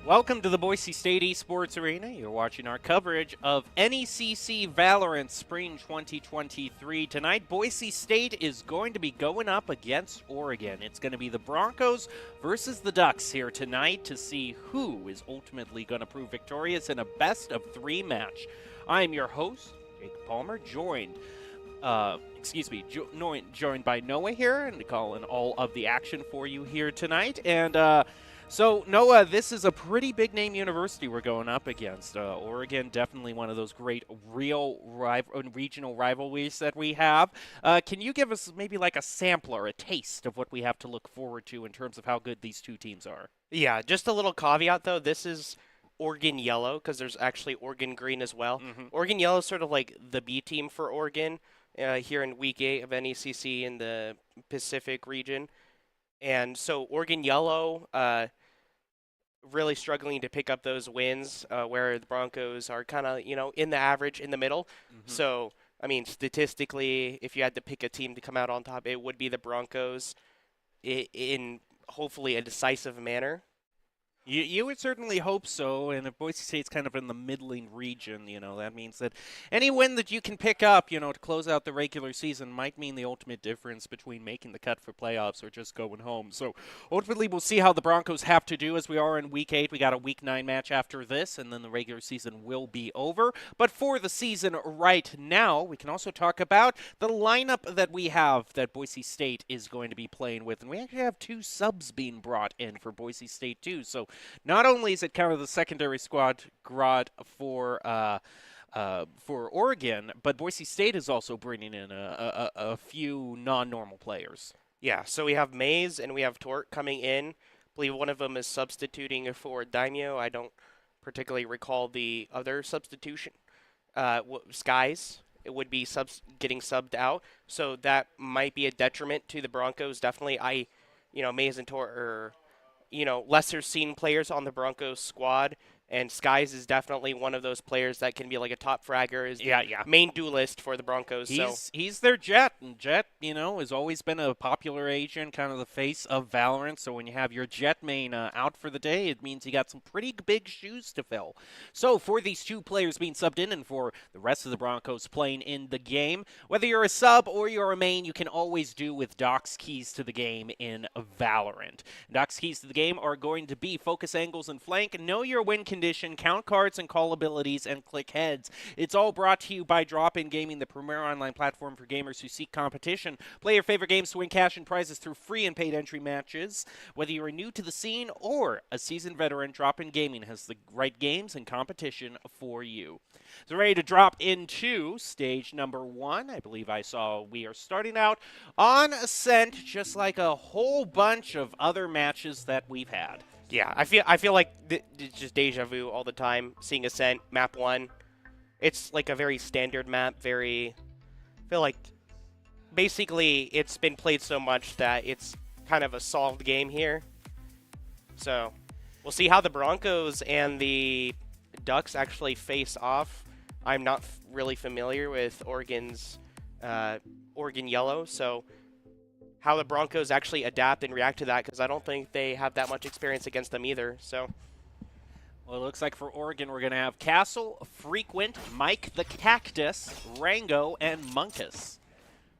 Welcome to the Boise State Esports Arena. You're watching our coverage of NECC Valorant Spring 2023. Tonight, Boise State is going to be going up against Oregon. It's going to be the Broncos versus the Ducks here tonight to see who is ultimately going to prove victorious in a best-of-3 match. I am your host, Jake Palmer, joined by Noah here and calling all of the action for you here tonight. And so, Noah, this is a pretty big-name university we're going up against. Oregon, definitely one of those great regional rivalries that we have. Can you give us maybe like a sampler, a taste of what we have to look forward to in terms of how good these two teams are? Yeah, just a little caveat, though. This is Oregon Yellow because there's actually Oregon Green as well. Oregon Yellow is sort of like the B team for Oregon here in Week 8 of NECC in the Pacific region. And so Oregon Yellow really struggling to pick up those wins where the Broncos are kind of, in the average, in the middle. So, I mean, statistically, if you had to pick a team to come out on top, it would be the Broncos in hopefully a decisive manner. You would certainly hope so, and if Boise State's kind of in the middling region, that means that any win that you can pick up, to close out the regular season might mean the ultimate difference between making the cut for playoffs or just going home. So ultimately, we'll see how the Broncos have to do as we are in Week 8. We got a Week 9 match after this, and then the regular season will be over. But for the season right now, we can also talk about the lineup that we have that Boise State is going to be playing with. And we actually have 2 subs being brought in for Boise State, too. So not only is it kind of the secondary squad for Oregon, but Boise State is also bringing in a few non-normal players. Yeah, so we have Maze and we have Tort coming in. I believe one of them is substituting for Daimyo. I don't particularly recall the other substitution. Skies, it would be getting subbed out, so that might be a detriment to the Broncos. Definitely, Maze and Tort are lesser seen players on the Broncos squad, and Skies is definitely one of those players that can be like a top fragger, is main duelist for the Broncos. He's their Jet, and Jet, has always been a popular agent, kind of the face of Valorant, so when you have your Jet main out for the day, it means you got some pretty big shoes to fill. So for these 2 players being subbed in and for the rest of the Broncos playing in the game, whether you're a sub or you're a main, you can always do with Doc's keys to the game in Valorant. Doc's keys to the game are going to be focus angles and flank, know your win condition, count cards and call abilities, and click heads. It's all brought to you by Drop-In Gaming, the premier online platform for gamers who seek competition. Play your favorite games to win cash and prizes through free and paid entry matches. Whether you're new to the scene or a seasoned veteran, Drop-In Gaming has the right games and competition for you. So ready to drop into stage number 1. I believe we are starting out on Ascent, just like a whole bunch of other matches that we've had. Yeah, I feel like it's just deja vu all the time, seeing Ascent, map 1. It's like a very standard map, I feel like basically it's been played so much that it's kind of a solved game here. So we'll see how the Broncos and the Ducks actually face off. I'm not really familiar with Oregon's Oregon Yellow, so how the Broncos actually adapt and react to that, because I don't think they have that much experience against them either. So, well, it looks like for Oregon we're going to have Castle, Frequent, Mike the Cactus, Rango, and Munkus.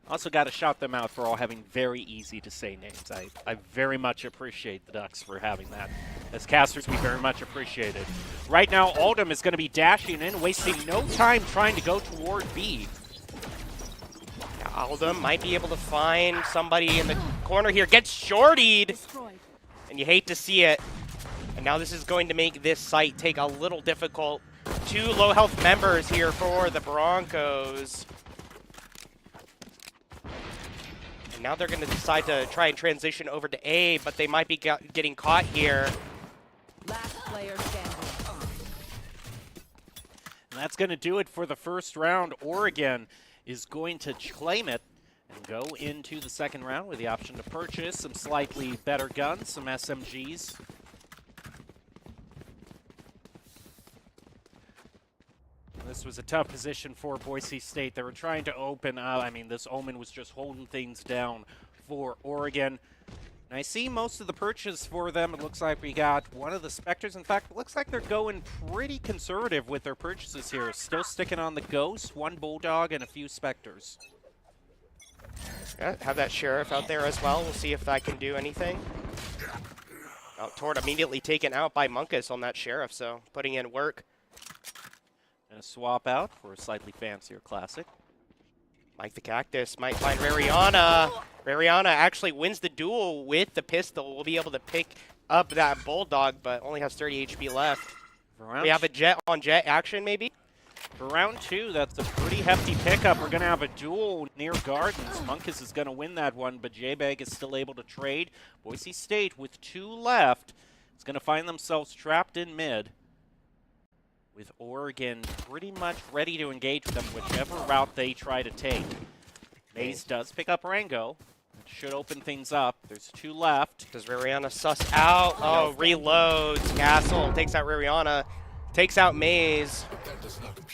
Also got to shout them out for all having very easy to say names. I very much appreciate the Ducks for having that. As casters, we very much appreciate it. Right now, Aldum is going to be dashing in, wasting no time trying to go toward B. Aldum might be able to find somebody in the corner here. Gets shortied, and you hate to see it. And now this is going to make this site take a little difficult. 2 low health members here for the Broncos. And now they're going to decide to try and transition over to A, but they might be getting caught here. Last player standing. And that's going to do it for the first round. Oregon is going to claim it and go into the second round with the option to purchase some slightly better guns, some SMGs. This was a tough position for Boise State. They were trying to open up. I mean, this Omen was just holding things down for Oregon. And I see most of the purchase for them. It looks like we got one of the Spectres. In fact, it looks like they're going pretty conservative with their purchases here. Still sticking on the Ghost, one Bulldog, and a few Spectres. Yeah, have that Sheriff out there as well. We'll see if that can do anything. Oh, Tord immediately taken out by Munkus on that Sheriff, so putting in work. And a swap out for a slightly fancier Classic. Mike the Cactus might find Rariana. Rariana actually wins the duel with the pistol. We'll be able to pick up that Bulldog, but only has 30 HP left. We have a jet on jet action, maybe? For round 2, that's a pretty hefty pickup. We're going to have a duel near Gardens. Munkus is going to win that one, but J-Bag is still able to trade. Boise State, with 2 left, is going to find themselves trapped in mid, with Oregon pretty much ready to engage with them whichever route they try to take. Maze does pick up Rango. Should open things up. There's 2 left. Does Rariana suss out? Oh, reloads. Castle takes out Rariana. Takes out Maze.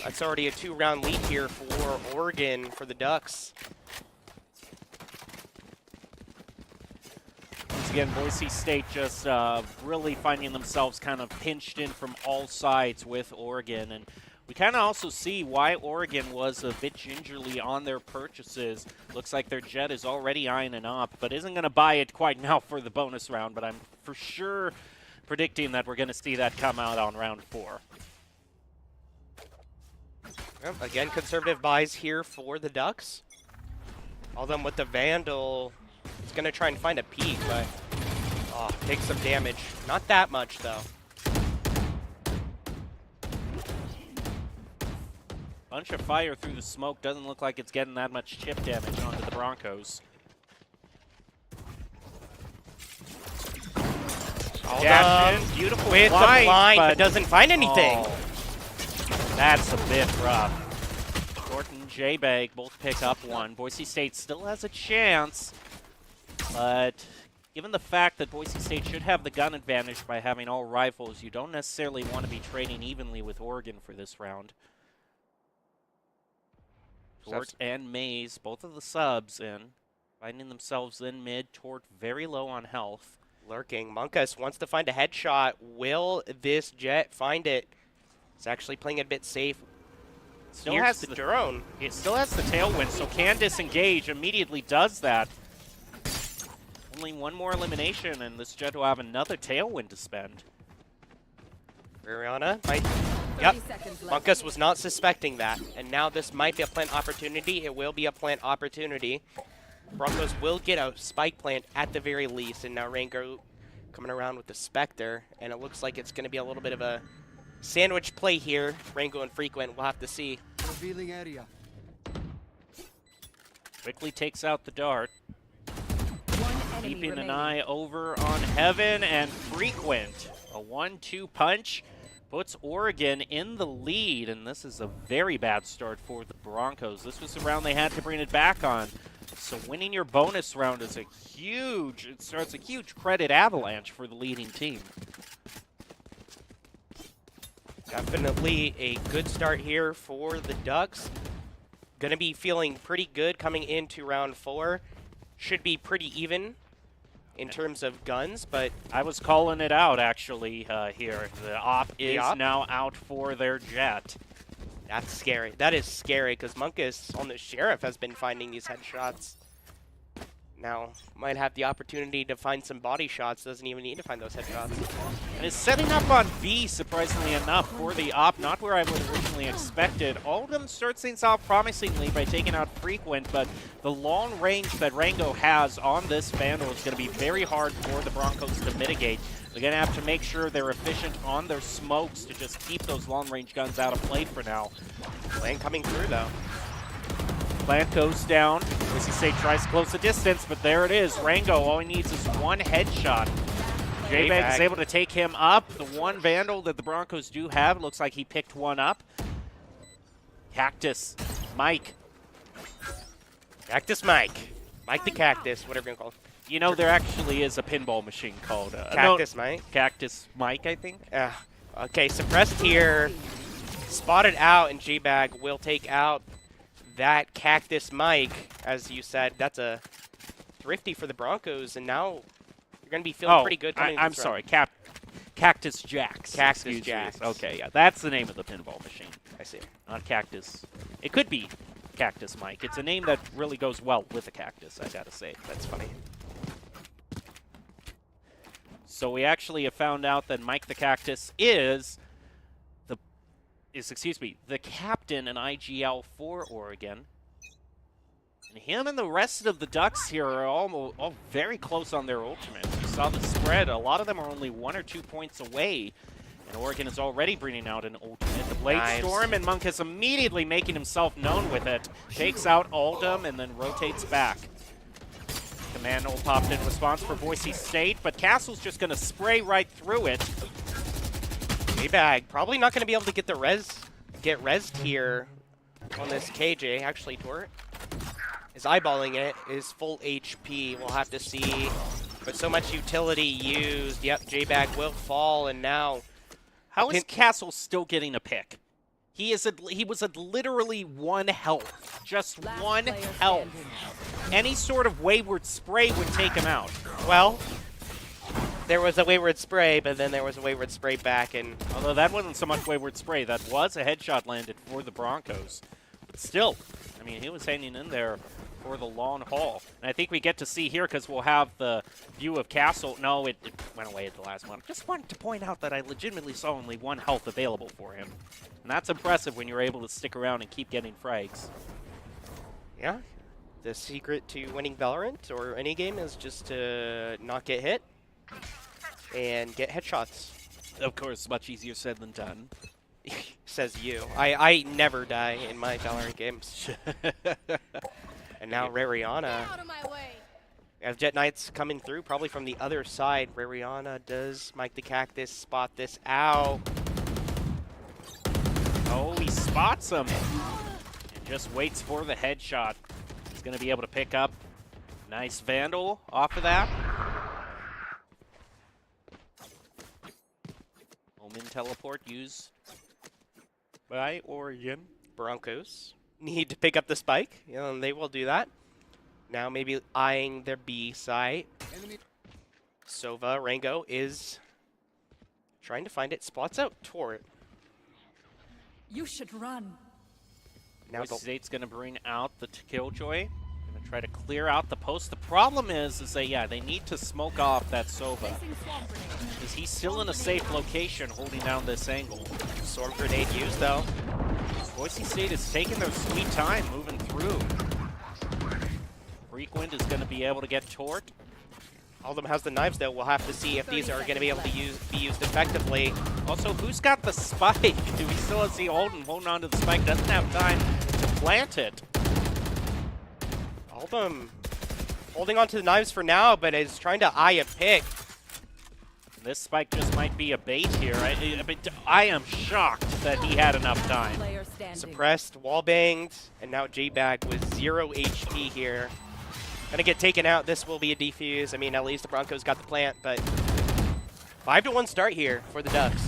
That's already a 2-round lead here for Oregon for the Ducks. Once again, Boise State just really finding themselves kind of pinched in from all sides with Oregon. And we kind of also see why Oregon was a bit gingerly on their purchases. Looks like their jet is already eyeing an up, but isn't going to buy it quite now for the bonus round. But I'm for sure predicting that we're going to see that come out on round 4. Yep, again, conservative buys here for the Ducks. All them with the Vandal. It's going to try and find a peak, but takes some damage. Not that much, though. Bunch of fire through the smoke. Doesn't look like it's getting that much chip damage onto the Broncos. Dash in, beautiful with blind, the blind, but doesn't find anything. Oh, that's a bit rough. Thornton, J-Bag both pick up 1. Boise State still has a chance, but given the fact that Boise State should have the gun advantage by having all rifles, you don't necessarily want to be trading evenly with Oregon for this round. Tort and Maze, both of the subs in, finding themselves in mid. Tort very low on health. Lurking. Munkus wants to find a headshot. Will this jet find it? It's actually playing a bit safe. Still Here's has the the drone. It still has the tailwind, so can disengage. Immediately does that. Only 1 more elimination, and this jet will have another tailwind to spend. Rariana might. Yep. 30 seconds left. Munkus was not suspecting that, and now this might be a plant opportunity. It will be a plant opportunity. Broncos will get a spike plant at the very least, and now Rango coming around with the Spectre, and it looks like it's going to be a little bit of a sandwich play here. Rango and Frequent, we'll have to see. Revealing area. Quickly takes out the dart. One enemy Keeping an remaining. eye over on Heaven and Frequent. A 1-2 punch puts Oregon in the lead, and this is a very bad start for the Broncos. This was the round they had to bring it back on. So winning your bonus round is it starts a huge credit avalanche for the leading team. Definitely a good start here for the Ducks. Going to be feeling pretty good coming into round 4. Should be pretty even in terms of guns, but I was calling it out, actually, here. The op is op? now out for their jet. that's scary. That is scary because Munkus on the Sheriff has been finding these headshots. Now, might have the opportunity to find some body shots. Doesn't even need to find those headshots. And is setting up on B, surprisingly enough, for the op. Not where I would have originally expected. Oldham starts things off promisingly by taking out Frequent, but the long range that Rango has on this Vandal is going to be very hard for the Broncos to mitigate. They're going to have to make sure they're efficient on their smokes to just keep those long-range guns out of play for now. Lane coming through, though. Plant goes down. Boise State tries to close the distance, but there it is. Rango, all he needs is 1 headshot. J-Bag is able to take him up. The 1 Vandal that the Broncos do have, looks like he picked 1 up. Cactus, Mike. Cactus Mike. Mike the Cactus, whatever you call it. You know, there actually is a pinball machine called Cactus Mike. Cactus Mike, I think. Okay, suppressed here. Spotted out, and J-Bag will take out that Cactus Mike. As you said, that's a thrifty for the Broncos, and now You're going to be feeling pretty good coming I'm into this sorry, round. Cactus Jacks. Cactus Excuse me. Jacks. Okay, yeah, that's the name of the pinball machine. I see. Not Cactus. It could be Cactus Mike. It's a name that really goes well with a cactus, I gotta say. That's funny. So we actually have found out that Mike the Cactus is the captain in IGL for Oregon. And him and the rest of the Ducks here are all very close on their ultimate. You saw the spread. A lot of them are only 1 or 2 points away. And Oregon is already bringing out an ultimate. The Blade Storm, and Monk is immediately making himself known with it. Takes out Aldum and then rotates back. Command ult popped in response for Boise State, but Castle's just going to spray right through it. J-Bag probably not going to be able to get rezzed here on this KJ. Actually, Tort is eyeballing it, is full HP. We'll have to see. But so much utility used. Yep, J-Bag will fall, and now... How is Castle still getting a pick? He was at literally 1 health. Just 1 health. Any sort of wayward spray would take him out. Well, there was a wayward spray, but then there was a wayward spray back, and... Although that wasn't so much wayward spray. That was a headshot landed for the Broncos. But still, I mean, he was hanging in there for the long haul. And I think we get to see here, because we'll have the view of Castle. No, it went away at the last one. Just wanted to point out that I legitimately saw only 1 health available for him. And that's impressive when you're able to stick around and keep getting frags. Yeah, the secret to winning Valorant or any game is just to not get hit and get headshots. Of course, much easier said than done. Says you. I never die in my Valorant games. And now Rariana. Out of my way. We have Jet Knights coming through, probably from the other side. Rariana does Mike the Cactus spot this out. Oh, he spots him. And just waits for the headshot. He's going to be able to pick up. Nice Vandal off of that. Omen teleport used by Oregon. Broncos need to pick up the spike, and they will do that. Now maybe eyeing their B site. Sova, Rango is trying to find it. Spots out Tort. You should run. Now Boise State's going to bring out the Killjoy. Going to try to clear out the post. The problem is that, yeah, they need to smoke off that Sova. Placing swarm grenade. Because he's still in a safe location holding down this angle. Storm Grenade used, though. Boise State is taking their sweet time moving through. Freakwind is going to be able to get Tort. Aldum has the knives, though. We'll have to see if these are going to be able to be used effectively. Also, who's got the spike? Do we still see Alden holding on to the spike? Doesn't have time to plant it. Aldum holding on to the knives for now, but is trying to eye a pick. This spike just might be a bait here. I am shocked that he had enough time. Player standing. Suppressed, wall banged, and now J-Bag with 0 HP here. Gonna get taken out. This will be a defuse. I mean, at least the Broncos got the plant, but 5-1 start here for the Ducks.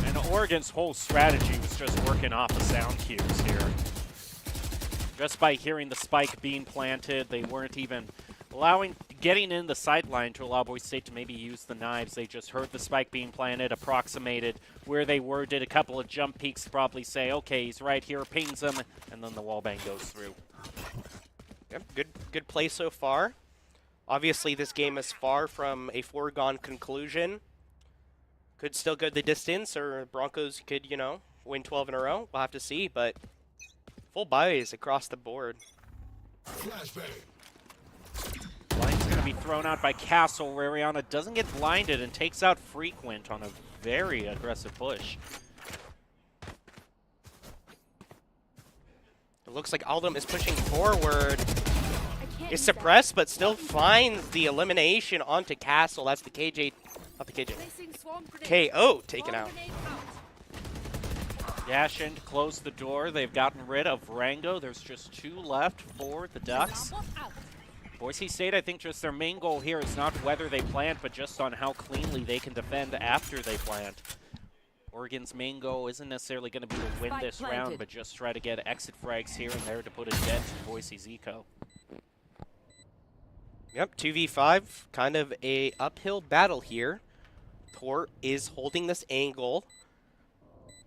And Oregon's whole strategy was just working off the sound cues here. Just by hearing the spike being planted, they weren't even getting in the sideline to allow Boise State to maybe use the knives. They just heard the spike being planted, approximated where they were, did a couple of jump peeks to probably say, okay, he's right here, pings them, and then the wallbang goes through. Yep, good play so far. Obviously, this game is far from a foregone conclusion. Could still go the distance, or Broncos could, you know, win 12 in a row. We'll have to see, but full buys across the board. Blind's going to be thrown out by Castle. Rariana doesn't get blinded and takes out Frequent on a very aggressive push. It looks like Aldum is pushing forward. Is suppressed, but still finds the elimination onto Castle. That's the KJ, not the KJ. Placing swarm grenade. KO taken Swarm out. grenade out. Dash in to close the door. They've gotten rid of Rango. There's just 2 left for the Ducks. Alarm bot out. Boise State, I think just their main goal here is not whether they plant, but just on how cleanly they can defend after they plant. Oregon's main goal isn't necessarily going to be to win Spike this round, planted. but just try to get exit frags here and there to put a dent in Boise's eco. Yep, 2v5, kind of a uphill battle here. Port is holding this angle.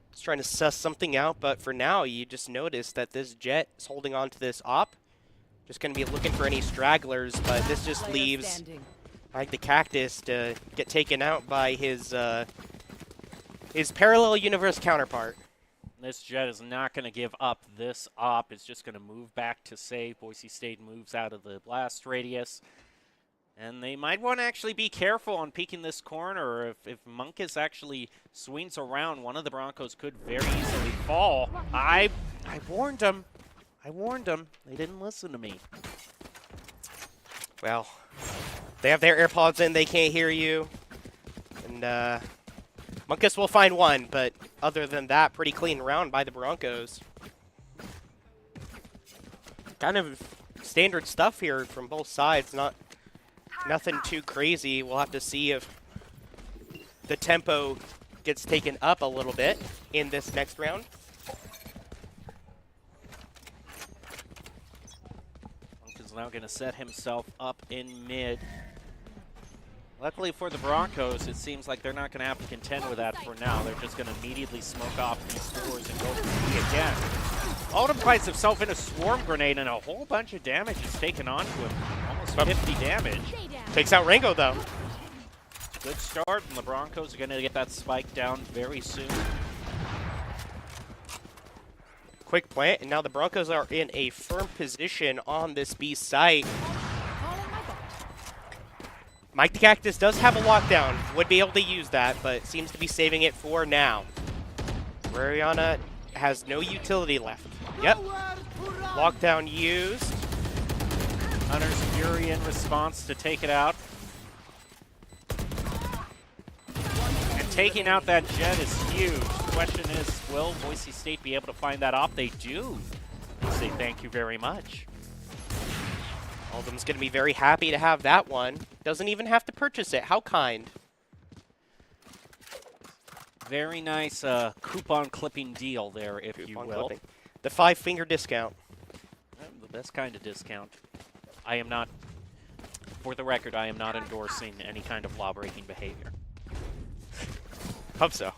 He's trying to suss something out, but for now, you just notice that this Jet is holding on to this op. Just going to be looking for any stragglers, but this just Player leaves standing. like the Cactus to get taken out by his parallel universe counterpart. This Jet is not going to give up this op. It's just going to move back to save. Boise State moves out of the blast radius. And they might want to actually be careful on peeking this corner. If Munkus actually swings around, one of the Broncos could very easily fall. I warned them. I warned them. They didn't listen to me. Well, they have their AirPods in. They can't hear you. And Munkus will find one, but other than that, pretty clean round by the Broncos. Kind of standard stuff here from both sides. Nothing too crazy. We'll have to see if the tempo gets taken up a little bit in this next round. Monk is now going to set himself up in mid. Luckily for the Broncos, it seems like they're not going to have to contend with that for now. They're just going to immediately smoke off these doors and go for B again. Oldham finds himself in a swarm grenade, and a whole bunch of damage is taken onto him. Almost 50 damage. Takes out Rango, though. Good start, and the Broncos are going to get that spike down very soon. Quick plant, and now the Broncos are in a firm position on this B site. Mike the Cactus does have a lockdown. Would be able to use that, but seems to be saving it for now. Rariana has no utility left. Yep. Lockdown used. Hunter's Fury in response to take it out. And taking out that Jet is huge. The question is, will Boise State be able to find that op? They do. I say thank you very much. Oldham's going to be very happy to have that one. Doesn't even have to purchase it. How kind. Very nice coupon clipping deal there, if you will. Clipping. The 5-finger discount. The best kind of discount. I am not, for the record, I am not endorsing any kind of law-breaking behavior. Hope so.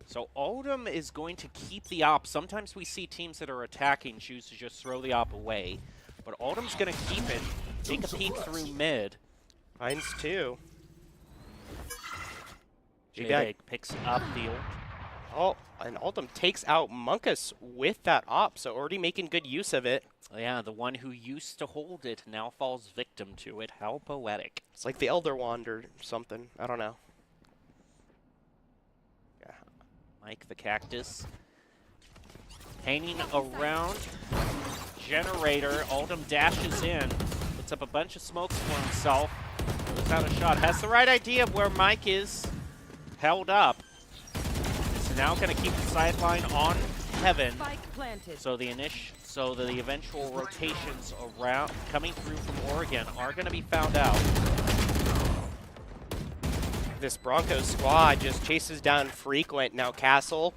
So Oldham is going to keep the op. Sometimes we see teams that are attacking choose to just throw the op away. But Oldham's going to keep it, take a peek through mid. Finds two. J-Bag picks up the ult. Oh, and Oldham takes out Munkus with that op, so already making good use of it. Yeah, the one who used to hold it now falls victim to it. How poetic. It's like the Elder Wand or something. I don't know. Yeah. Mike the Cactus hanging around. Generator. Oldham dashes in. Puts up a bunch of smokes for himself. Goes out a shot. Has the right idea of where Mike is held up. Is now going to keep the sideline on Heaven. So the eventual rotations around coming through from Oregon are going to be found out. This Broncos squad just chases down Frequent. Now Castle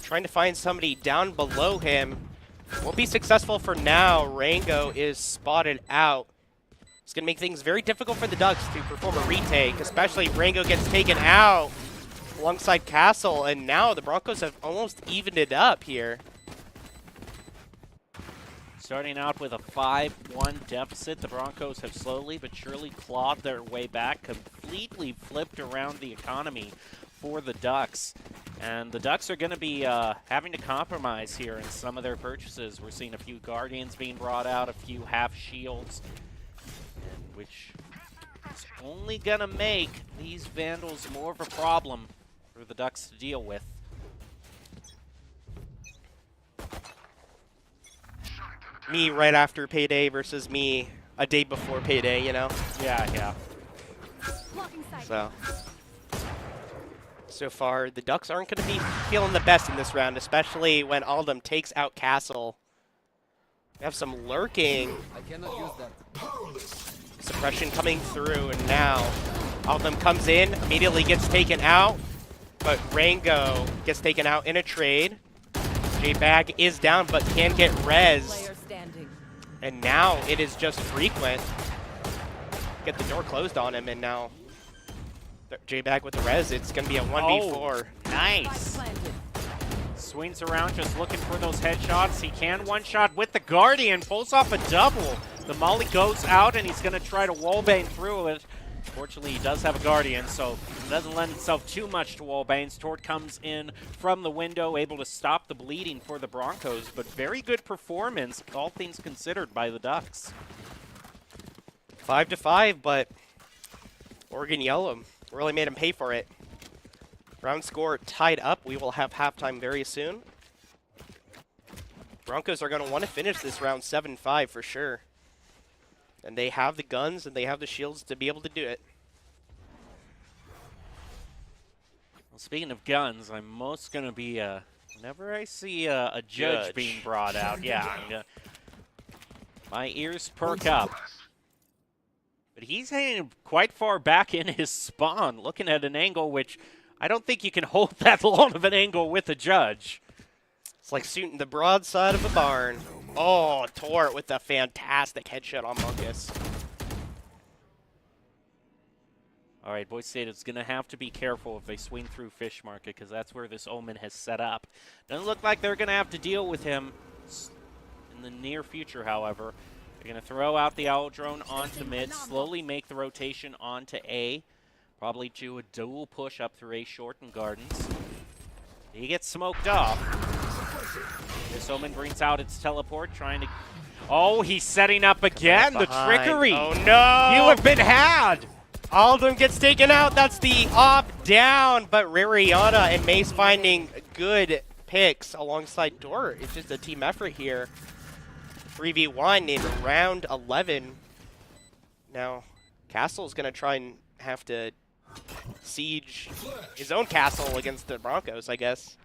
trying to find somebody down below him. Won't be successful for now. Rango is spotted out. It's going to make things very difficult for the Ducks to perform a retake, especially if Rango gets taken out alongside Castle, and now the Broncos have almost evened it up here. Starting out with a 5-1 deficit, the Broncos have slowly but surely clawed their way back, completely flipped around the economy for the Ducks. And the Ducks are going to be having to compromise here in some of their purchases. We're seeing a few Guardians being brought out, a few half shields, which is only going to make these Vandals more of a problem for the Ducks to deal with. Me right after payday versus me a day before payday, you know? Yeah. So far, the Ducks aren't going to be feeling the best in this round, especially when Oldham takes out Castle. We have some lurking. I cannot use that. Suppression coming through, and now Oldham comes in, immediately gets taken out, but Rango gets taken out in a trade. J-Bag is down, but can get res. And now it is just frequent. Get the door closed on him, and now J-Bag with the res. It's going to be a 1v4. Nice. Swings around just looking for those headshots. He can one-shot with the Guardian. Pulls off a double. The molly goes out, and he's going to try to wallbang through it. Fortunately, he does have a Guardian, so it doesn't lend itself too much to wallbangs. Tort comes in from the window, able to stop the bleeding for the Broncos, but very good performance, all things considered, by the Ducks. 5-5, but Oregon Yellow really made him pay for it. Round score tied up. We will have halftime very soon. Broncos are going to want to finish this round 7-5 for sure. And they have the guns and they have the shields to be able to do it. Well, speaking of guns, I'm most going to be, whenever I see a judge being brought out, yeah, my ears perk up. But he's hanging quite far back in his spawn, looking at an angle which I don't think you can hold that long of an angle with a judge. It's like shooting the broadside of a barn. Oh, Tort with a fantastic headshot on Marcus. All right, Boise State is going to have to be careful if they swing through Fish Market because that's where this Omen has set up. Doesn't look like they're going to have to deal with him in the near future, however. They're going to throw out the Owl Drone onto mid, slowly make the rotation onto A, probably do a dual push up through A short and Gardens. He gets smoked off. This Omen brings out its teleport, trying to... Oh, he's setting up again. The trickery. Oh, no. You have been had. Alden gets taken out. That's the off-down. But Ririana and Mace finding good picks alongside Dort. It's just a team effort here. 3v1 in round 11. Now, Castle's going to try and have to siege his own castle against the Broncos, I guess.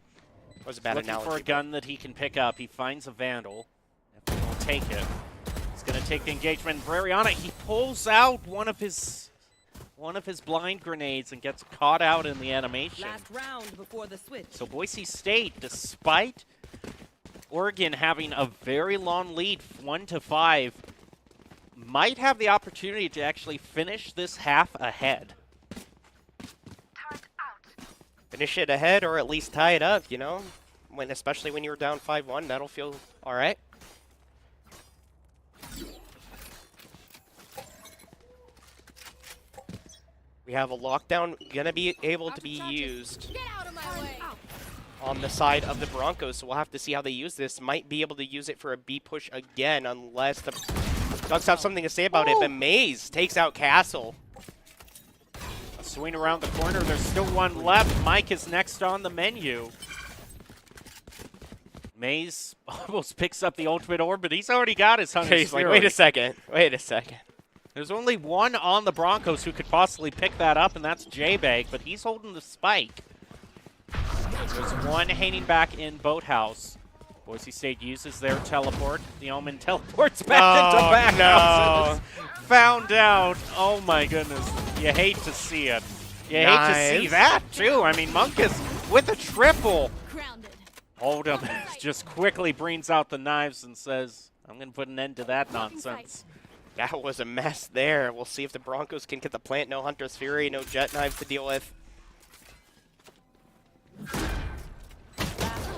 That was a bad Looking analogy. for a gun that he can pick up. He finds a Vandal. He will take it. He's going to take the engagement. Brariana, he pulls out one of his blind grenades and gets caught out in the animation. Last round before the switch. So Boise State, despite Oregon having a very long lead, 1-5, might have the opportunity to actually finish this half ahead. Finish it ahead or at least tie it up, you know? Especially when you're down 5-1, that'll feel all right. We have a lockdown gonna be able to be used Get out of my way. on the side of the Broncos, so we'll have to see how they use this. Might be able to use it for a B push again unless the Ducks have something to say about it, but Maze takes out Castle. A swing around the corner. There's still one left. Mike is next on the menu. Maze almost picks up the ultimate orb, but he's already got his Hunter's He's like, Fury. wait a second. There's only one on the Broncos who could possibly pick that up, and that's J-Bag, but he's holding the spike. There's one hanging back in Boathouse. Boise State uses their teleport. The Omen teleports back into back house. Found out. Oh my goodness. You hate to see it. You hate to see that too. I mean, Munkus with a triple. Grounded. Oldham just quickly brings out the knives and says, I'm going to put an end to that nonsense. That was a mess there. We'll see if the Broncos can get the plant. No Hunter's Fury, no Jet Knives to deal with.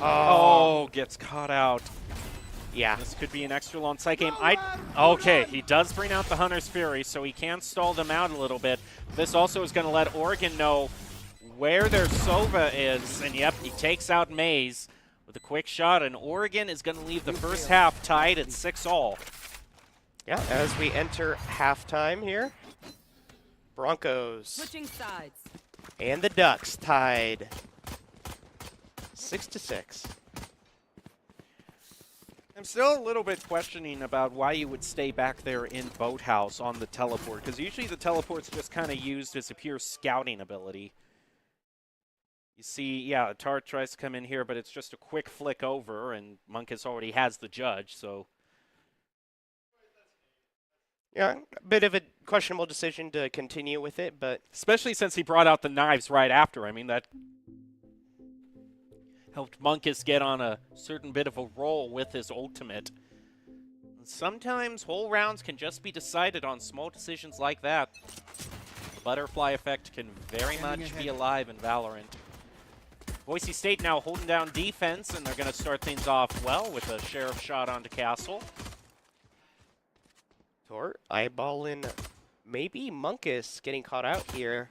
Oh, gets caught out. Yeah. This could be an extra long side game. Okay, he does bring out the Hunter's Fury, so he can stall them out a little bit. This also is going to let Oregon know where their Sova is. And yep, he takes out Maze with a quick shot, and Oregon is going to leave the first half tied at 6-all. Yeah, as we enter halftime here, Broncos Switching sides. and the Ducks tied 6-6. I'm still a little bit questioning about why you would stay back there in Boathouse on the teleport, because usually the teleport's just kind of used as a pure scouting ability. You see, yeah, Tart tries to come in here, but it's just a quick flick over, and Munkus already has the judge, so... Yeah, a bit of a questionable decision to continue with it, but... Especially since he brought out the knives right after. I mean, that helped Munkus get on a certain bit of a roll with his ultimate. Sometimes whole rounds can just be decided on small decisions like that. The butterfly effect can very much be alive in Valorant. Boise State now holding down defense, and they're going to start things off well with a sheriff shot onto Castle. Tor eyeballing maybe Monkus getting caught out here.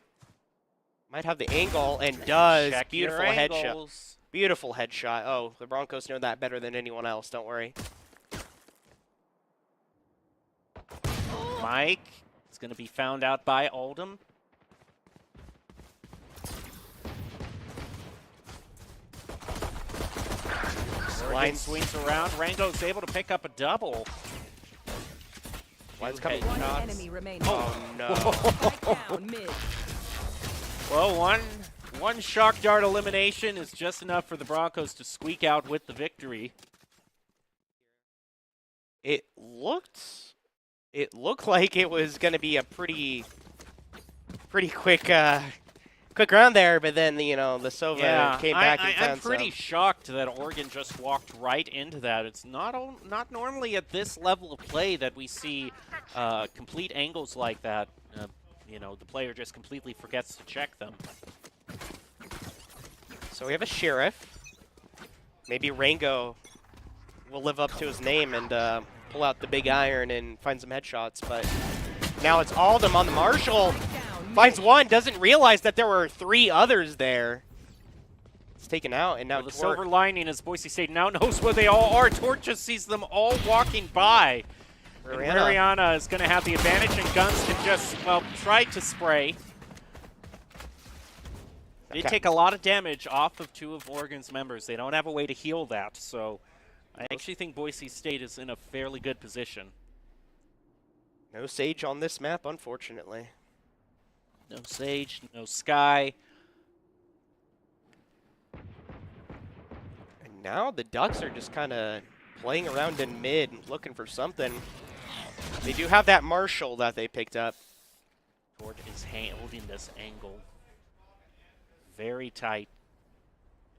Might have the angle and does. Check your Beautiful headshot. angles. Beautiful headshot. Oh, the Broncos know that better than anyone else. Don't worry. Mike is going to be found out by Oldham. Line swings around. Rango's able to pick up a double. Line's coming. One Shots. enemy remaining. Oh no. Spike down mid. Well, one shock dart elimination is just enough for the Broncos to squeak out with the victory. It looked like it was going to be a pretty quick round there, but then the Sova came back and I'm found pretty some. shocked that Oregon just walked right into that. It's not normally at this level of play that we see complete angles like that. The player just completely forgets to check them. So we have a sheriff. Maybe Rango will live up to his name and pull out the big iron and find some headshots, but now it's Oldham on the Marshall. Finds one, doesn't realize that there were 3 others there. It's taken out, and now Well, the Tort. silver lining is Boise State now knows where they all are. Tort just sees them all walking by. And Mariana is going to have the advantage, and Guns can just, try to spray. They take a lot of damage off of 2 of Oregon's members. They don't have a way to heal that, so I actually think Boise State is in a fairly good position. No Sage on this map, unfortunately. No Sage, no Sky. And now the Ducks are just kind of playing around in mid, looking for something. They do have that Marshall that they picked up. Tort is holding this angle very tight.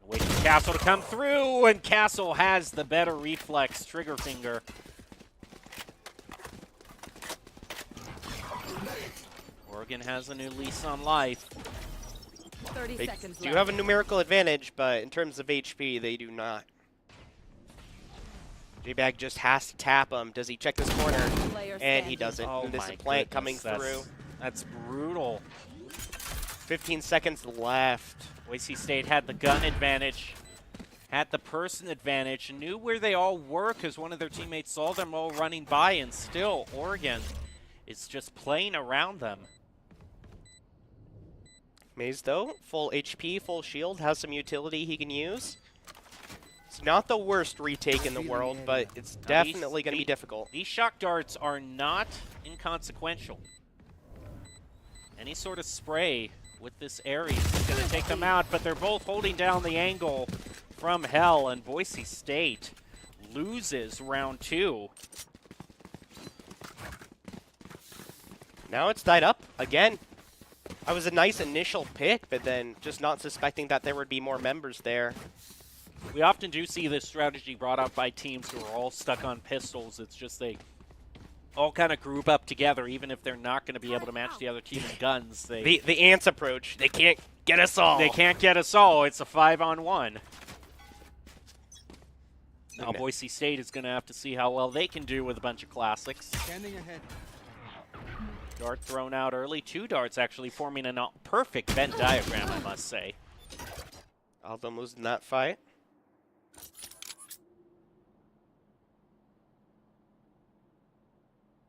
Wait for Castle to come through, and Castle has the better reflex trigger finger. Oregon has a new lease on life. 30 They seconds do left. have a numerical advantage, but in terms of HP, they do not. J-Bag just has to tap him. Does he check this corner? Player And he standing. doesn't. Oh And this my is Plant coming goodness, through. That's brutal. 15 seconds left. Boise State had the gun advantage, had the person advantage, and knew where they all were because one of their teammates saw them all running by, and still Oregon is just playing around them. Maze, though, full HP, full shield, has some utility he can use. It's not the worst retake in the world, but it's definitely going to be difficult. These shock darts are not inconsequential. Any sort of spray with this Ares is going to take them out, but they're both holding down the angle from Hell, and Boise State loses round 2. Now it's tied up again. That was a nice initial pick, but then just not suspecting that there would be more members there. We often do see this strategy brought up by teams who are all stuck on pistols. It's just they all kind of group up together, even if they're not going to be able to match the other team in guns. The ants approach. They can't get us all. They can't get us all. It's a 5-on-1. Now No. Boise State is going to have to see how well they can do with a bunch of classics. Standing ahead. Dart thrown out early. 2 darts actually forming a perfect Venn diagram, I must say. Oldham losing that fight.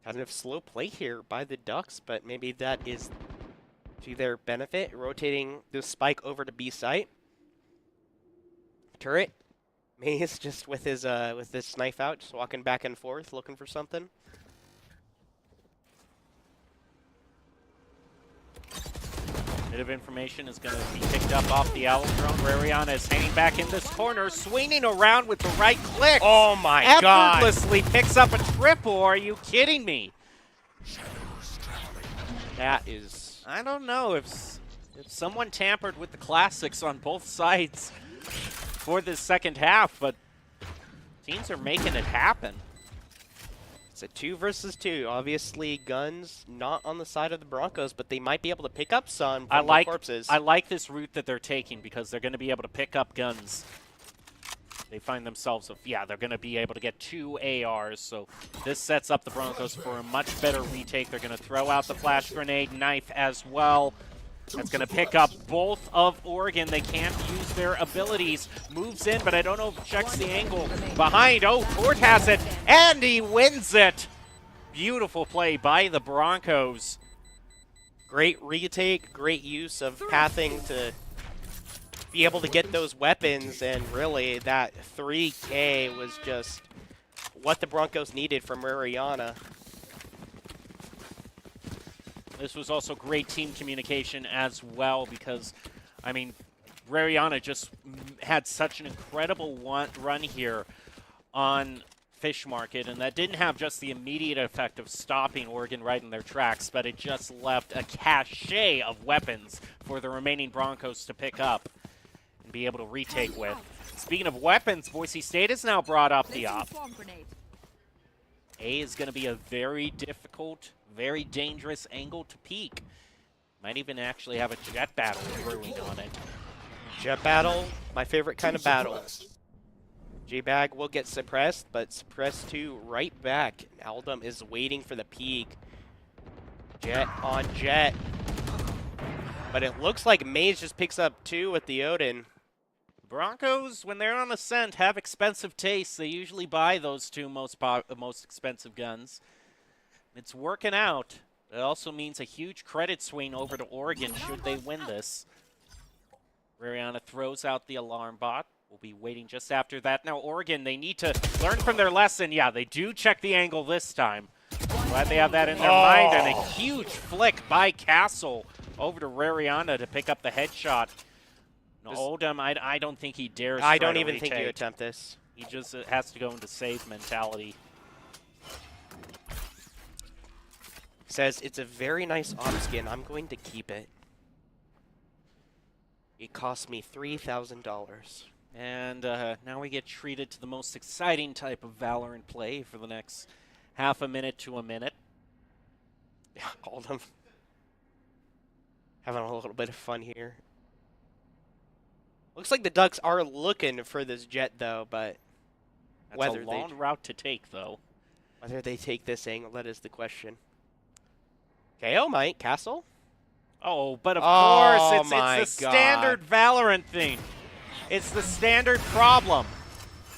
Kind of slow play here by the Ducks, but maybe that is to their benefit. Rotating the spike over to B site. Turret. Maze just with his knife out, just walking back and forth, looking for something. Bit of information is going to be picked up off the Owl drone. Rariana is hanging back in this corner, swinging around with the right click. Oh my god! Effortlessly picks up a triple. Are you kidding me? That is... I don't know if someone tampered with the classics on both sides for this second half, but teams are making it happen. It's a 2 versus 2. Obviously, guns not on the side of the Broncos, but they might be able to pick up some from the corpses. I like this route that they're taking because they're going to be able to pick up guns. They find themselves, yeah, they're going to be able to get 2 ARs, so this sets up the Broncos for a much better retake. They're going to throw out the flash grenade knife as well. That's going to pick up both of Oregon. They can't use their abilities. Moves in, but I don't know if it checks the angle behind. Oh, Ford has it, and he wins it. Beautiful play by the Broncos. Great retake, great use of pathing to be able to get those weapons, and really that 3K was just what the Broncos needed from Mariana. This was also great team communication as well because, I mean, Rariana just had such an incredible run here on Fish Market, and that didn't have just the immediate effect of stopping Oregon right in their tracks, but it just left a cache of weapons for the remaining Broncos to pick up and be able to retake with. Speaking of weapons, Boise State has now brought up the op. A is going to be a very difficult, very dangerous angle to peek. Might even actually have a jet battle brewing on it. Jet battle, my favorite kind of battle. J-Bag will get suppressed, but suppressed 2 right back. Aldum is waiting for the peek. Jet on Jet. But it looks like Maze just picks up 2 with the Odin. Broncos, when they're on ascent, have expensive tastes. They usually buy those 2 most expensive guns. It's working out. It also means a huge credit swing over to Oregon should they win this. Rariana throws out the alarm bot. We'll be waiting just after that. Now, Oregon, they need to learn from their lesson. Yeah, they do check the angle this time. Glad they have that in their mind. And a huge flick by Castle over to Rariana to pick up the headshot. No, Oldham, I don't think he dares. I don't even think you attempt this. He just has to go into save mentality. Says, it's a very nice op skin. I'm going to keep it. It cost me $3,000. And now we get treated to the most exciting type of Valorant play for the next half a minute to a minute. Yeah, Oldham. Having a little bit of fun here. Looks like the Ducks are looking for this Jet, though, but That's a long route to take, though. Whether they take this angle, that is the question. KO might. Castle? Oh, but of course, it's the standard Valorant thing. It's the standard problem.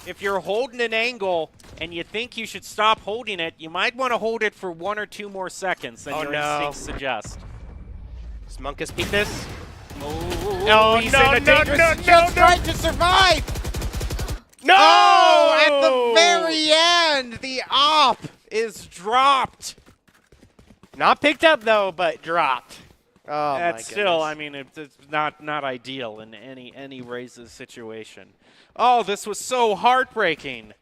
If you're holding an angle and you think you should stop holding it, you might want to hold it for 1 or 2 more seconds than your instincts suggest. Does Munkus peek this? Oh, he's in a dangerous just trying to survive. No! Oh, at the very end, the op is dropped. Not picked up though, but dropped. Oh, that's still, I mean, it's not ideal in any Raze's situation. Oh, this was so heartbreaking.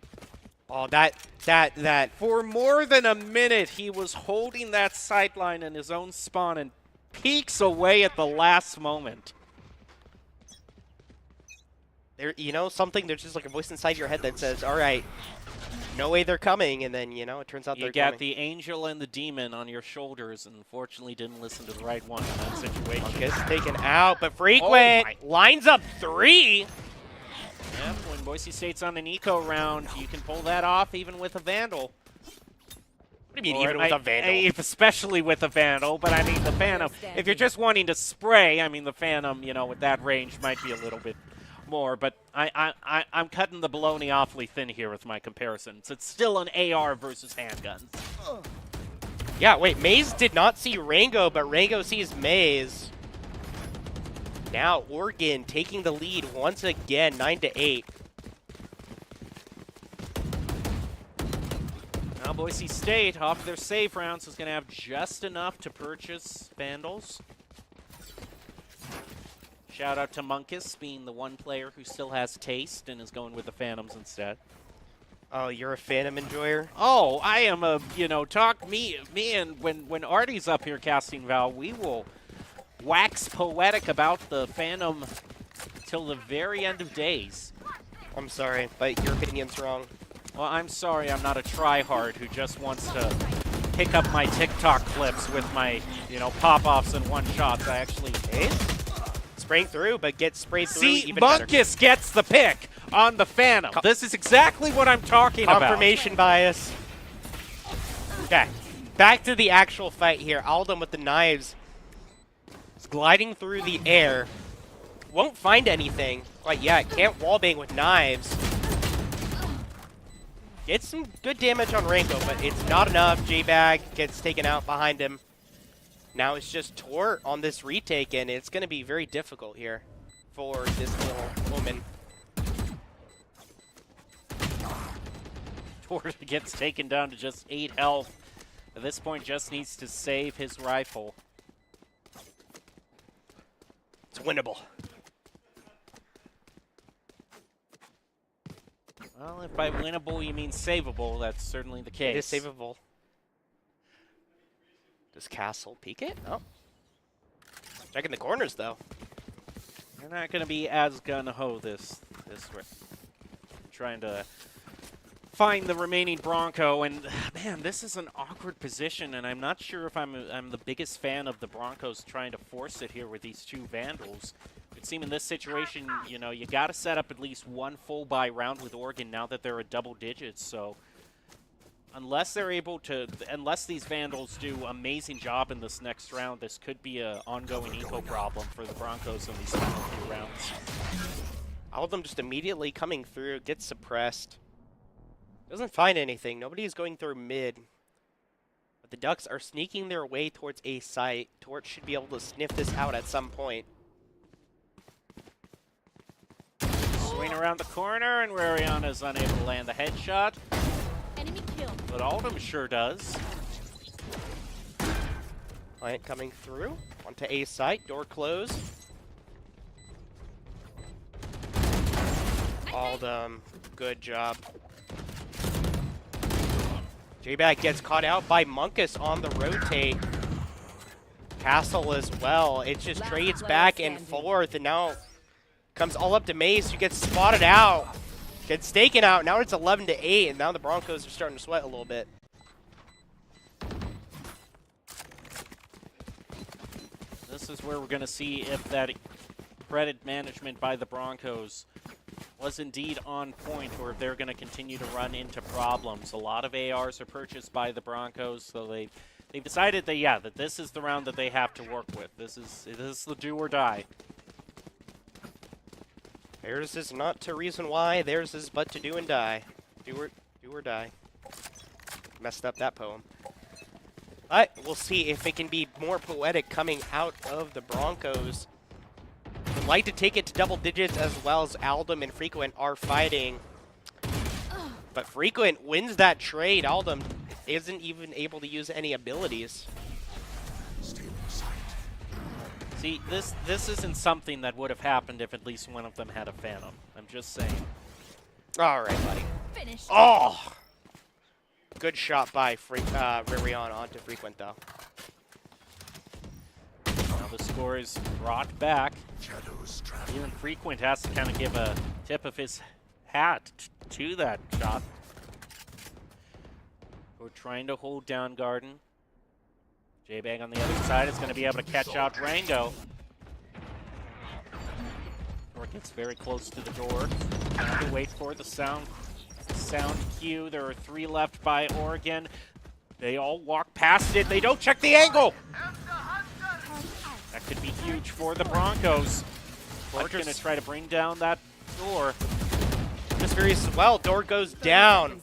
Oh, that. For more than a minute, he was holding that sightline in his own spawn and peeks away at the last moment. There, you know, something, there's just like a voice inside your head that says, all right, no way they're coming, and then, you know, it turns out they're coming. You got the angel and the demon on your shoulders, and unfortunately didn't listen to the right one in that situation. Munkus taken out, but Frequent lines up 3. Yep, when Boise State's on an eco round, you can pull that off even with a Vandal. What do you mean, even with a Vandal? Especially with a Vandal, but I mean the Phantom. If you're just wanting to spray, I mean the Phantom, you know, with that range might be a little bit more, but I'm cutting the baloney awfully thin here with my comparisons. It's still an AR versus handguns. Yeah, wait, Maze did not see Rango, but Rango sees Maze. Now Oregon taking the lead once again, 9-8. Now Boise State, off their save rounds, is going to have just enough to purchase Vandals. Shout out to Munkus, being the one player who still has taste and is going with the Phantoms instead. Oh, you're a Phantom enjoyer? Oh, I am a, you know, me and when Artie's up here casting Val, we will wax poetic about the Phantom till the very end of days. I'm sorry, but your opinion's wrong. Well, I'm sorry I'm not a tryhard who just wants to pick up my TikTok clips with my, pop-offs and one-shots. I actually... Spraying through, but gets sprayed through See, even better. Munkus gets the pick on the Phantom. This is exactly what I'm talking about. Confirmation bias. Okay, back to the actual fight here. Alden with the knives. Is gliding through the air. Won't find anything quite yet. Can't wallbang with knives. Gets some good damage on Rango, but it's not enough. J-Bag gets taken out behind him. Now it's just Tort on this retake, and it's going to be very difficult here for this little woman. Tort gets taken down to just 8 health. At this point, just needs to save his rifle. It's winnable. Well, if by winnable you mean savable, that's certainly the case. It is savable. Does Castle peek it? Oh. Checking the corners, though. They're not going to be as gun-ho this trying to find the remaining Bronco. And, man, this is an awkward position, and I'm not sure if I'm the biggest fan of the Broncos trying to force it here with these two Vandals. It would seem in this situation, you got to set up at least one full buy round with Oregon now that they're at double digits, so... Unless they're able to, unless these Vandals do amazing job in this next round, this could be an ongoing eco problem for the Broncos in these final few rounds. All of them just immediately coming through, gets suppressed. Doesn't find anything. Nobody is going through mid. But the Ducks are sneaking their way towards a site. Torch should be able to sniff this out at some point. Swing around the corner, and Rariana is unable to land the headshot. Enemy killed. But Alden sure does. Client coming through. Onto A site. Door closed. Alden, good job. J-Bag gets caught out by Munkus on the rotate. Castle as well. It just trades back and forth, and now comes all up to Mace, who gets spotted out. Gets taken out. Now it's 11-8, and now the Broncos are starting to sweat a little bit. This is where we're going to see if that credit management by the Broncos was indeed on point, or if they're going to continue to run into problems. A lot of ARs are purchased by the Broncos, so they've decided that this is the round that they have to work with. This is the do or die. Theirs is not to reason why, theirs is but to do and die. Do or die. Messed up that poem. But we'll see if it can be more poetic coming out of the Broncos. Would like to take it to double digits, as well as Aldum and Frequent are fighting. But Frequent wins that trade. Aldum isn't even able to use any abilities. See, this isn't something that would have happened if at least one of them had a Phantom. I'm just saying. All right, buddy. Finished. Oh! Good shot by Ririon onto Frequent, though. Now the score is brought back. Even Frequent has to kind of give a tip of his hat to that shot. We're trying to hold down Garden. J-Bag on the other side is going to be able to catch out Rango. Or gets very close to the door. Trying to wait for the sound cue. There are 3 left by Oregon. They all walk past it. They don't check the angle. That could be huge for the Broncos. We're going to try to bring down that door. Just very well. Door goes down.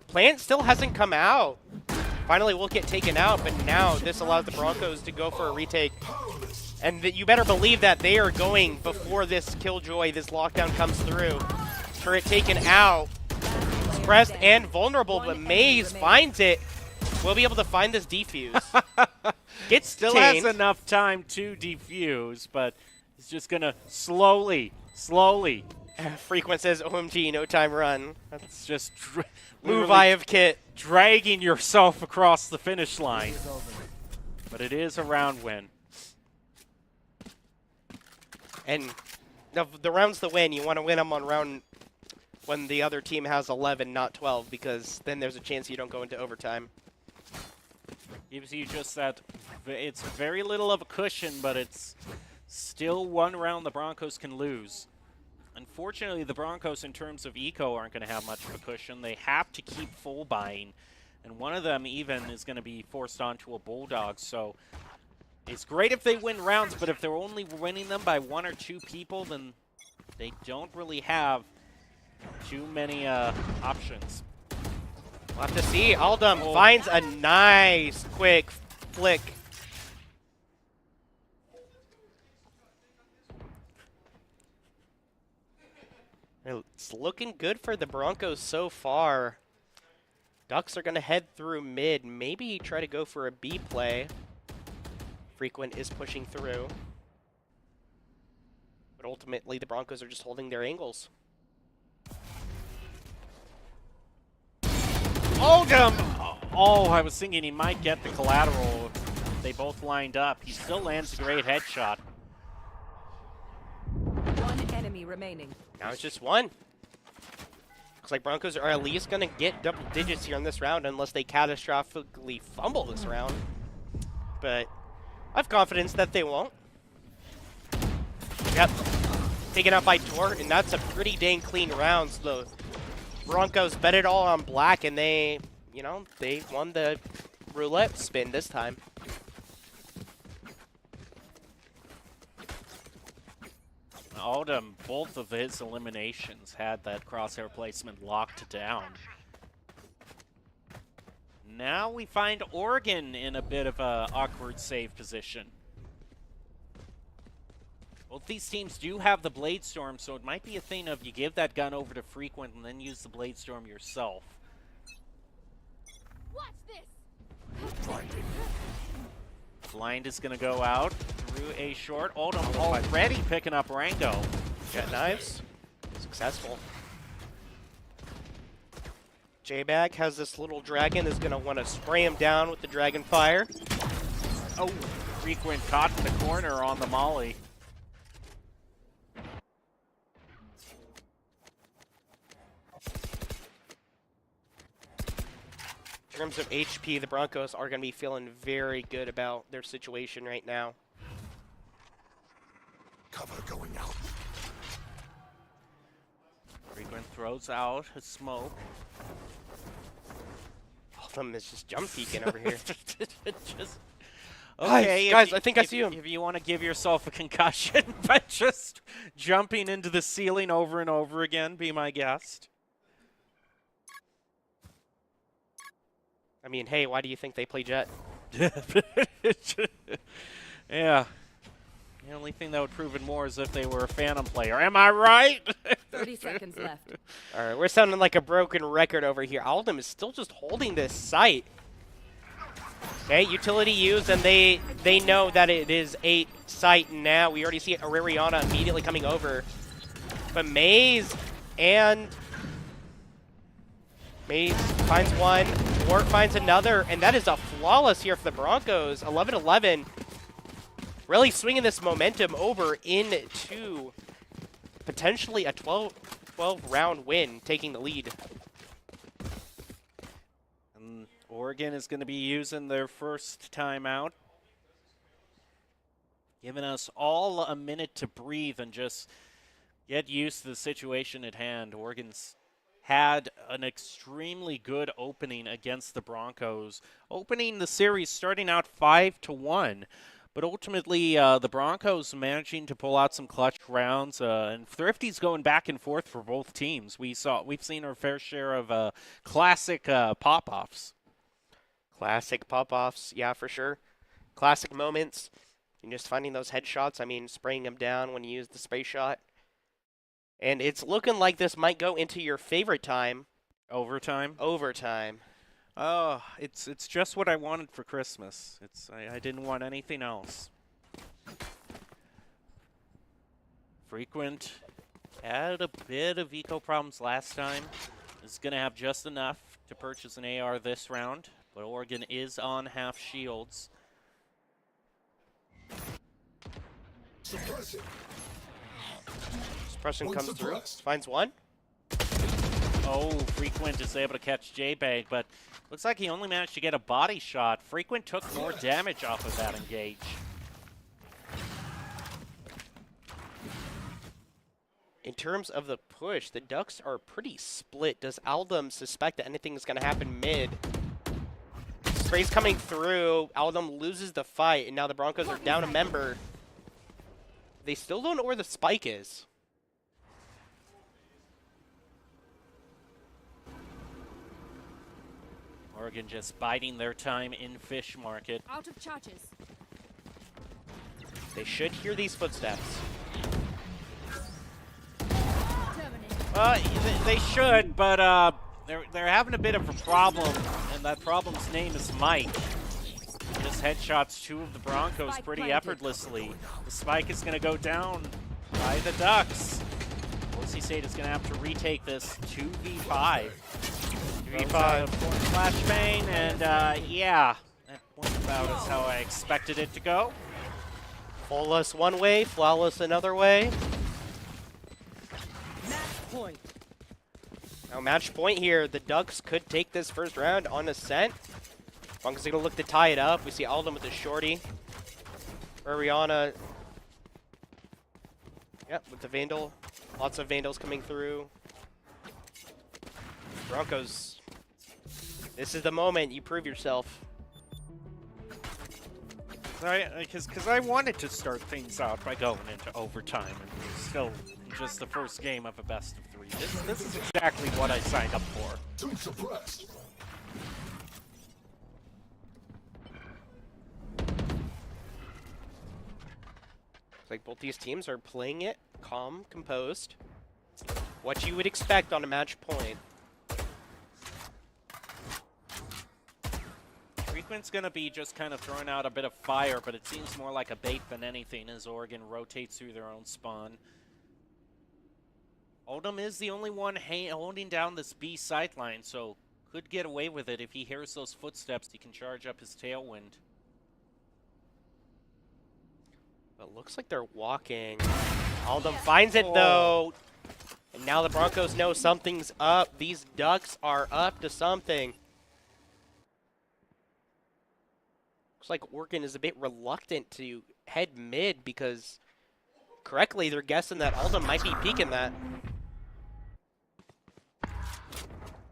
Plant still hasn't come out. Finally will get taken out, but now this allows the Broncos to go for a retake. And you better believe that they are going before this Killjoy, this lockdown comes through. Turret taken out. Suppressed and vulnerable, but Maze finds it. We'll be able to find this defuse. Gets Still tamed. has enough time to defuse, but he's just going to slowly. Frequent says, OMG, no time run. That's just Move Eye of Kit. dragging yourself across the finish line. But it is a round win. And the round's the win. You want to win them on round when the other team has 11, not 12, because then there's a chance you don't go into overtime. Gives you just that, it's very little of a cushion, but it's still one round the Broncos can lose. Unfortunately, the Broncos, in terms of eco, aren't going to have much of a cushion. They have to keep full buying, and one of them even is going to be forced onto a Bulldog. So it's great if they win rounds, but if they're only winning them by 1 or 2 people, then they don't really have too many options. We'll have to see. Aldum finds a nice quick flick. It's looking good for the Broncos so far. Ducks are going to head through mid, maybe try to go for a B play. Frequent is pushing through. But ultimately, the Broncos are just holding their angles. Oldham! Oh, I was thinking he might get the collateral if they both lined up. He still lands a great headshot. One enemy remaining. Now it's just one. Looks like Broncos are at least going to get double digits here in this round unless they catastrophically fumble this round. But I have confidence that they won't. Yep. Taken out by Tort, and that's a pretty dang clean round. So the Broncos bet it all on black, and they, you know, they won the roulette spin this time. Oldham, both of his eliminations had that crosshair placement locked down. Now we find Oregon in a bit of a awkward save position. Both these teams do have the Blade Storm, so it might be a thing of you give that gun over to Frequent and then use the Blade Storm yourself. Watch this. Blind is going to go out through a short. Oldham already picking up Rango. Jet knives. Successful. J-Bag has this little dragon, is going to want to spray him down with the dragon fire. Oh, Frequent caught in the corner on the molly. In terms of HP, the Broncos are going to be feeling very good about their situation right now. Cover going out. Frequent throws out a smoke. Oldham is just jump peeking over here. Just, Guys, I think I see him. If you want to give yourself a concussion by just jumping into the ceiling over and over again, be my guest. I mean, hey, why do you think they play Jet? Yeah. The only thing that would prove it more is if they were a Phantom player. Am I right? 30 seconds left. All right, we're sounding like a broken record over here. Aldum is still just holding this site. Okay, utility used, and they know that it is a site now. We already see Aririana immediately coming over. But Maze finds one, Wart finds another, and that is a flawless here for the Broncos. 11-11. Really swinging this momentum over into potentially a 12-round win, taking the lead. And Oregon is going to be using their first timeout, giving us all a minute to breathe and just get used to the situation at hand. Oregon's had an extremely good opening against the Broncos, opening the series starting out 5-1. But ultimately, the Broncos managing to pull out some clutch rounds, and Thrifty's going back and forth for both teams. We've seen our fair share of classic pop-offs. Classic pop-offs, yeah, for sure. Classic moments. And just finding those headshots. I mean, spraying them down when you use the spray shot. And it's looking like this might go into your favorite time. Overtime? Overtime. Oh, it's just what I wanted for Christmas. I didn't want anything else. Frequent had a bit of eco problems last time. Is going to have just enough to purchase an AR this round, but Oregon is on half shields. Suppressing. Suppression One comes through. suppressed. Finds one. Oh, Frequent is able to catch J-Bag, but looks like he only managed to get a body shot. Frequent took more damage off of that engage. In terms of the push, the Ducks are pretty split. Does Aldum suspect that anything is going to happen mid? Spray's coming through. Aldum loses the fight, and now the Broncos are down a member. They still don't know where the spike is. Oregon just biding their time in Fish Market. Out of charges. They should hear these footsteps. Terminate. They should, but they're having a bit of a problem, and that problem's name is Mike. Just headshots two of the Broncos Spike pretty planted. effortlessly. The spike is going to go down by the Ducks. Boise State is going to have to retake this 2v5. 2v5 flashbang, and yeah, that went about as how I expected it to go. Flawless one way, flawless another way. Match point. Now match point here. The Ducks could take this first round on Ascent. Broncos are going to look to tie it up. We see Aldum with the shorty. Ariana. Yep, with the Vandal. Lots of Vandals coming through. Broncos. This is the moment you prove yourself. Because I wanted to start things out by going into overtime, and we're still just the first game of a best of three. This is exactly what I signed up for. Too suppressed. Looks like both these teams are playing it calm, composed. What you would expect on a match point. Frequent's going to be just kind of throwing out a bit of fire, but it seems more like a bait than anything as Oregon rotates through their own spawn. Oldham is the only one holding down this B sideline, so could get away with it. If he hears those footsteps, he can charge up his tailwind. But looks like they're walking. Aldum finds it though. And now the Broncos know something's up. These Ducks are up to something. Looks like Oregon is a bit reluctant to head mid because correctly they're guessing that Aldum might be peeking that.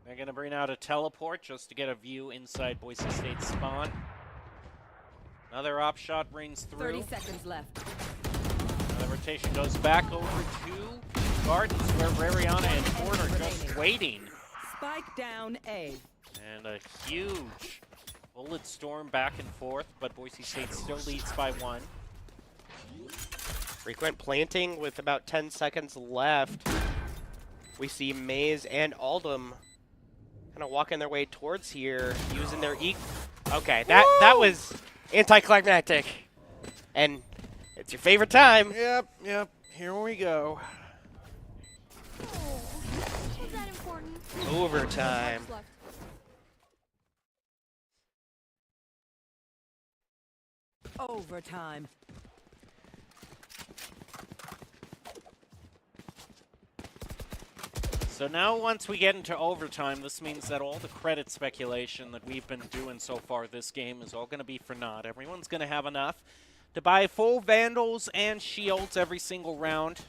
They're going to bring out a teleport just to get a view inside Boise State's spawn. Another op shot rings through. 30 seconds left. The rotation goes back over to Gardens, where Rariana and Ford are just waiting. Spike down A. And a huge bullet storm back and forth, but Boise State still leads by one. Frequent planting with about 10 seconds left. We see Maze and Aldum kind of walking their way towards here, using their Okay, that was anticlimactic. And it's your favorite time. Yep. Here we go. Oh, is that important? Overtime. Left. Overtime. So now once we get into overtime, this means that all the credit speculation that we've been doing so far this game is all going to be for naught. Everyone's going to have enough to buy full Vandals and Shields every single round.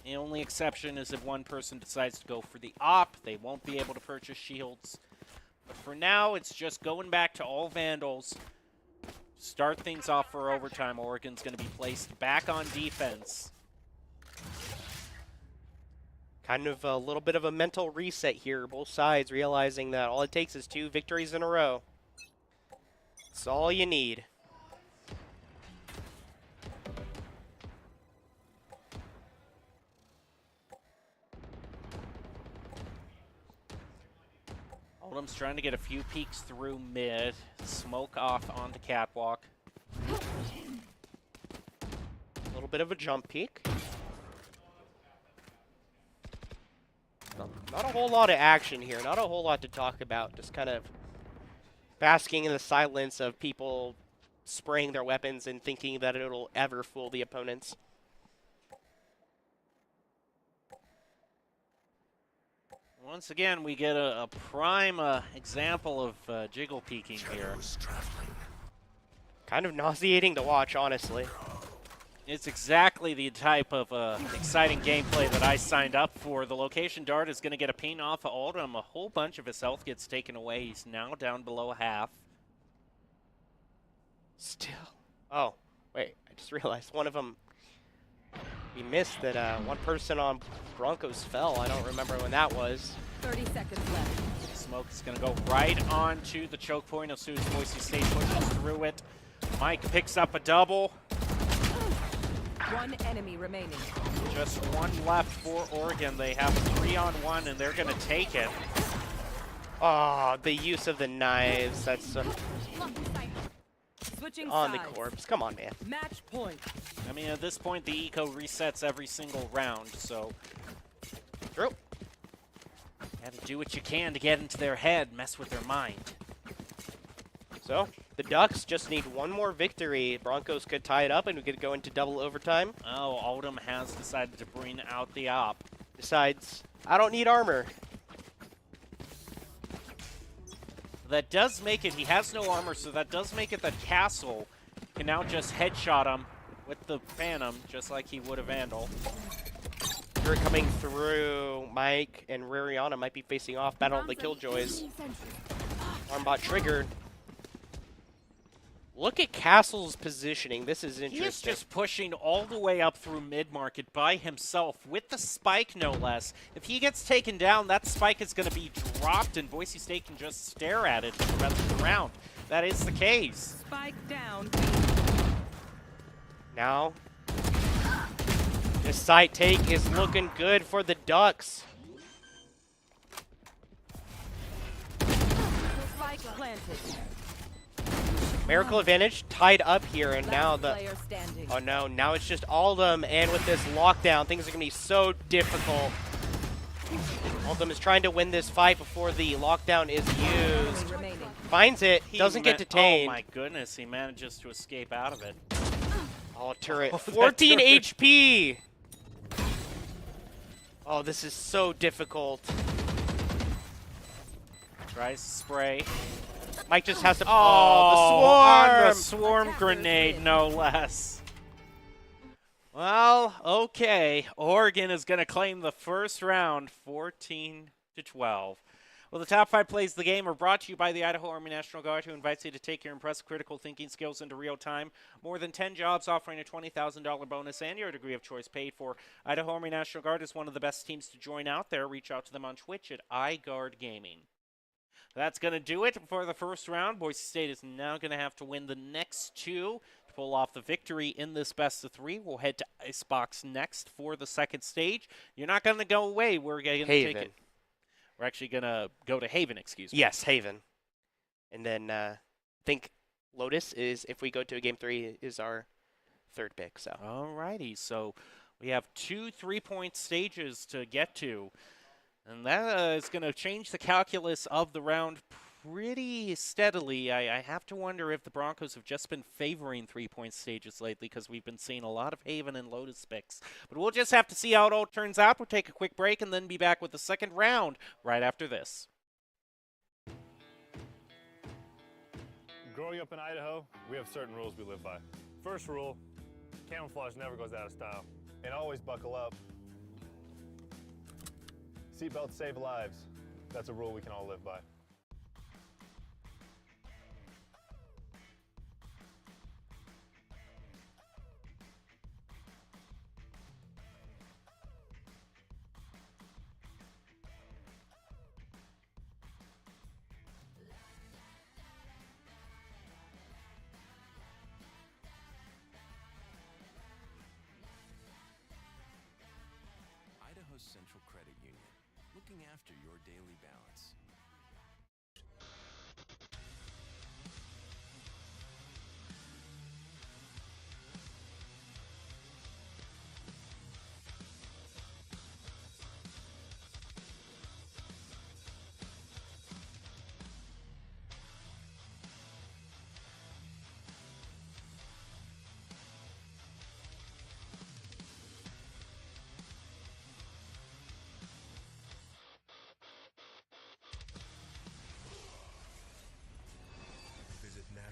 The only exception is if one person decides to go for the op, they won't be able to purchase Shields. But for now, it's just going back to all Vandals. Start things off for overtime. Oregon's going to be placed back on defense. Kind of a little bit of a mental reset here, both sides realizing that all it takes is 2 victories in a row. That's all you need. Oldham's trying to get a few peeks through mid, smoke off onto catwalk. A little bit of a jump peek. Not a whole lot of action here, not a whole lot to talk about, just kind of basking in the silence of people spraying their weapons and thinking that it'll ever fool the opponents. Once again, we get a prime example of jiggle peeking here. Kind of nauseating to watch, honestly. It's exactly the type of exciting gameplay that I signed up for. The location dart is going to get a ping off of Oldham. A whole bunch of his health gets taken away. He's now down below half. Still. Oh, wait. I just realized one of them. We missed that one person on Broncos fell. I don't remember when that was. 30 seconds left. Smoke is going to go right onto the choke point as soon as Boise State pushes through it. Mike picks up a double. One enemy remaining. Just one left for Oregon. They have a 3-on-1, and they're going to take it. Oh, the use of the knives. That's Switching on the sides. corpse. Come on, man. Match point. I mean, at this point, the eco resets every single round, so True. you have to do what you can to get into their head, mess with their mind. So, the Ducks just need one more victory. Broncos could tie it up, and we could go into double overtime. Oh, Oldham has decided to bring out the op. Besides, I don't need armor. That does make it, he has no armor, so that does make it that Castle can now just headshot him with the Phantom, just like he would a Vandal. You're coming through. Mike and Rariana might be facing off. Battle of the Killjoys. Armbot triggered. Look at Castle's positioning. This is He is interesting. just pushing all the way up through mid-market by himself with the spike, no less. If he gets taken down, that spike is going to be dropped, and Boise State can just stare at it for the rest of the round. That is the case. Spike down. Now, this side take is looking good for the Ducks. Spike planted. Miracle advantage tied up here, and now Last the... player standing. Oh no, now it's just Oldham, and with this lockdown, things are going to be so difficult. Oldham is trying to win this fight before the lockdown is used. Remaining. Finds it, He doesn't get Oh detained. my goodness, he manages to escape out of it. Oh, turret. Oh, that 14 turret. HP! Oh, this is so difficult. Tries to spray. Mike just has to... on the the swarm! swarm grenade, no less. Well, okay. Oregon is going to claim the first round, 14-12. Well, the top 5 plays of the game are brought to you by the Idaho Army National Guard, who invites you to take your impressive critical thinking skills into real time. More than 10 jobs offering a $20,000 bonus and your degree of choice paid for. Idaho Army National Guard is one of the best teams to join out there. Reach out to them on Twitch at iGuard Gaming. That's going to do it for the first round. Boise State is now going to have to win the next 2 to pull off the victory in this best of 3. We'll head to Icebox next for the second stage. You're not going to go away. We're going to take it. We're actually going to go to Haven, excuse me. Yes, Haven. And then I think Lotus is, if we go to a game 3, is our third pick. So. Alrighty, so we have 2 3-point stages to get to. And that is going to change the calculus of the round pretty steadily. I have to wonder if the Broncos have just been favoring 3-point stages lately, because we've been seeing a lot of Haven and Lotus picks. But we'll just have to see how it all turns out. We'll take a quick break and then be back with the second round right after this. Growing up in Idaho, we have certain rules we live by. First rule, camouflage never goes out of style. And always buckle up. Seatbelts save lives. That's a rule we can all live by. Idaho Central Credit Union, looking after your daily balance.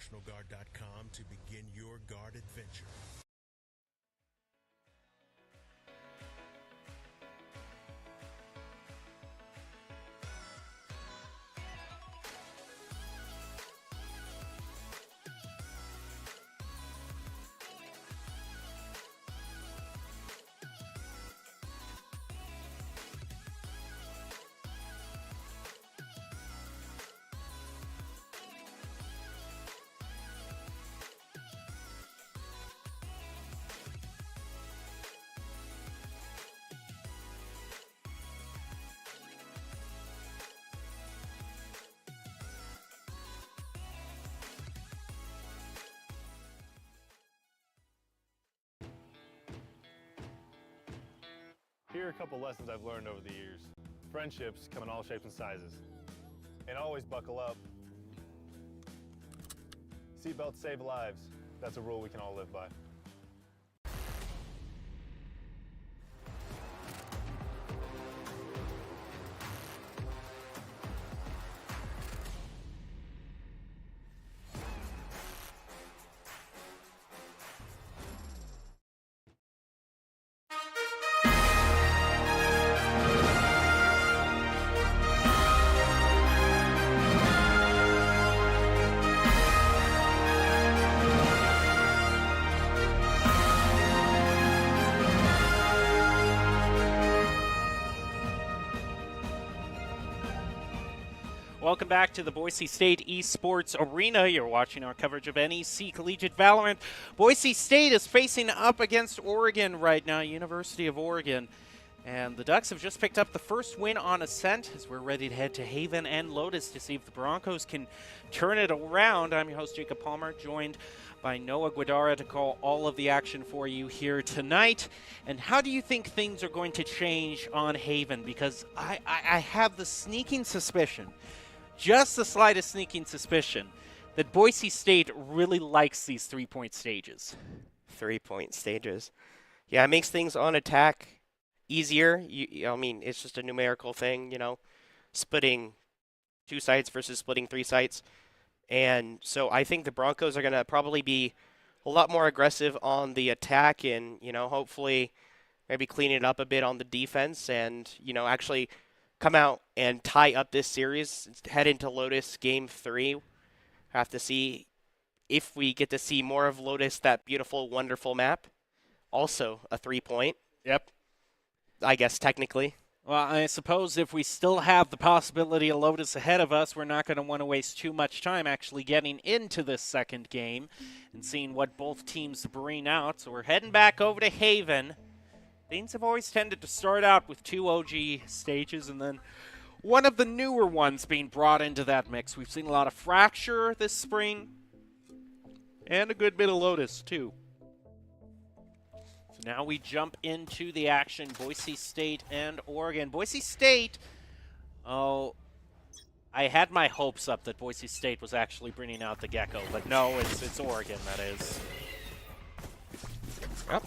NationalGuard.com to begin your guard adventure. Here are a couple lessons I've learned over the years. Friendships come in all shapes and sizes. And always buckle up. Seatbelts save lives. That's a rule we can all live by. Welcome back to the Boise State Esports Arena. You're watching our coverage of NEC Collegiate Valorant. Boise State is facing up against Oregon right now, University of Oregon. And the Ducks have just picked up the first win on Ascent as we're ready to head to Haven and Lotus to see if the Broncos can turn it around. I'm your host, Jacob Palmer, joined by Noah Guadara to call all of the action for you here tonight. And how do you think things are going to change on Haven? Because I have the sneaking suspicion, just the slightest sneaking suspicion, that Boise State really likes these three-point stages. 3-point stages. Yeah, it makes things on attack easier. I mean, it's just a numerical thing, you know, splitting 2 sites versus splitting 3 sites. And so I think the Broncos are going to probably be a lot more aggressive on the attack and, you know, hopefully maybe clean it up a bit on the defense and, you know, actually come out and tie up this series, head into Lotus Game 3. Have to see if we get to see more of Lotus, that beautiful, wonderful map. Also a 3-point. Yep. I guess technically. Well, I suppose if we still have the possibility of Lotus ahead of us, we're not going to want to waste too much time actually getting into this second game and seeing what both teams bring out. So we're heading back over to Haven. Things have always tended to start out with 2 OG stages and then one of the newer ones being brought into that mix. We've seen a lot of Fracture this spring and a good bit of Lotus too. So now we jump into the action, Boise State and Oregon. Boise State, oh, I had my hopes up that Boise State was actually bringing out the Gecko, but no, it's Oregon, that is. Yep.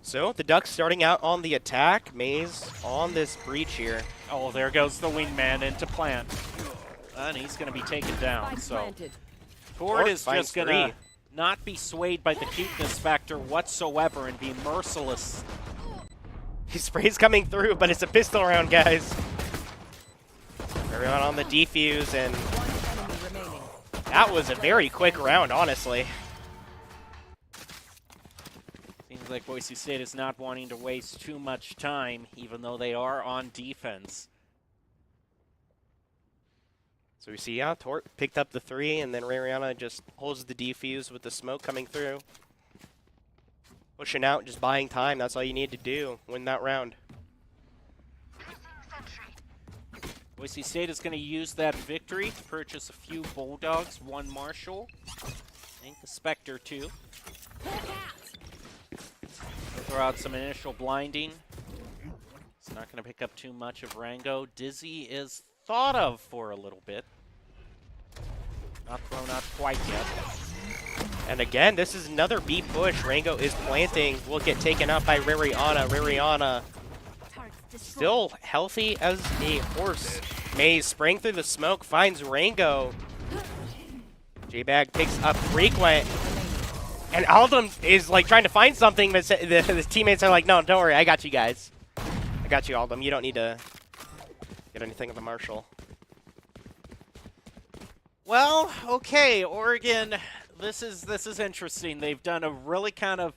So the Ducks starting out on the attack. Maze on this breach here. Oh, there goes the wingman into plant. And he's going to be taken down. So Tord is just going to not be swayed by the cuteness factor whatsoever and be merciless. His spray's coming through, but it's a pistol round, guys. Everyone on the defuse, and that was a very quick round, honestly. Seems like Boise State is not wanting to waste too much time, even though they are on defense. So we see, yeah, Tort picked up the 3, and then Rariana just holds the defuse with the smoke coming through. Pushing out, just buying time. That's all you need to do. Win that round. Boise State is going to use that victory to purchase a few Bulldogs, 1 Marshall, I think the Spectre too. Throw out some initial blinding. It's not going to pick up too much of Rango. Dizzy is thought of for a little bit. Not thrown out quite yet. And again, this is another B push. Rango is planting. Will get taken out by Rariana. Rariana still healthy as a horse. Maze spraying through the smoke, finds Rango. J-Bag picks up Frequent. And Aldum is like trying to find something, but the teammates are like, no, don't worry, I got you guys. I got you, Aldum. You don't need to get anything of the Marshall. Well, okay, Oregon, this is interesting. They've done a really kind of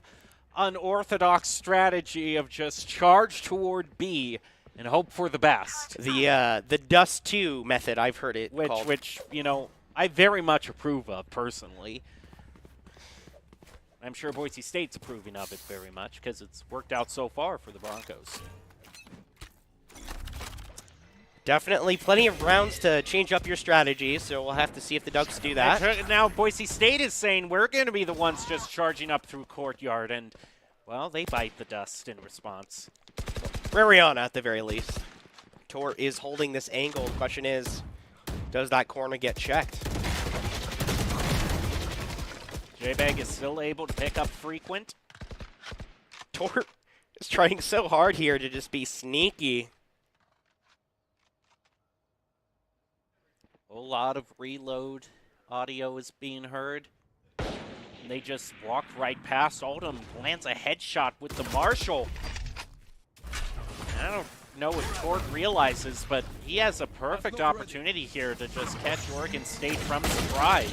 unorthodox strategy of just charge toward B and hope for the best. The Dust 2 method, I've heard it called. Which, you know, I very much approve of personally. I'm sure Boise State's approving of it very much because it's worked out so far for the Broncos. Definitely plenty of rounds to change up your strategy, so we'll have to see if the Ducks do that. Now Boise State is saying we're going to be the ones just charging up through courtyard, and, well, they bite the dust in response. Rariana at the very least. Tor is holding this angle. The question is, does that corner get checked? J-Bag is still able to pick up Frequent. Tor is trying so hard here to just be sneaky. A lot of reload audio is being heard. And they just walk right past. Oldham lands a headshot with the Marshall. I don't know if Tort realizes, but he has a perfect opportunity here to just catch Oregon State from surprise.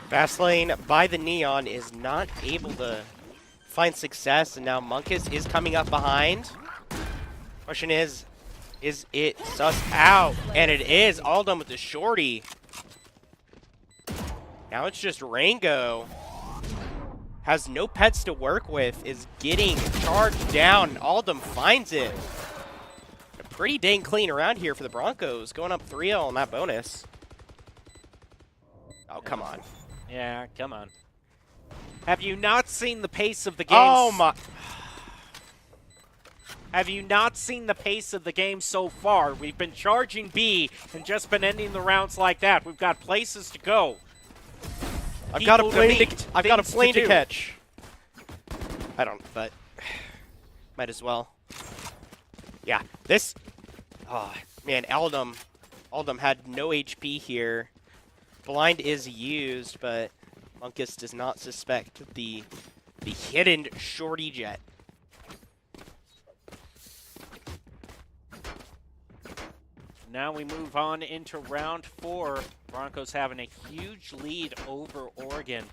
Fast lane by the Neon is not able to find success, and now Munkus is coming up behind. Question is it sus out? And it is. All done with the shorty. Now it's just Rango. Has no pets to work with, is getting charged down. Aldum finds it. Pretty dang clean around here for the Broncos, going up 3-0 on that bonus. Oh, come on. Yeah, come on. Have you not seen the pace of the game? Oh, my. Have you not seen the pace of the game so far? We've been charging B and just been ending the rounds like that. We've got places to go. I've got a People plane meet, I've got a things plane to do. catch. I don't, but might as well. Yeah, this. Oh man, Aldum had no HP here. Blind is used, but Munkus does not suspect the hidden shorty jet. Now we move on into round 4. Broncos having a huge lead over Oregon.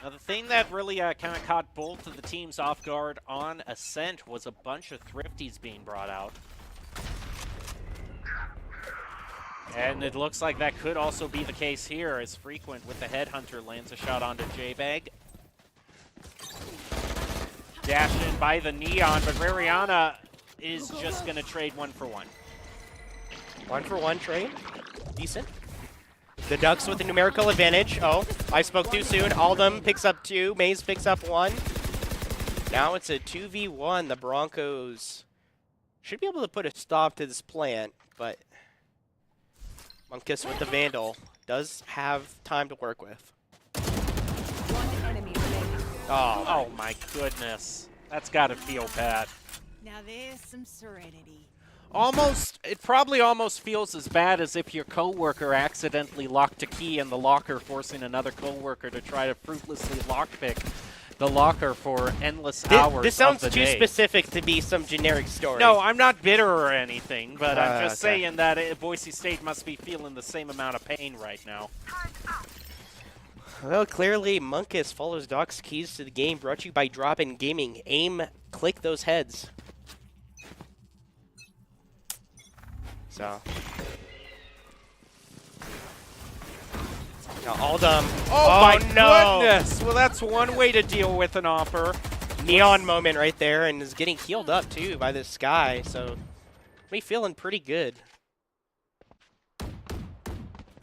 Now the thing that really kind of caught both of the teams off guard on Ascent was a bunch of thrifties being brought out. And it looks like that could also be the case here, as Frequent with the Headhunter lands a shot onto J-Bag. Dashed in by the Neon, but Rariana is just going to trade 1-for-1. 1-for-1 trade. Decent. The Ducks with the numerical advantage. Oh, I spoke too soon. Aldum picks up 2. Maze picks up 1. Now it's a 2v1. The Broncos should be able to put a stop to this plant, but Munkus with the Vandal does have time to work with. One enemy remaining. Oh my goodness. That's got to feel bad. Now there's some serenity. It probably almost feels as bad as if your coworker accidentally locked a key in the locker, forcing another coworker to try to fruitlessly lockpick the locker for endless hours. This sounds of the too day. specific to be some generic story. No, I'm not bitter or anything, but I'm just okay. saying that Boise State must be feeling the same amount of pain right now. Well, clearly Munkus follows Doc's keys to the game, brought to you by Drop-In Gaming. Aim, click those heads. So. Now Aldum. Oh my no! goodness! Well, that's one way to deal with an offer. Neon moment right there, and is getting healed up too by this guy. So, me feeling pretty good.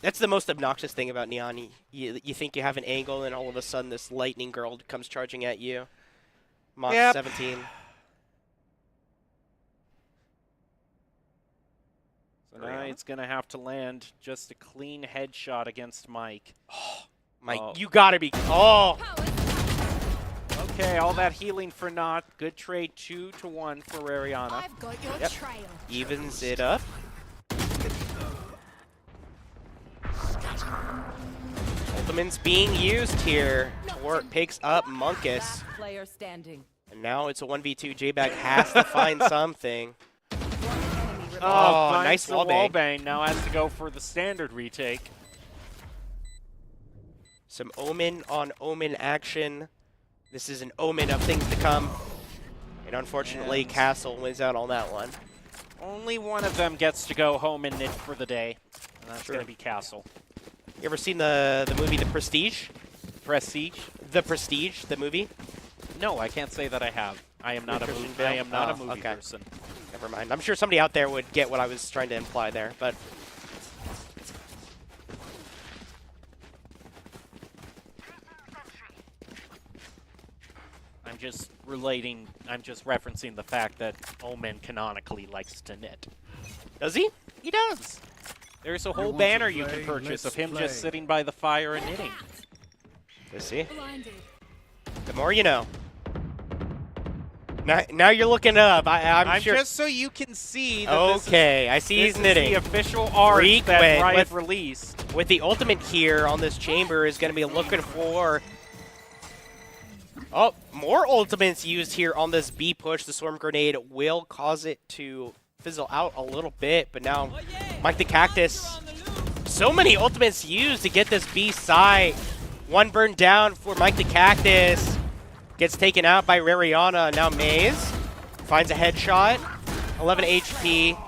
That's the most obnoxious thing about Neon. You think you have an angle, and all of a sudden this lightning girl comes charging at you. Mach Yep. 17. So now it's going to have to land just a clean headshot against Mike. Mike, Oh. you gotta be. Oh! Okay, all that healing for naught. Good trade, 2-1 for Rariana. I've got your Yep. trail. Evens it up. Ultimate's being used here. Tort picks up Munkus. Last player standing. And now it's a 1v2. J-Bag has to find something. One enemy remaining. Oh, finds nice the wallbang. wallbang. Now has to go for the standard retake. Some Omen on Omen action. This is an omen of things to come. And unfortunately, And- Castle wins out on that one. Only one of them gets to go home and knit for the day, and that's Sure. going to be Castle. You ever seen the movie The Prestige? Prestige? The Prestige, the movie? No, I can't say that I have. I am not a Christian movie. Bale? I am not a Oh, movie okay. person. Never mind. I'm sure somebody out there would get what I was trying to imply there, but I'm just relating. I'm just referencing the fact that Omen canonically likes to knit. does he? He does. There's a whole want to banner you play? can purchase of Let's him play. just sitting by the fire and knitting. Let's see. Blinded. The more you know. Now you're looking up. I'm sure. just so you can see that this is- Okay, I see this he's is knitting. the official art Frequent that Riot with- released. With the ultimate here on this chamber is going to be looking for... Oh, more ultimates used here on this B push. The Swarm Grenade will cause it to fizzle out a little bit, but now Mike the Cactus... So many ultimates used to get this B side. One burn down for Mike the Cactus. Gets taken out by Rariana. Now Maze finds a headshot. 11 HP.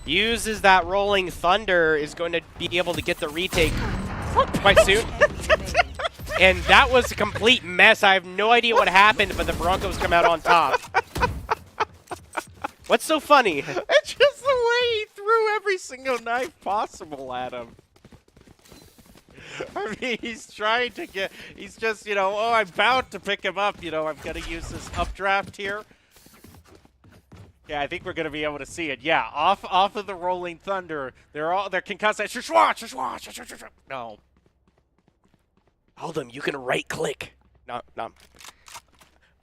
Uses that Rolling Thunder. Is going to be able to get the retake quite soon. And that was a complete mess. I have no idea what happened, but the Broncos come out on top. What's so funny? It's just the way he threw every single knife possible at him. I mean, he's trying to get, he's just, you know, oh, I'm bound to pick him up, you know, I'm going to use this updraft here. Yeah, I think we're going to be able to see it. Yeah, off of the Rolling Thunder, they're concussed. No. Hold them. You can right click. No.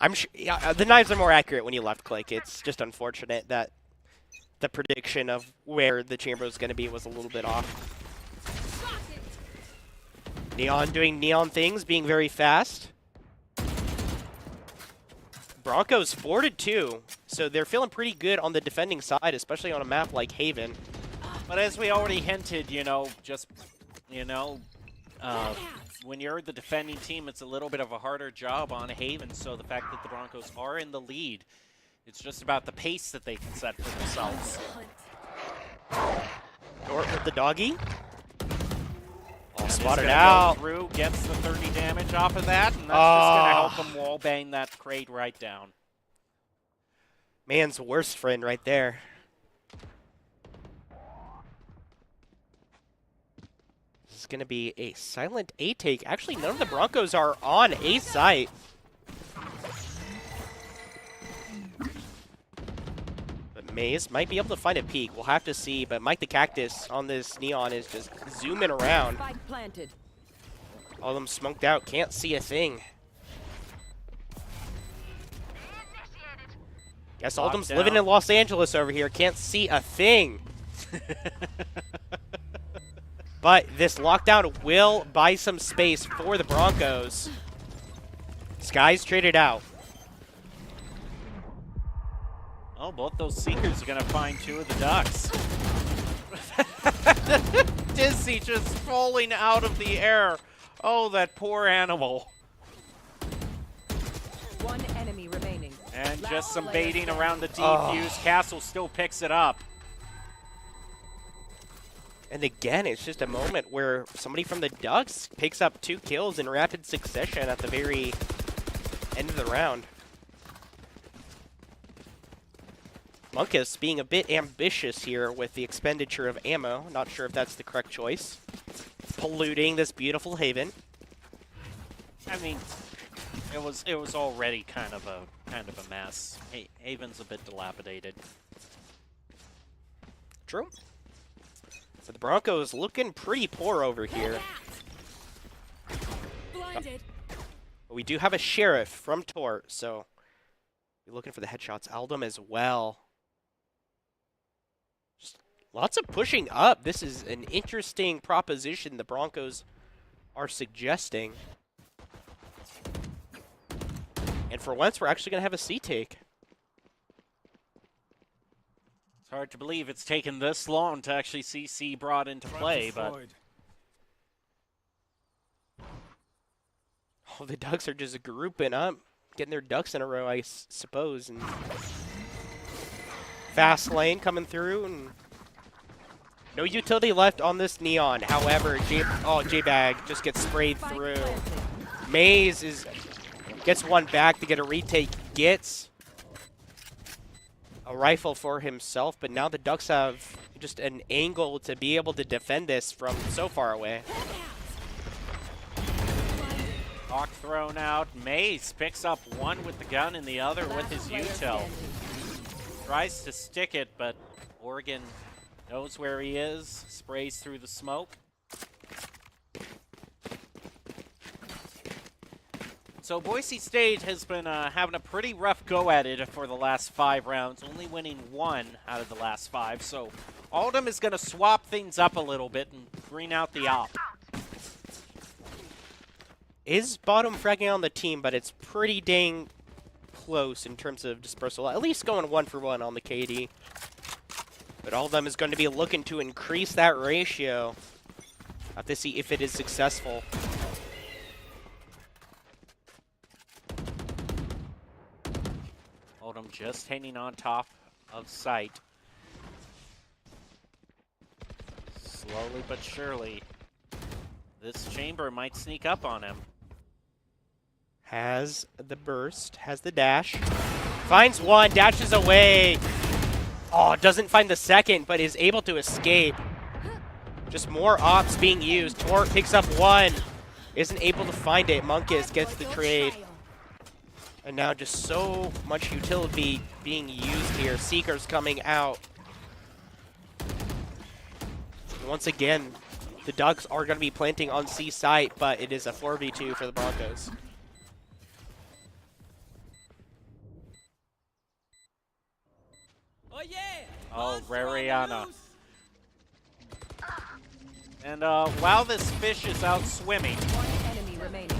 I'm sure the knives are more accurate when you left click. It's just unfortunate that the prediction of where the chamber was going to be was a little bit off. Neon doing Neon things, being very fast. Broncos 4-2, so they're feeling pretty good on the defending side, especially on a map like Haven. But as we already hinted, you know, just, you know, when you're the defending team, it's a little bit of a harder job on Haven, so the fact that the Broncos are in the lead, it's just about the pace that they can set for themselves. Dort with the doggy. All Just spotted gonna out. Go through, gets the 30 damage off of that, and that's just going to help him wallbang that crate right down. Man's worst friend right there. This is going to be a silent A take. Actually, none of the Broncos are on A site. But Maze might be able to find a peek. We'll have to see. But Mike the Cactus on this Neon is just zooming around. Spike planted. All of them smoked out. Can't see a thing. Guess Oldham's Lockdown. living in Los Angeles over here. Can't see a thing. But this lockdown will buy some space for the Broncos. Sky's traded out. Oh, both those Seekers are going to find two of the Ducks. Dizzy just falling out of the air. Oh, that poor animal. One enemy remaining. And Last just some player baiting standing. around the defuse. Castle still picks it up. And again, it's just a moment where somebody from the Ducks picks up 2 kills in rapid succession at the very end of the round. Munkus being a bit ambitious here with the expenditure of ammo. Not sure if that's the correct choice. Polluting this beautiful Haven. I mean, it was already kind of a mess. Haven's a bit dilapidated. True. So the Broncos looking pretty poor over here. Blinded. But we do have a Sheriff from Tort, so we're looking for the headshots. Aldum as well. Just lots of pushing up. This is an interesting proposition the Broncos are suggesting. And for once, we're actually going to have a C take. It's hard to believe it's taken this long to actually see C brought into play, but Oh, the Ducks are just grouping up, getting their ducks in a row, I suppose. And fast lane coming through, and no utility left on this Neon. However, J-Bag just gets sprayed Spike through. planted. Maze gets one back to get a retake, gets a rifle for himself, but now the Ducks have just an angle to be able to defend this from so far away. Hawk thrown out. Maze picks up one with the gun and the other with Last his player util. standing. Tries to stick it, but Oregon knows where he is. Sprays through the smoke. So Boise State has been having a pretty rough go at it for the last 5 rounds, only winning 1 out of the last 5. So Oldham is going to swap things up a little bit and green out the op. Is bottom fragging on the team, but it's pretty dang close in terms of dispersal. At least going 1-for-1 on the KD. But all of them is going to be looking to increase that ratio. Have to see if it is successful. Oldham just hanging on top of sight. Slowly but surely, this chamber might sneak up on him. Has the burst, has the dash. Finds one, dashes away. Oh, doesn't find the second, but is able to escape. Just more ops being used. Tort picks up one. Isn't able to find it. Monkus gets the trade. And now just so much utility being used here. Seekers coming out. And once again, the Ducks are going to be planting on C site, but it is a 4v2 for the Broncos. Oh, Rariana. And while this fish is out swimming, One enemy remaining.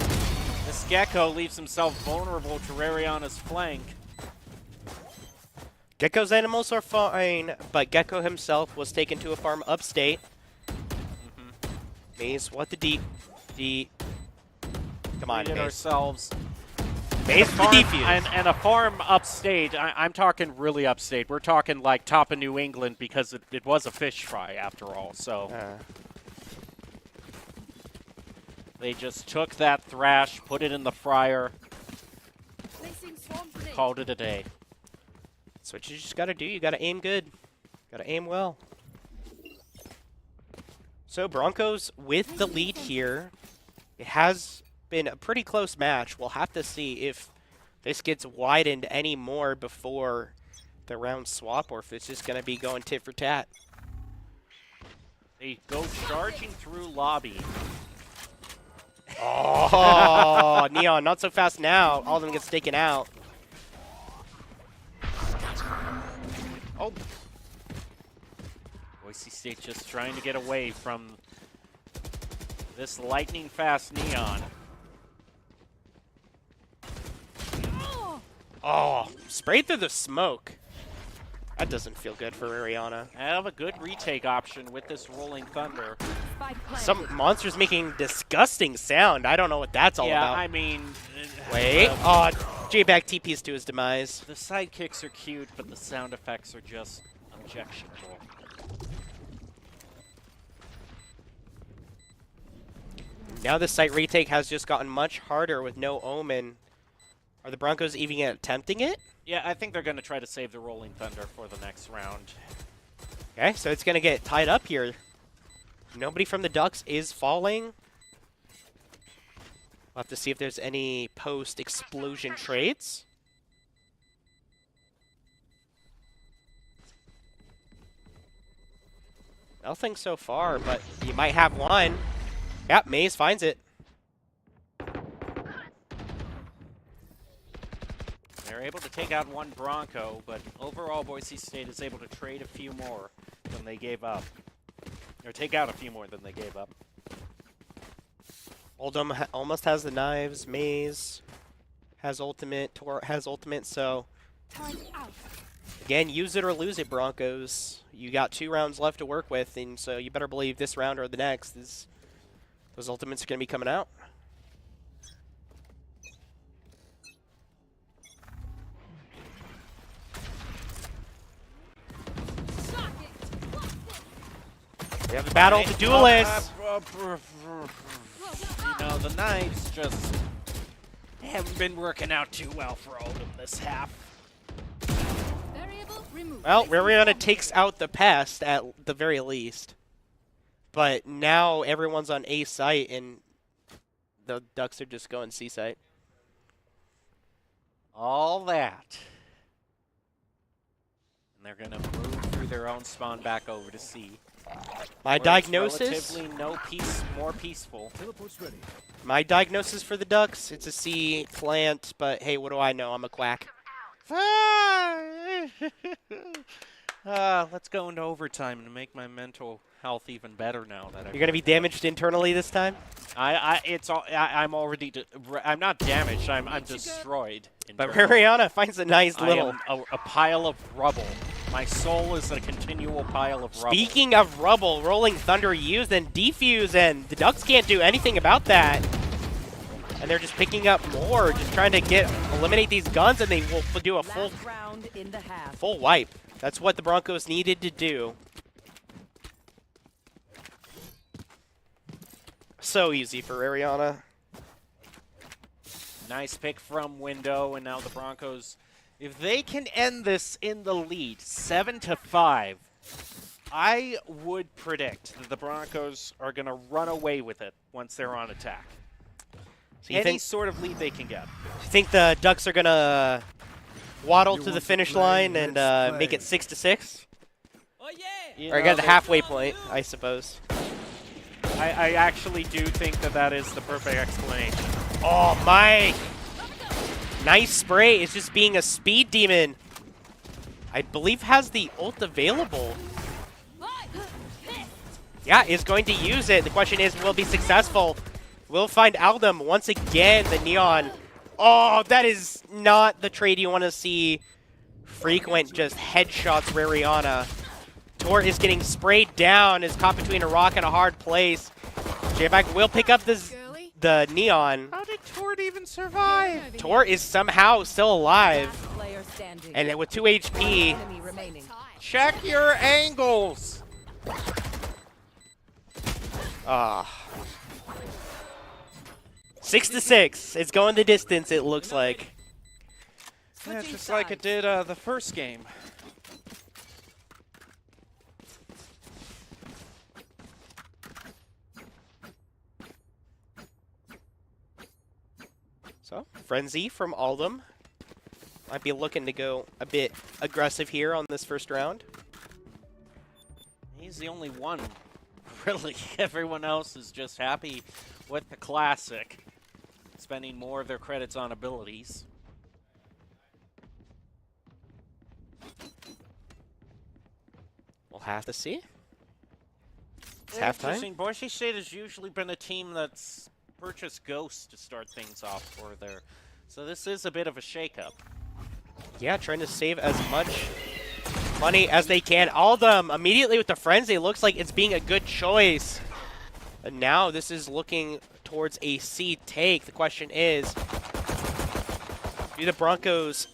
this gecko leaves himself vulnerable to Rariana's flank. Gecko's animals are fine, but Gecko himself was taken to a farm upstate. Maze, what the D. Come on, We get Maze. ourselves Maze for the farm, defuse. and a farm upstate. I'm talking really upstate. We're talking like top of New England because it was a fish fry after all. So they just took that thrash, put it in the fryer, called it a day. That's what you just gotta do. You gotta aim good. Gotta aim well. So Broncos with the lead here. It has been a pretty close match. We'll have to see if this gets widened any more before the round swap, or if it's just gonna be going tit for tat. They go charging through lobby. Oh, Neon, not so fast now. All of them gets taken out. Oh. Boise State just trying to get away from this lightning fast Neon. Oh, sprayed through the smoke. That doesn't feel good for Ariana. I have a good retake option with this Rolling Thunder. Spike planted. Some monsters making disgusting sound. I don't know what that's all Yeah, about. I mean... Wait. Oh, J-Back TP's to his demise. The sidekicks are cute, but the sound effects are just objectionable. Now the site retake has just gotten much harder with no Omen. Are the Broncos even attempting it? Yeah, I think they're going to try to save the Rolling Thunder for the next round. Okay, so it's going to get tied up here. Nobody from the Ducks is falling. We'll have to see if there's any post-explosion trades. Nothing so far, but you might have one. Yep, Maze finds it. They're able to take out one Bronco, but overall Boise State is able to trade a few more than they gave up. Or take out a few more than they gave up. Oldham almost has the knives. Maze has ultimate. Tor has ultimate. So Time out. again, use it or lose it, Broncos. You got 2 rounds left to work with, and so you better believe this round or the next is those ultimates are going to be coming out. We have the battle of the duelists. You know, the knives just haven't been working out too well for Oldham this half. Variable removed. Well, Rariana takes out the pest at the very least. But now everyone's on A site and the Ducks are just going C site. All that. And they're going to move through their own spawn back over to C. My where it's diagnosis? relatively more peaceful. Teleport's ready. My diagnosis for the Ducks, it's a C plant, but hey, what do I know? I'm a quack. Let's go into overtime to make my mental health even better now that You're gonna be damaged internally this time? I'm already I'm not damaged. I'm destroyed. But internally. Rariana finds a nice I little... am a pile of rubble. My soul is a continual pile of rubble. Speaking of rubble, Rolling Thunder used and defuse, and the Ducks can't do anything about that. And they're just picking up more, just trying to eliminate these guns, and they will do a Last round in the half. full wipe. That's what the Broncos needed to do. So easy for Ariana. Nice pick from Window, and now the Broncos, if they can end this in the lead, 7-5, I would predict that the Broncos are going to run away with it once they're on attack. So you Any think, sort of lead they can get. the Ducks are gonna waddle You to the want to finish play, line and let's make it play. 6-6? You Or know, get the they- halfway point, I suppose. I actually do think that is the perfect explanation. Oh, Mike! Nice spray. It's just being a speed demon. I believe has the ult available. Yeah, is going to use it. The question is, will it be successful? We'll find Aldum once again. The Neon. Oh, that is not the trade you want to see. Frequent just headshots Rariana. Tor is getting sprayed down. Is caught between a rock and a hard place. J-Bag will pick up the Neon. How did Tord even survive? Tor is somehow still alive. Last player standing. And with 2 HP, Enemy remaining. Check your angles. 6-6. It's going the distance, it looks like. Yeah, just like it did the first game. So, Frenzy from Aldum. Might be looking to go a bit aggressive here on this first round. He's the only one, really. Everyone else is just happy with the classic, spending more of their credits on abilities. We'll have to see. It's Yeah, halftime. interesting. Boise State has usually been a team that's purchased Ghosts to start things off for their. So this is a bit of a shakeup. Yeah, trying to save as much money as they can. Aldum immediately with the Frenzy. Looks like it's being a good choice. And now this is looking towards a C take. The question is, do the Broncos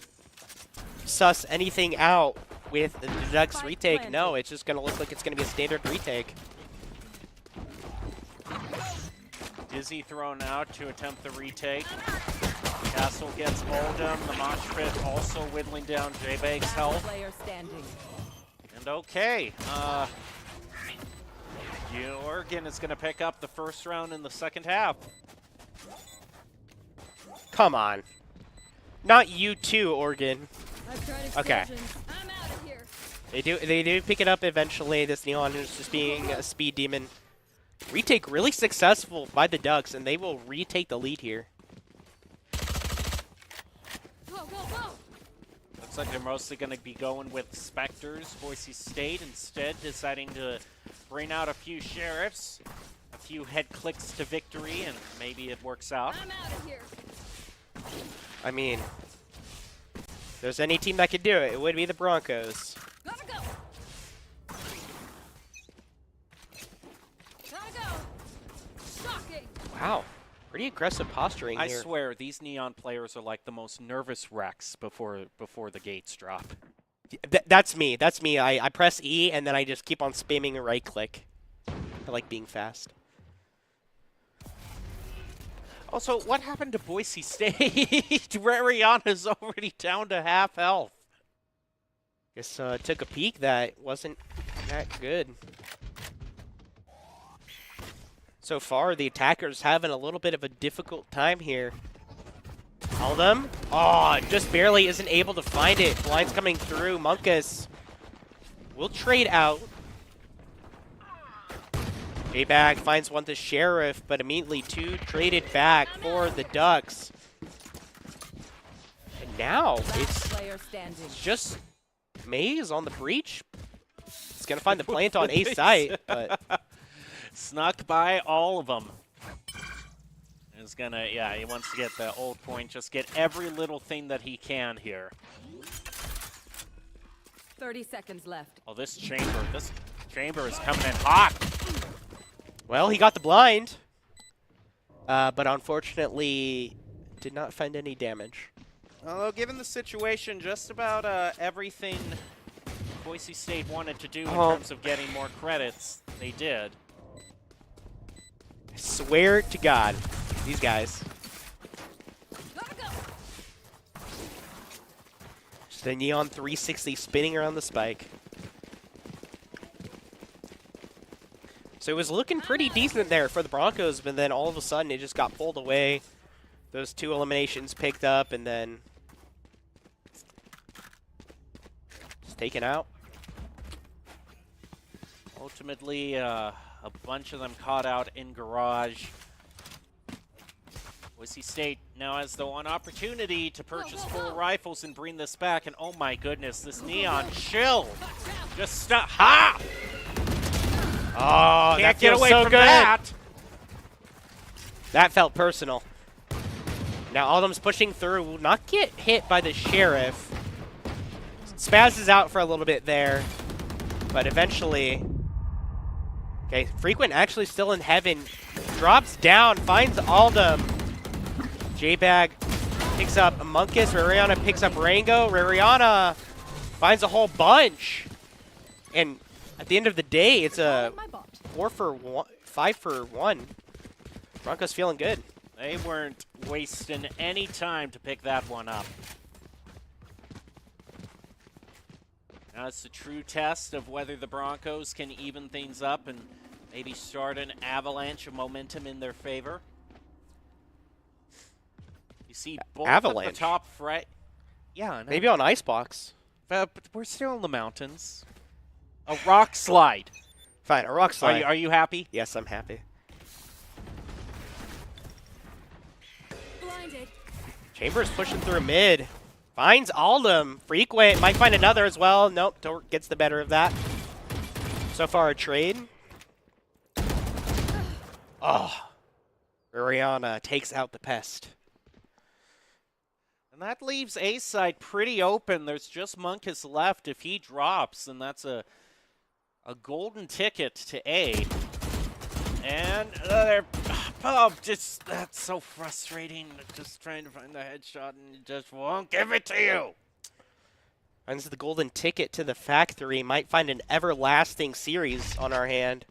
suss anything out with the Ducks retake? No, it's just going to look like it's going to be a standard retake. Dizzy thrown out to attempt the retake. Castle gets Oldham. The mosh pit also whittling down J-Bag's Last health. player standing. And okay, Oregon is going to pick up the first round in the second half. Come on. Not you too, Oregon. Okay. I'm out of here. They do pick it up eventually. This Neon is just being a speed demon. Retake really successful by the Ducks, and they will retake the lead here. Go, go, go. Looks like they're mostly going to be going with Spectres. Boise State instead deciding to bring out a few Sheriffs. A few head clicks to victory, and maybe it works out. I'm out of here. I mean, if there's any team that could do it, it would be the Broncos. Gotta go. Gotta go. Shocking. Wow. Pretty aggressive posturing I here. swear, these Neon players are like the most nervous wrecks before the gates drop. That's me. That's me. I press E and then I just keep on spamming a right click. I like being fast. Also, what happened to Boise State? Rariana's already down to half health. Guess took a peek that wasn't that good. So far, the attackers having a little bit of a difficult time here. All of them? Oh, just barely isn't able to find it. Blind's coming through. Monkus will trade out. J-Bag finds one to Sheriff, but immediately two traded back for the Ducks. And now Last it's player standing. just Maze on the breach. It's going to find the plant on A site, but Snuck by all of them. He's gonna, yeah, he wants to get the old point, just get every little thing that he can here. 30 seconds left. Oh, this chamber is coming in hot. well, he got the blind. But unfortunately did not find any damage. Although, given the situation, just about everything Boise State wanted to do in terms of getting more credits, they did. I swear to God, these guys. Gotta go. Just a Neon 360 spinning around the spike. So it was looking pretty decent there for the Broncos, but then all of a sudden it just got pulled away. Those two eliminations picked up and then just taken out. Ultimately, a bunch of them caught out in garage. Boise State now has the one opportunity to purchase full rifles and bring this back, and oh my goodness, this Neon chill. Just stop. Ha! Oh, Can't that get feels away so from good. that. That felt personal. Now Aldom's pushing through, will not get hit by the Sheriff. Spazzes out for a little bit there, but eventually. Okay, Frequent actually still in heaven. Drops down, finds Aldom. J-Bag picks up Monkus. Rariana picks up Rango. Rariana finds a whole bunch. And at the end of the day, it's a My bot. 5 for 1. Broncos feeling good. They weren't wasting any time to pick that one up. Now it's the true test of whether the Broncos can even things up and maybe start an avalanche of momentum in their favor. You see both at Avalanche? the top right. Yeah, I know. Maybe on Icebox. But we're still in the mountains. A rock slide. Fine, a rock slide. Are you happy? Yes, I'm happy. Blinded. Chambers pushing through mid. Finds Aldom. Frequent. Might find another as well. Nope, Torque gets the better of that. So far, a trade. Oh. Rariana takes out the pest. And that leaves A side pretty open. There's just Monkus left. If he drops, then that's a golden ticket to A. And that's so frustrating. Just trying to find the headshot and it just won't give it to you. Finds the golden ticket to the factory. Might find an everlasting series on our hand.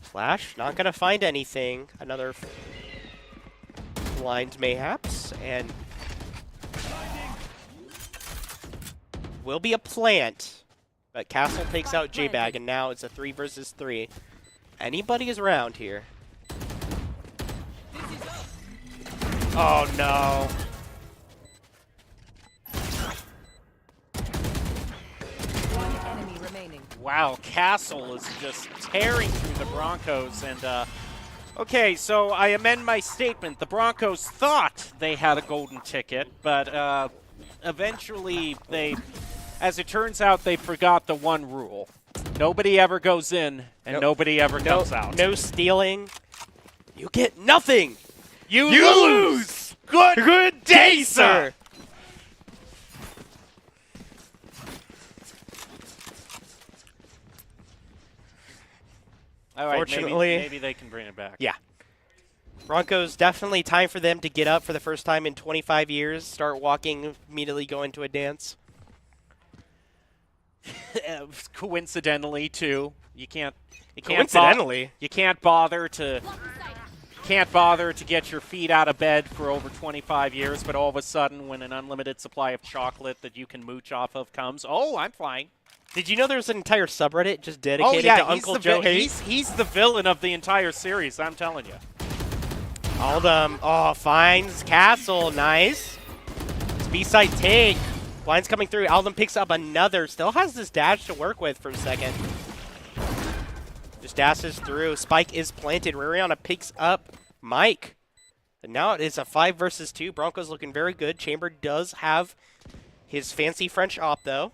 Flash, not gonna find anything. Another blind mayhaps, and will be a plant. But Castle takes out J-Bag, and now it's a 3 versus 3. Anybody is around here. Oh no. One enemy remaining. Wow, Castle is just tearing through the Broncos. And, okay, so I amend my statement. The Broncos thought they had a golden ticket, but eventually they, as it turns out, they forgot the one rule. Nobody ever goes in, and Nope. nobody ever comes out. No stealing. You get nothing. You lose. Good day, sir. All right, Fortunately- maybe they can bring it back. Yeah. Broncos, definitely time for them to get up for the first time in 25 years, start walking, immediately go into a dance. Coincidentally, too, you can't Coincidentally. you can't bother to get your feet out of bed for over 25 years, but all of a sudden, when an unlimited supply of chocolate that you can mooch off of comes, oh, I'm flying. Did you know there's an entire subreddit just Oh dedicated yeah, to Uncle Joe Hayes? he's the villain of the entire series. I'm telling you. Aldum, oh, finds Castle, nice. It's B-side take. Blind's coming through. Aldum picks up another. Still has this dash to work with for a second. Just dashes through. Spike is planted. Ririana picks up Mike. And now it is a 5 versus 2. Broncos looking very good. Chamber does have his fancy French op, though.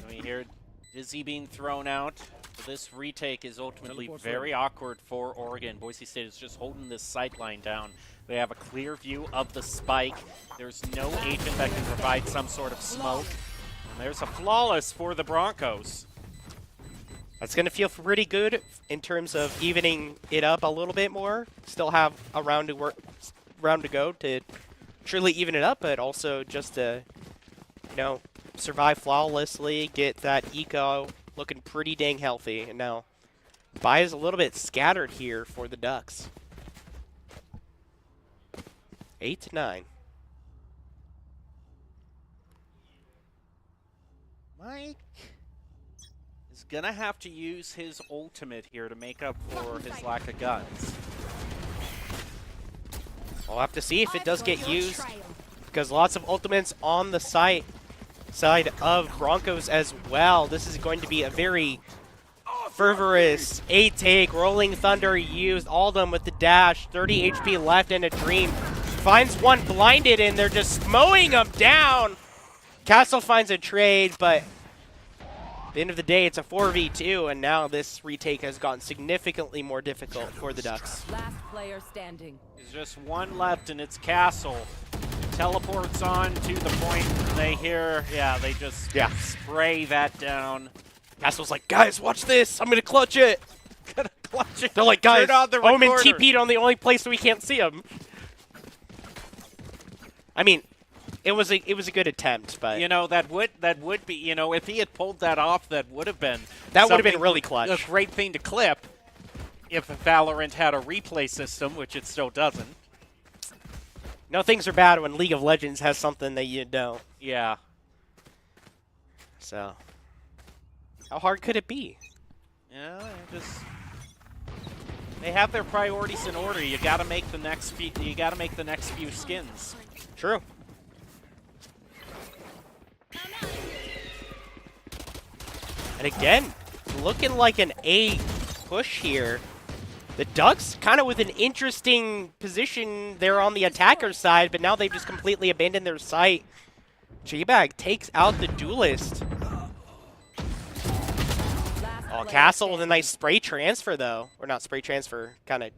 We hear Dizzy being thrown out. So this retake is ultimately very awkward for Oregon. Boise State is just holding this sideline down. They have a clear view of the spike. There's no agent that can provide some sort of smoke. And there's a flawless for the Broncos. That's going to feel pretty good in terms of evening it up a little bit more. Still have a round to go to truly even it up, but also just to, you know, survive flawlessly, get that eco looking pretty dang healthy. And now, Bai is a little bit scattered here for the Ducks. 8-9. Mike is going to have to use his ultimate here to make up for his lack of guns. We'll have to see if it does get used, because lots of ultimates on the side of Broncos as well. This is going to be a very fervorous 8-take. Rolling Thunder used. Aldum with the dash. 30 HP left and a dream. Finds one blinded, and they're just mowing him down. Castle finds a trade, but at the end of the day, it's a 4v2, and now this retake has gotten significantly more difficult for the Ducks. Last player standing. There's just one left, and it's Castle. Teleports on to the point they hear, they just spray that down. Castle's like, guys, watch this. I'm going to clutch it. Gonna clutch it. They're like, guys, Turn on the Omen recorder. TP'd on the only place we can't see him. I mean, it was a good attempt, but You know, that would be, you know, if he had pulled that off, that would have been been really clutch. A great thing to clip if Valorant had a replay system, which it still doesn't. No, things are bad when League of Legends has something that you don't. Yeah. So, how hard could it be? Yeah, they have their priorities in order. You got to make the next few skins. True. And again, looking like an A push here. The Ducks kind of with an interesting position there on the attacker side, but now they've just completely abandoned their sight. J-Bag takes out the duelist. Oh, Castle with a nice spray transfer, though. Or not spray transfer, kind of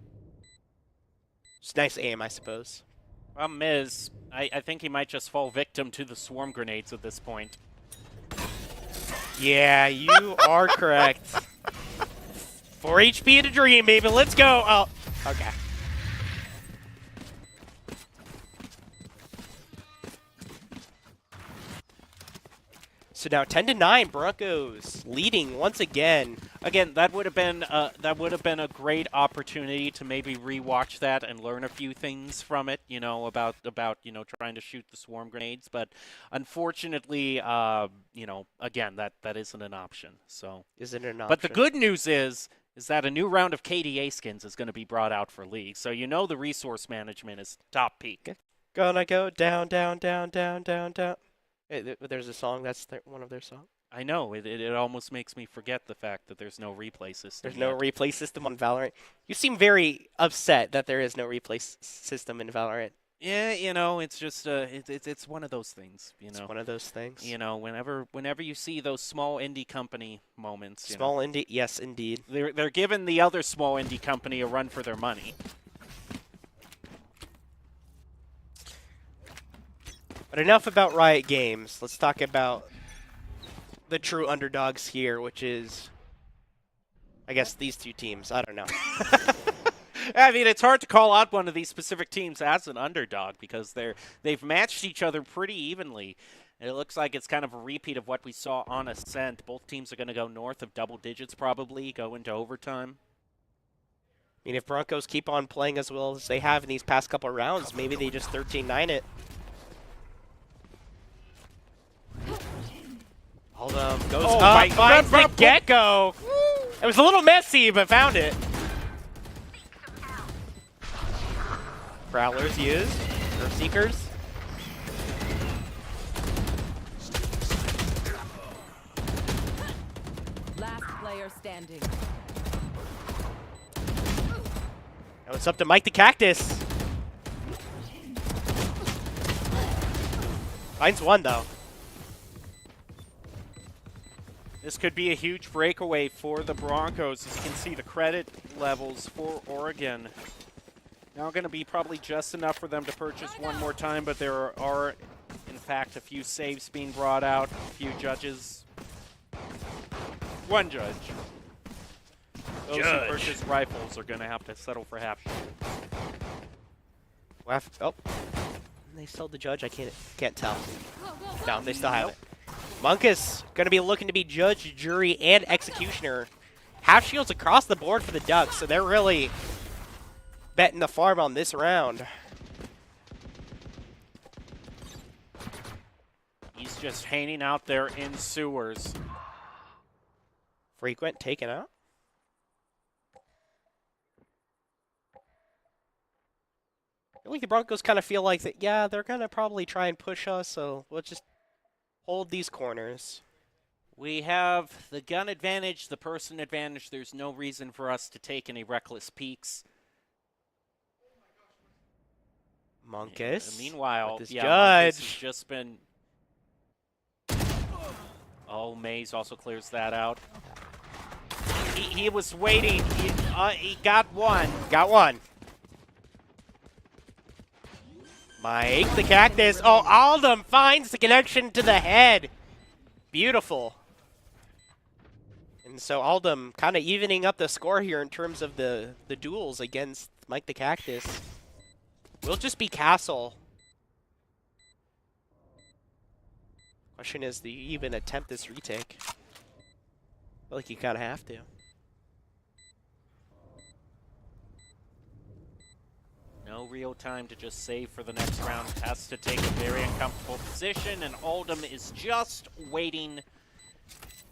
just nice aim, I suppose. Problem is, I think he might just fall victim to the swarm grenades at this point. Yeah, you are correct. 4 HP in a dream, baby. Let's go. Oh, okay. So now 10-9, Broncos leading once again. Again, that would have been a great opportunity to maybe rewatch that and learn a few things from it, you know, about trying to shoot the swarm grenades. But unfortunately, you know, again, that isn't an option. So Isn't an option. But the good news is that a new round of KDA skins is going to be brought out for League. So you know the resource management is top peak. Gonna go down, down, down, down, down, down. Hey, there's a song. That's one of their songs. I know. It almost makes me forget the fact that there's no replay system. There's no yet. replay system on Valorant. You seem very upset that there is no replay system in Valorant. Yeah, you know, it's just it's one of those things, you It's know. one of those things. You know, whenever you see those small indie company moments, you know, Small indie, yes, indeed. they're giving the other small indie company a run for their money. But enough about Riot Games. Let's talk about the true underdogs here, which is, I guess, these two teams. I don't know. I mean, it's hard to call out one of these specific teams as an underdog because they've matched each other pretty evenly. It looks like it's kind of a repeat of what we saw on Ascent. Both teams are going to go north of double digits probably, go into overtime. I mean, if Broncos keep on playing as well as they have in these past couple of rounds, maybe they just 13-9 it. Oldham goes up, finds the gecko. It was a little messy, but found it. Prowlers used, or Seekers. Last player standing. Now it's up to Mike the Cactus. Finds one, though. This could be a huge breakaway for the Broncos. As you can see, the credit levels for Oregon now going to be probably just enough for them to purchase one more time, but there are, in fact, a few saves being brought out, a few judges. One judge. Those who purchase rifles are going to have to settle for half. Oh, they sold the judge. I can't tell. Go, go, go. No, they still have it. Munkus going to be looking to be judge, jury, and executioner. Half shields across the board for the Ducks, so they're really betting the farm on this round. He's just hanging out there in sewers. Frequent taken out. I feel like the Broncos kind of feel like that, yeah, they're going to probably try and push us, so we'll just hold these corners. We have the gun advantage, the person advantage. There's no reason for us to take any reckless peeks. Munkus. Meanwhile, with his Munkus judge. has just been. Oh, Maze also clears that out. He was waiting. He got one. Got one. Mike the Cactus. Oh, Oldham finds the connection to the head. Beautiful. And so Oldham kind of evening up the score here in terms of the duels against Mike the Cactus. Will just be Castle. Question is, do you even attempt this retake? I feel like you kind of have to. No real time to just save for the next round. Has to take a very uncomfortable position, and Oldham is just waiting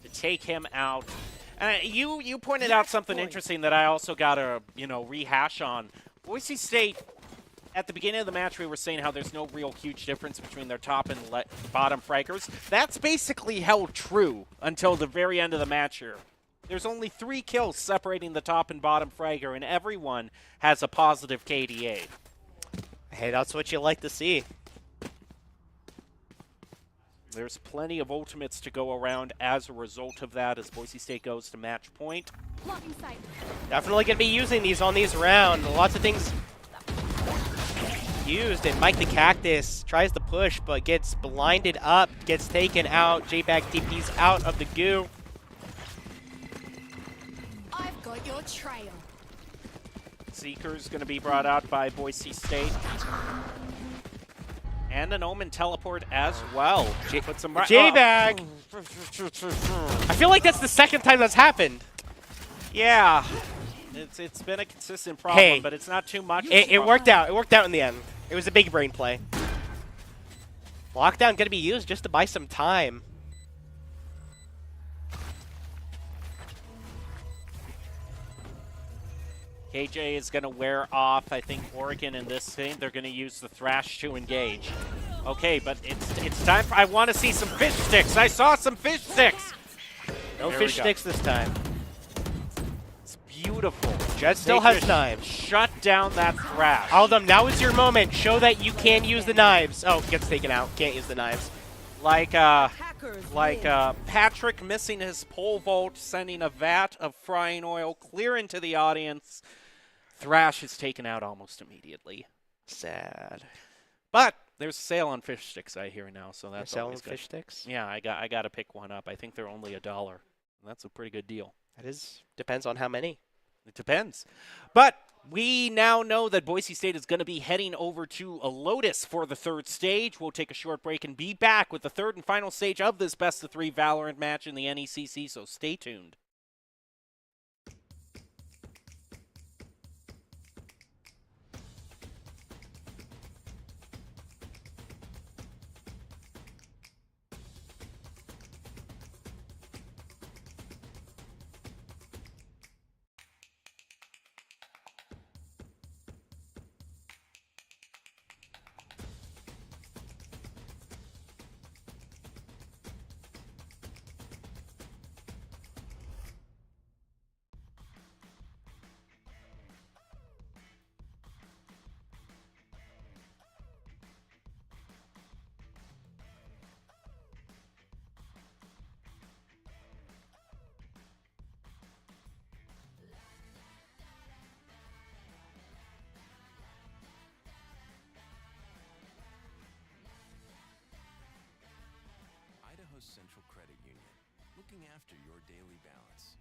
to take him out. You pointed out something interesting that I also got to rehash on. Boise State, at the beginning of the match, we were saying how there's no real huge difference between their top and bottom fragers. That's basically held true until the very end of the match here. There's only 3 kills separating the top and bottom fragger, and everyone has a positive KDA. Hey, that's what you like to see. There's plenty of ultimates to go around as a result of that as Boise State goes to match point. Blocking sight. Definitely going to be using these on these rounds. Lots of things used, and Mike the Cactus tries to push, but gets blinded up, gets taken out. J-Bag TP's out of the goo. I've got your trail. Seeker's going to be brought out by Boise State. And an Omen teleport as well. Put some J-Bag! I feel like that's the second time that's happened. Yeah. It's been a consistent problem, Hey, but it's not too much. It worked out. It worked out in the end. It was a big brain play. Lockdown going to be used just to buy some time. KJ is going to wear off. I think Oregon in this thing, they're going to use the Thrash to engage. Okay, but it's time for, I want to see some fish sticks. I saw some fish sticks. No There fish we go. sticks this time. It's beautiful. Jet still They has just knives. Shut down that Thrash. Aldum, now is your moment. Show that you can use the knives. Oh, gets taken out. Can't use the knives. Like Hackers win. Patrick missing his pole vault, sending a vat of frying oil clear into the audience. Thrash is taken out almost immediately. Sad. But there's a sale on fish sticks I hear now, so They're that's selling always good. fish sticks? Yeah, I got to pick one up. I think they're only $1. That's a pretty good deal. That is, depends on how many. It depends. But we now know that Boise State is going to be heading over to a Lotus for the third stage. We'll take a short break and be back with the third and final stage of this best-of-3 Valorant match in the NECC, so stay tuned. Idaho Central Credit Union, looking after your daily balance.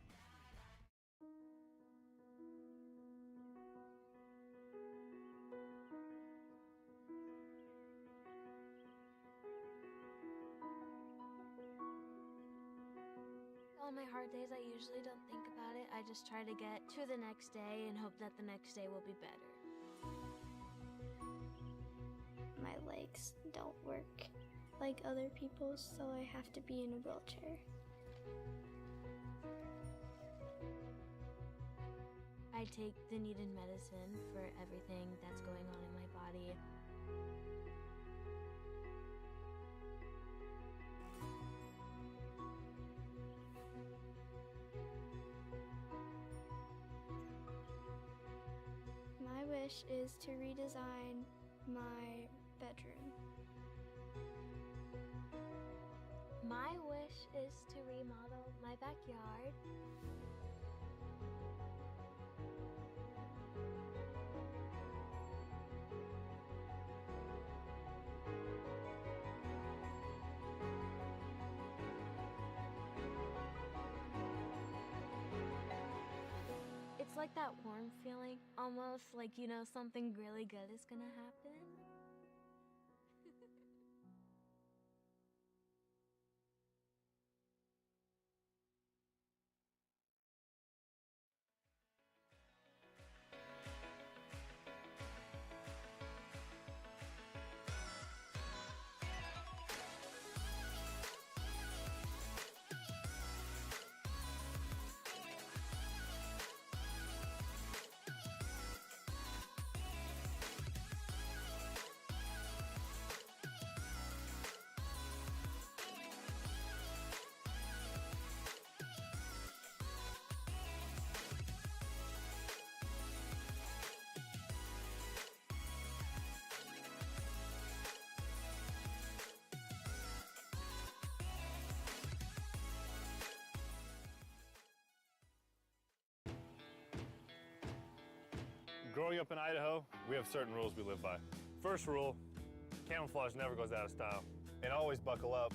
On my hard days, I usually don't think about it. I just try to get to the next day and hope that the next day will be better. My legs don't work like other people's, so I have to be in a wheelchair. I take the needed medicine for everything that's going on in my body. My wish is to redesign my bedroom. My wish is to remodel my backyard. It's like that warm feeling, almost like you know something really good is gonna happen. Growing up in Idaho, we have certain rules we live by. First rule, camouflage never goes out of style. And always buckle up.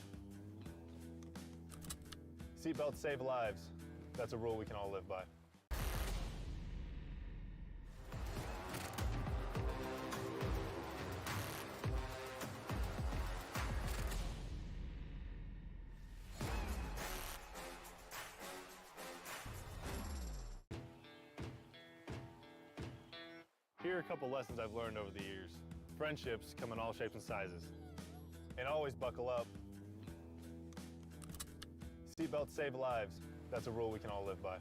Seatbelts save lives. That's a rule we can all live by. Here are a couple lessons I've learned over the years. Friendships come in all shapes and sizes. And always buckle up. Seatbelts save lives. That's a rule we can all live by.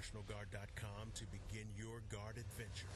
NationalGuard.com to begin your guard adventure.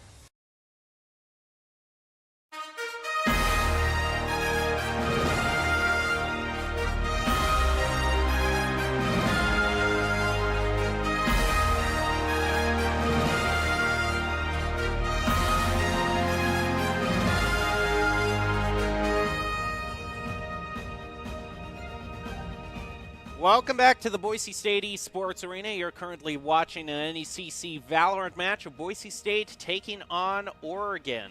Welcome back to the Boise State Esports Arena. You're currently watching an NECC Valorant match of Boise State taking on Oregon.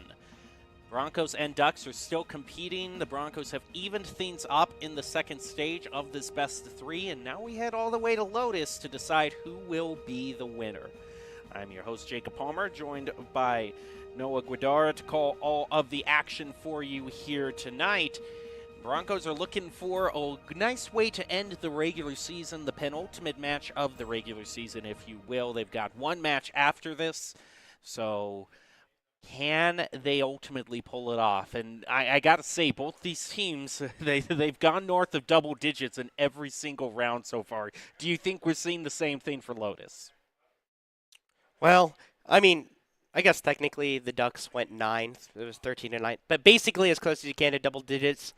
Broncos and Ducks are still competing. The Broncos have evened things up in the second stage of this best of three, and now we head all the way to Lotus to decide who will be the winner. I'm your host, Jacob Palmer, joined by Noah Guidara to call all of the action for you here tonight. Broncos are looking for a nice way to end the regular season, the penultimate match of the regular season, if you will. They've got one match after this, so can they ultimately pull it off? And I got to say, both these teams, they've gone north of double digits in every single round so far. Do you think we're seeing the same thing for Lotus? Well, I mean, I guess technically the Ducks went 9. It was 13-9, but basically as close as you can to double digits.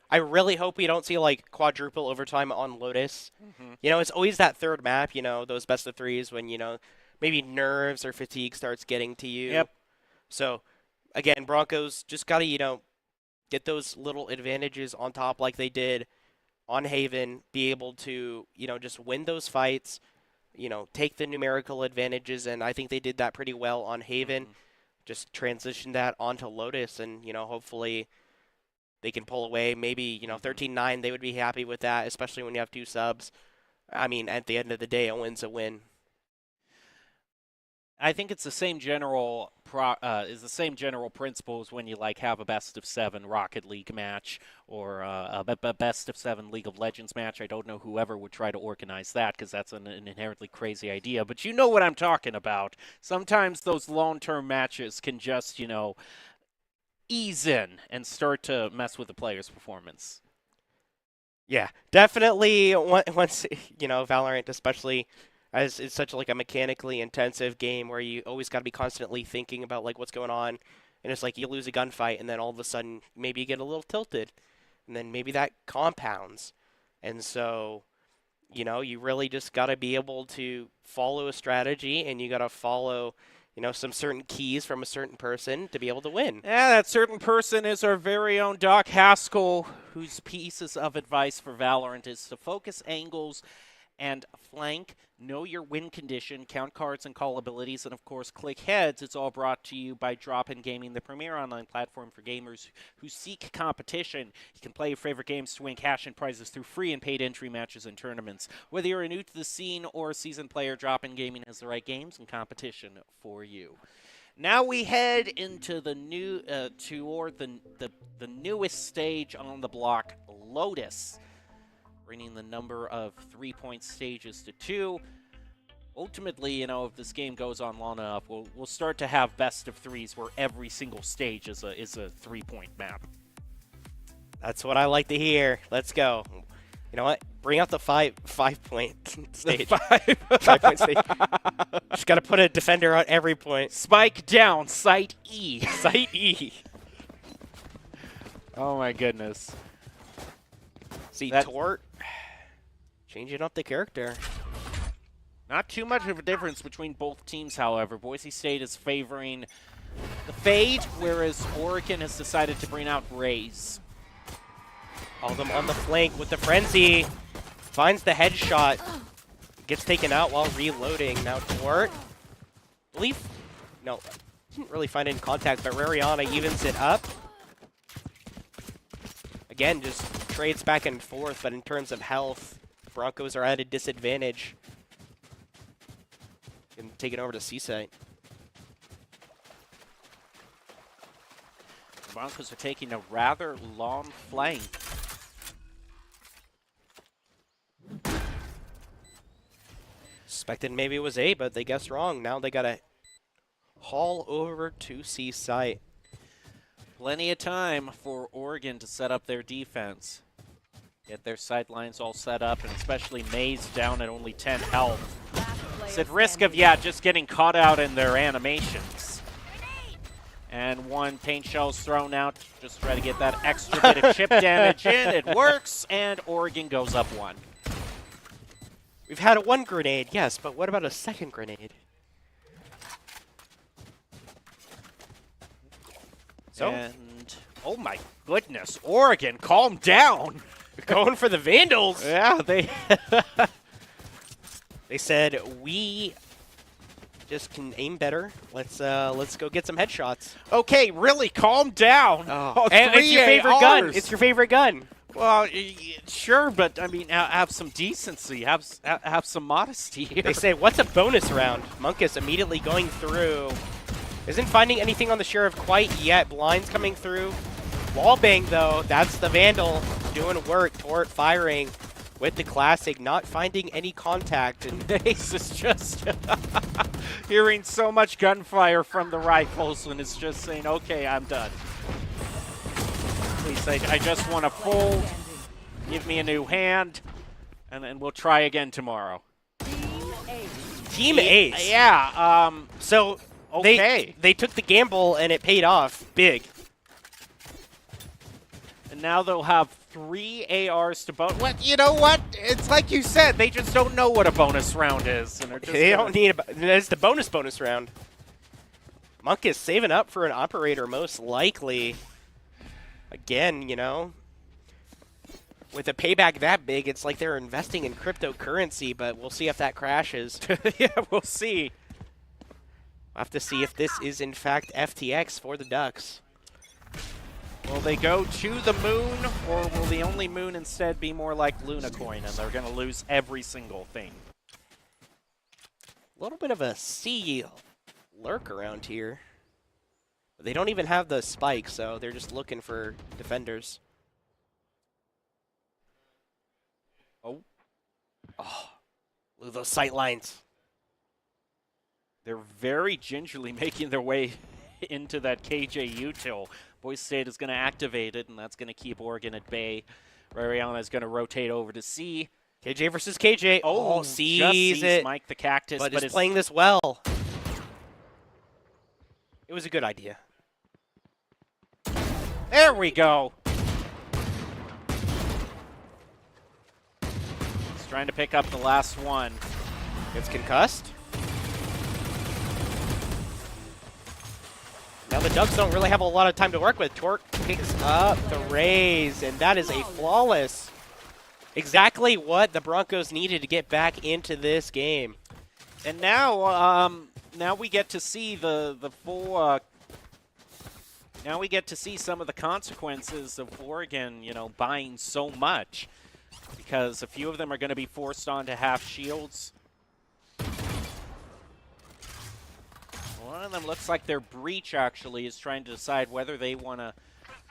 I really hope we don't see, like, quadruple overtime on Lotus. Mm-hmm. You know, it's always that third map, you know, those best of threes when, you know, maybe nerves or fatigue starts getting to you. Yep. So, again, Broncos just got to, you know, get those little advantages on top like they did on Haven, be able to, you know, just win those fights, you know, take the numerical advantages, and I think they did that pretty well on Haven. Mm-hmm. Just transition that onto Lotus, and, you know, hopefully they can pull away. Maybe, you know, 13-9, they would be happy with that, especially when you have 2 subs. I mean, at the end of the day, a win's a win. I think it's the same general principles when you like have a best of 7 Rocket League match or a best of 7 League of Legends match. I don't know whoever would try to organize that because that's an inherently crazy idea, but you know what I'm talking about. Sometimes those long-term matches can just, you know, ease in and start to mess with the player's performance. Yeah, definitely. Once, you know, Valorant, especially as it's such like a mechanically intensive game where you always got to be constantly thinking about like what's going on, and it's like you lose a gunfight and then all of a sudden maybe you get a little tilted, and then maybe that compounds, and so, you know, you really just got to be able to follow a strategy, and you got to follow, you know, some certain keys from a certain person to be able to win. Yeah, that certain person is our very own Doc Haskell, whose pieces of advice for Valorant is to focus angles and flank, know your win condition, count cards and call abilities, and of course click heads. It's all brought to you by Drop-In Gaming, the premier online platform for gamers who seek competition. You can play your favorite games to win cash and prizes through free and paid entry matches and tournaments. Whether you're new to the scene or a seasoned player, Drop-In Gaming has the right games and competition for you. Now we head into the new toward the newest stage on the block, Lotus, bringing the number of 3-point stages to 2. Ultimately, you know, if this game goes on long enough, we'll start to have best of 3s where every single stage is a 3-point map. That's what I like to hear. Let's go. You know what? Bring out the 5-point stage. 5-point stage. Just got to put a defender on every point. Spike down, site E. Site E. Oh my goodness. See, Tort, changing up the character. Not too much of a difference between both teams, however. Boise State is favoring the Fade, whereas Oregon has decided to bring out Raze. All of them on the flank with the Frenzy. Finds the headshot. Gets taken out while reloading. Now Tort. No, didn't really find any contact, but Rariana evens it up. Again, just trades back and forth, but in terms of health, Broncos are at a disadvantage. And taking over to C-site. The Broncos are taking a rather long flank. Suspected maybe it was A, but they guessed wrong. Now they gotta haul over to C-site. Plenty of time for Oregon to set up their defense. Get their sidelines all set up, and especially Maze down at only 10 health. It's at risk of, yeah, just getting caught out in their animations. And one paint shell's thrown out. Just try to get that extra bit of chip damage in. It works, and Oregon goes up 1. We've had a 1 grenade, yes, but what about a 2nd grenade? So, And, oh my goodness, Oregon, calm down. going for the Vandals. Yeah, they They said, we just can aim better. Let's go get some headshots. Okay, really, calm down. Oh, and it's your favorite gun. It's your favorite gun. Well, sure, but I mean, have some decency, have some modesty here. They say, what's a bonus round? Monkus immediately going through. Isn't finding anything on the Sheriff quite yet. Blinds coming through. Wallbang, though. That's the Vandal doing work. Tort firing with the classic. Not finding any contact. And Ace is just hearing so much gunfire from the rifles and it's just saying, okay, I'm done. Please, I just want to fold. Give me a new hand, and then we'll try again tomorrow. Team Ace. Yeah, So okay. they took the gamble and it paid off big. And now they'll have 3 ARs to bonus. What? You know what? It's like you said, they just don't know what a bonus round is. And They don't need it's the bonus round. Monk is saving up for an operator most likely. Again, you know, with a payback that big, it's like they're investing in cryptocurrency, but we'll see if that crashes. Yeah, we'll see. We'll have to see if this is, in fact, FTX for the Ducks. Will they go to the moon, or will the only moon instead be more like Lunacoin, and they're going to lose every single thing? A little bit of a sea lurk around here. They don't even have the spike, so they're just looking for defenders. Oh, look at those sight lines. They're very gingerly making their way into that KJ util. Boise State is going to activate it, and that's going to keep Oregon at bay. Rariana is going to rotate over to C. KJ versus KJ. Oh, sees it. Mike the Cactus, but is playing this well. It was a good idea. There we go. He's trying to pick up the last one. Gets concussed. Now the Ducks don't really have a lot of time to work with. Torque picks up the raise, and that is a flawless. Exactly what the Broncos needed to get back into this game. And now, now we get to see the full. Now we get to see some of the consequences of Oregon, you know, buying so much, because a few of them are going to be forced onto half shields. One of them looks like their breach actually is trying to decide whether they want to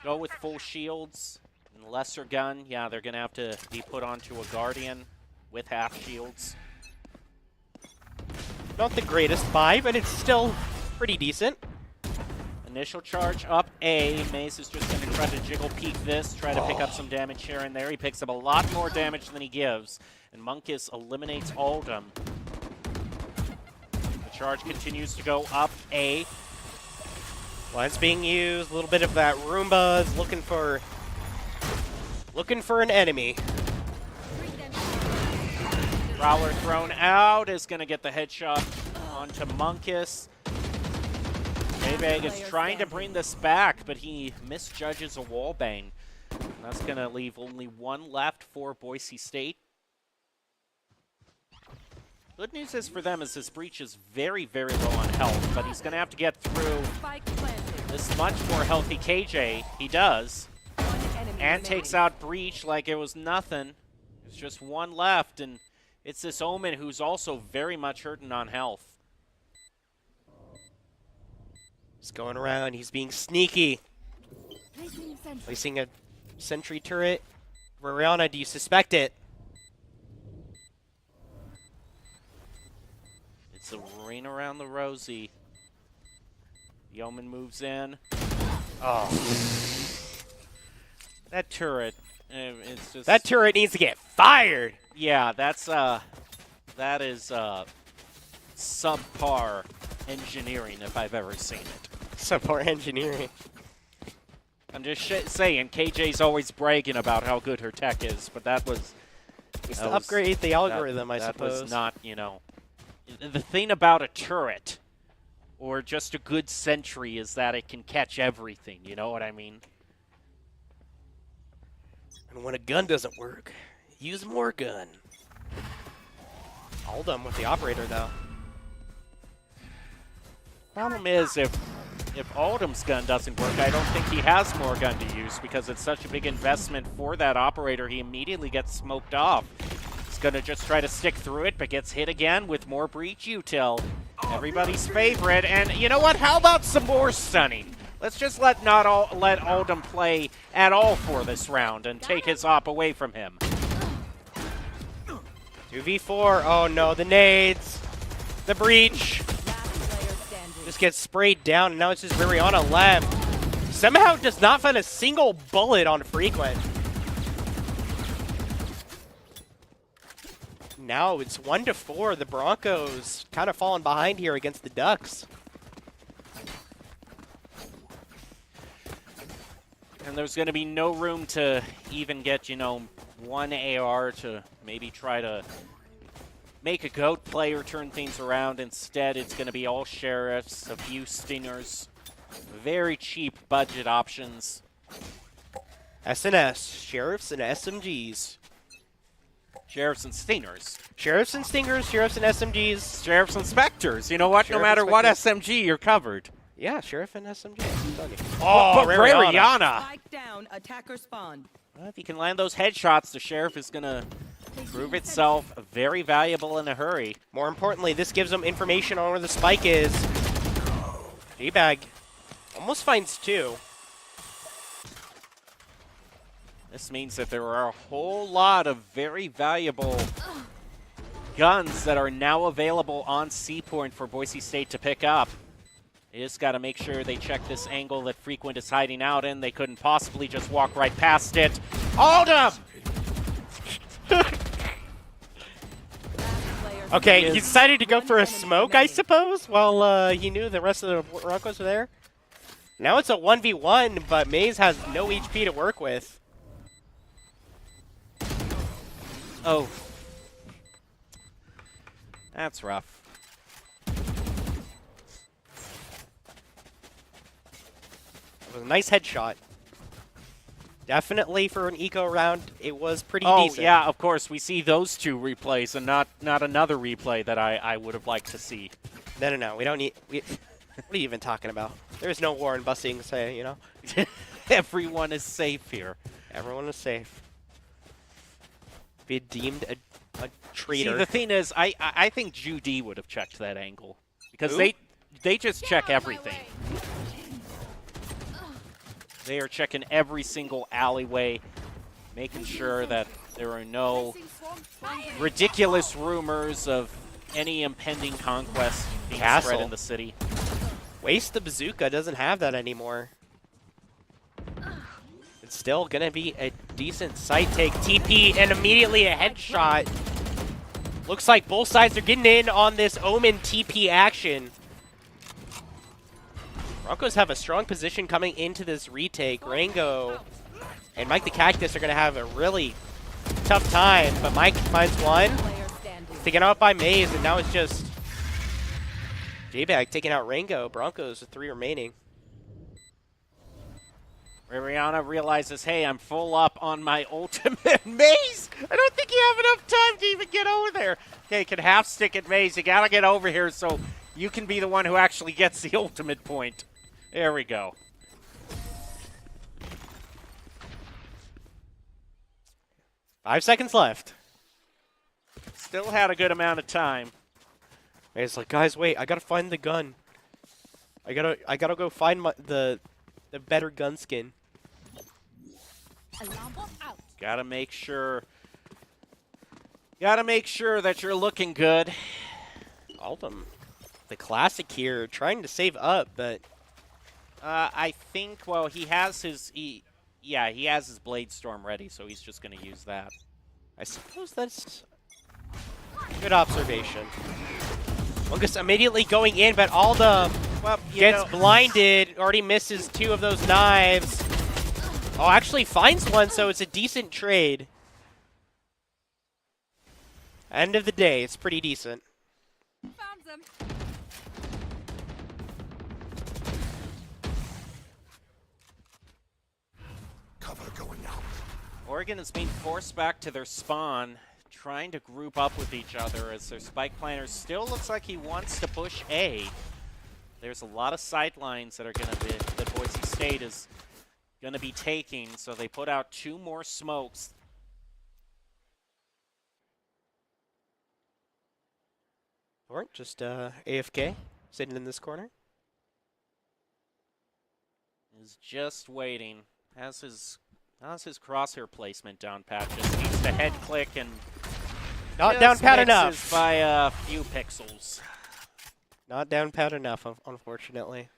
go with full shields and lesser gun. Yeah, they're going to have to be put onto a Guardian with half shields. Not the greatest buy, but it's still pretty decent. Initial charge up A. Maze is just going to try to jiggle peek this, try to pick up some damage here and there. He picks up a lot more damage than he gives, and Monkus eliminates Aldum. The charge continues to go up A. Line's being used, a little bit of that Roomba is looking for an enemy. Prowler thrown out is going to get the headshot onto Monkus. Maybag is trying to bring this back, but he misjudges a wallbang. That's going to leave only one left for Boise State. Good news is for them is this breach is very, very low on health, but he's going to have to get through this much more healthy KJ. He does. And takes out breach like it was nothing. There's just one left, and it's this Omen who's also very much hurting on health. He's going around. He's being sneaky. Placing a sentry turret. Rariana, do you suspect it? It's a ring around the rosy. Yeoman moves in. Oh. That turret, it's just... That turret needs to get fired. Yeah, that is subpar engineering if I've ever seen it. Support engineering. I'm just saying, KJ's always bragging about how good her tech is, but that was... Just to upgrade the algorithm, I that suppose. was not, you know... The thing about a turret, or just a good sentry, is that it can catch everything, you know what I mean? And when a gun doesn't work, use more gun. All done with the operator, though. Problem is, if Oldham's gun doesn't work, I don't think he has more gun to use because it's such a big investment for that operator. He immediately gets smoked off. He's going to just try to stick through it, but gets hit again with more breach util. Everybody's favorite. And you know what? How about some more stunning? Let's just let Oldham play at all for this round and take his op away from him. 2v4. Oh no, the nades. The breach. Just gets sprayed down, and now it's just Rihanna left. Somehow does not find a single bullet on Frequent. Now it's 1-4. The Broncos kind of falling behind here against the Ducks. And there's going to be no room to even get, you know, one AR to maybe try to make a GOAT play or turn things around. Instead, it's going to be all Sheriffs, a few Stingers, very cheap budget options. SNS, Sheriffs and SMGs. Sheriffs and Stingers. Sheriffs and Stingers, Sheriffs and SMGs. Sheriffs and Specters. You know what? Sheriff no matter and what Spectres. SMG, you're covered. Yeah, Sheriff and SMG. Oh, Rihanna. Rihanna. Spike down, attacker spawn. Well, if you can land those headshots, the Sheriff is going to prove itself very valuable in a hurry. More importantly, this gives them information on where the spike is. G-Bag almost finds 2. This means that there are a whole lot of very valuable guns that are now available on C-Point for Boise State to pick up. They just got to make sure they check this angle that Frequent is hiding out in. They couldn't possibly just walk right past it. Oldham! Okay, he decided to go for a smoke, I suppose, while he knew the rest of the Broncos were there. Now it's a 1v1, but Maze has no HP to work with. Oh. That's rough. It was a nice headshot. Definitely for an eco round, it was pretty Oh, decent. yeah, of course. We see those 2 replays and not another replay that I would have liked to see. No. We don't need... what are you even talking about? There's no war in busing, say, you know? Everyone is safe here. Everyone is safe. Be deemed a traitor. See, the thing is, I think Judy would have checked that angle. Because Who? they just check everything. They are checking every single alleyway, making sure that there are no ridiculous rumors of any impending conquest being spread in the city. Waste the bazooka doesn't have that anymore. It's still going to be a decent site take. TP and immediately a headshot. Looks like both sides are getting in on this Omen TP action. Broncos have a strong position coming into this retake. Rango and Mike the Cactus are going to have a really tough time, but Mike finds one. Taken out by Maze, and now it's just J-Bag taking out Rango. Broncos with 3 remaining. Rihanna realizes, hey, I'm full up on my ultimate. Maze! I don't think you have enough time to even get over there. Okay, can half stick at Maze. You gotta get over here so you can be the one who actually gets the ultimate point. There we go. Five seconds left. Still had a good amount of time. It's like, guys, wait, I gotta find the gun. I gotta go find the better gun skin. Gotta make sure that you're looking good. Oldham, the classic here, trying to save up, but I think, well, he has his Blade Storm ready, so he's just gonna use that. I suppose that's good observation. Mungus immediately going in, but all the Well, gets blinded. Already misses 2 of those knives. Oh, actually finds one, so it's a decent trade. End of the day, it's pretty decent. Found them. Cover going out. Oregon is being forced back to their spawn, trying to group up with each other as their spike planner still looks like he wants to push A. There's a lot of sight lines that are going to be that Boise State is going to be taking, so they put out 2 more smokes. Or just AFK, sitting in this corner. Is just waiting. Has his crosshair placement down pat. Just needs to head click and Not down pat enough. misses by a few pixels. Not down pat enough, unfortunately.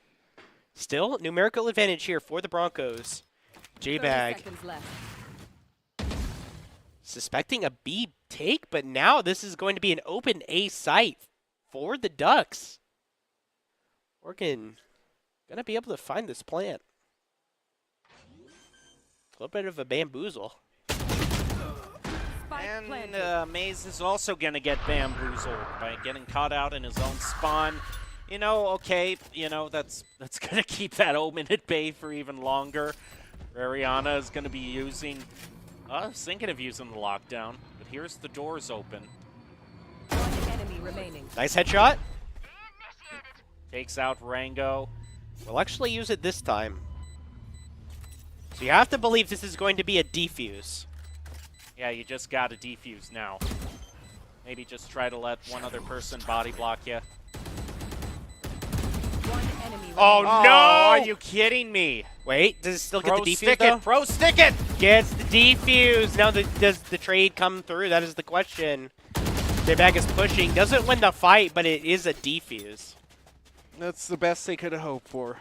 Still, numerical advantage here for the Broncos. 30 J-Bag seconds left. suspecting a B take, but now this is going to be an open A site for the Ducks. Oregon gonna be able to find this plant. A little bit of a bamboozle. Spike And planted. Maze is also going to get bamboozled by getting caught out in his own spawn. You know, okay, you know, that's going to keep that Omen at bay for even longer. Rariana is going to be using, I was thinking of using the lockdown, but here's the doors open. One enemy remaining. Nice headshot. Takes out Rango. We'll actually use it this time. So you have to believe this is going to be a defuse. Yeah, you just got to defuse now. Maybe just try to let one other person body block you. One enemy remaining. Oh, no! Are you kidding me? Wait, does it still get Pro the defuse stick though? it, pro stick it! Gets the defuse. Now, does the trade come through? That is the question. J-Bag is pushing. Doesn't win the fight, but it is a defuse. That's the best they could have hoped for.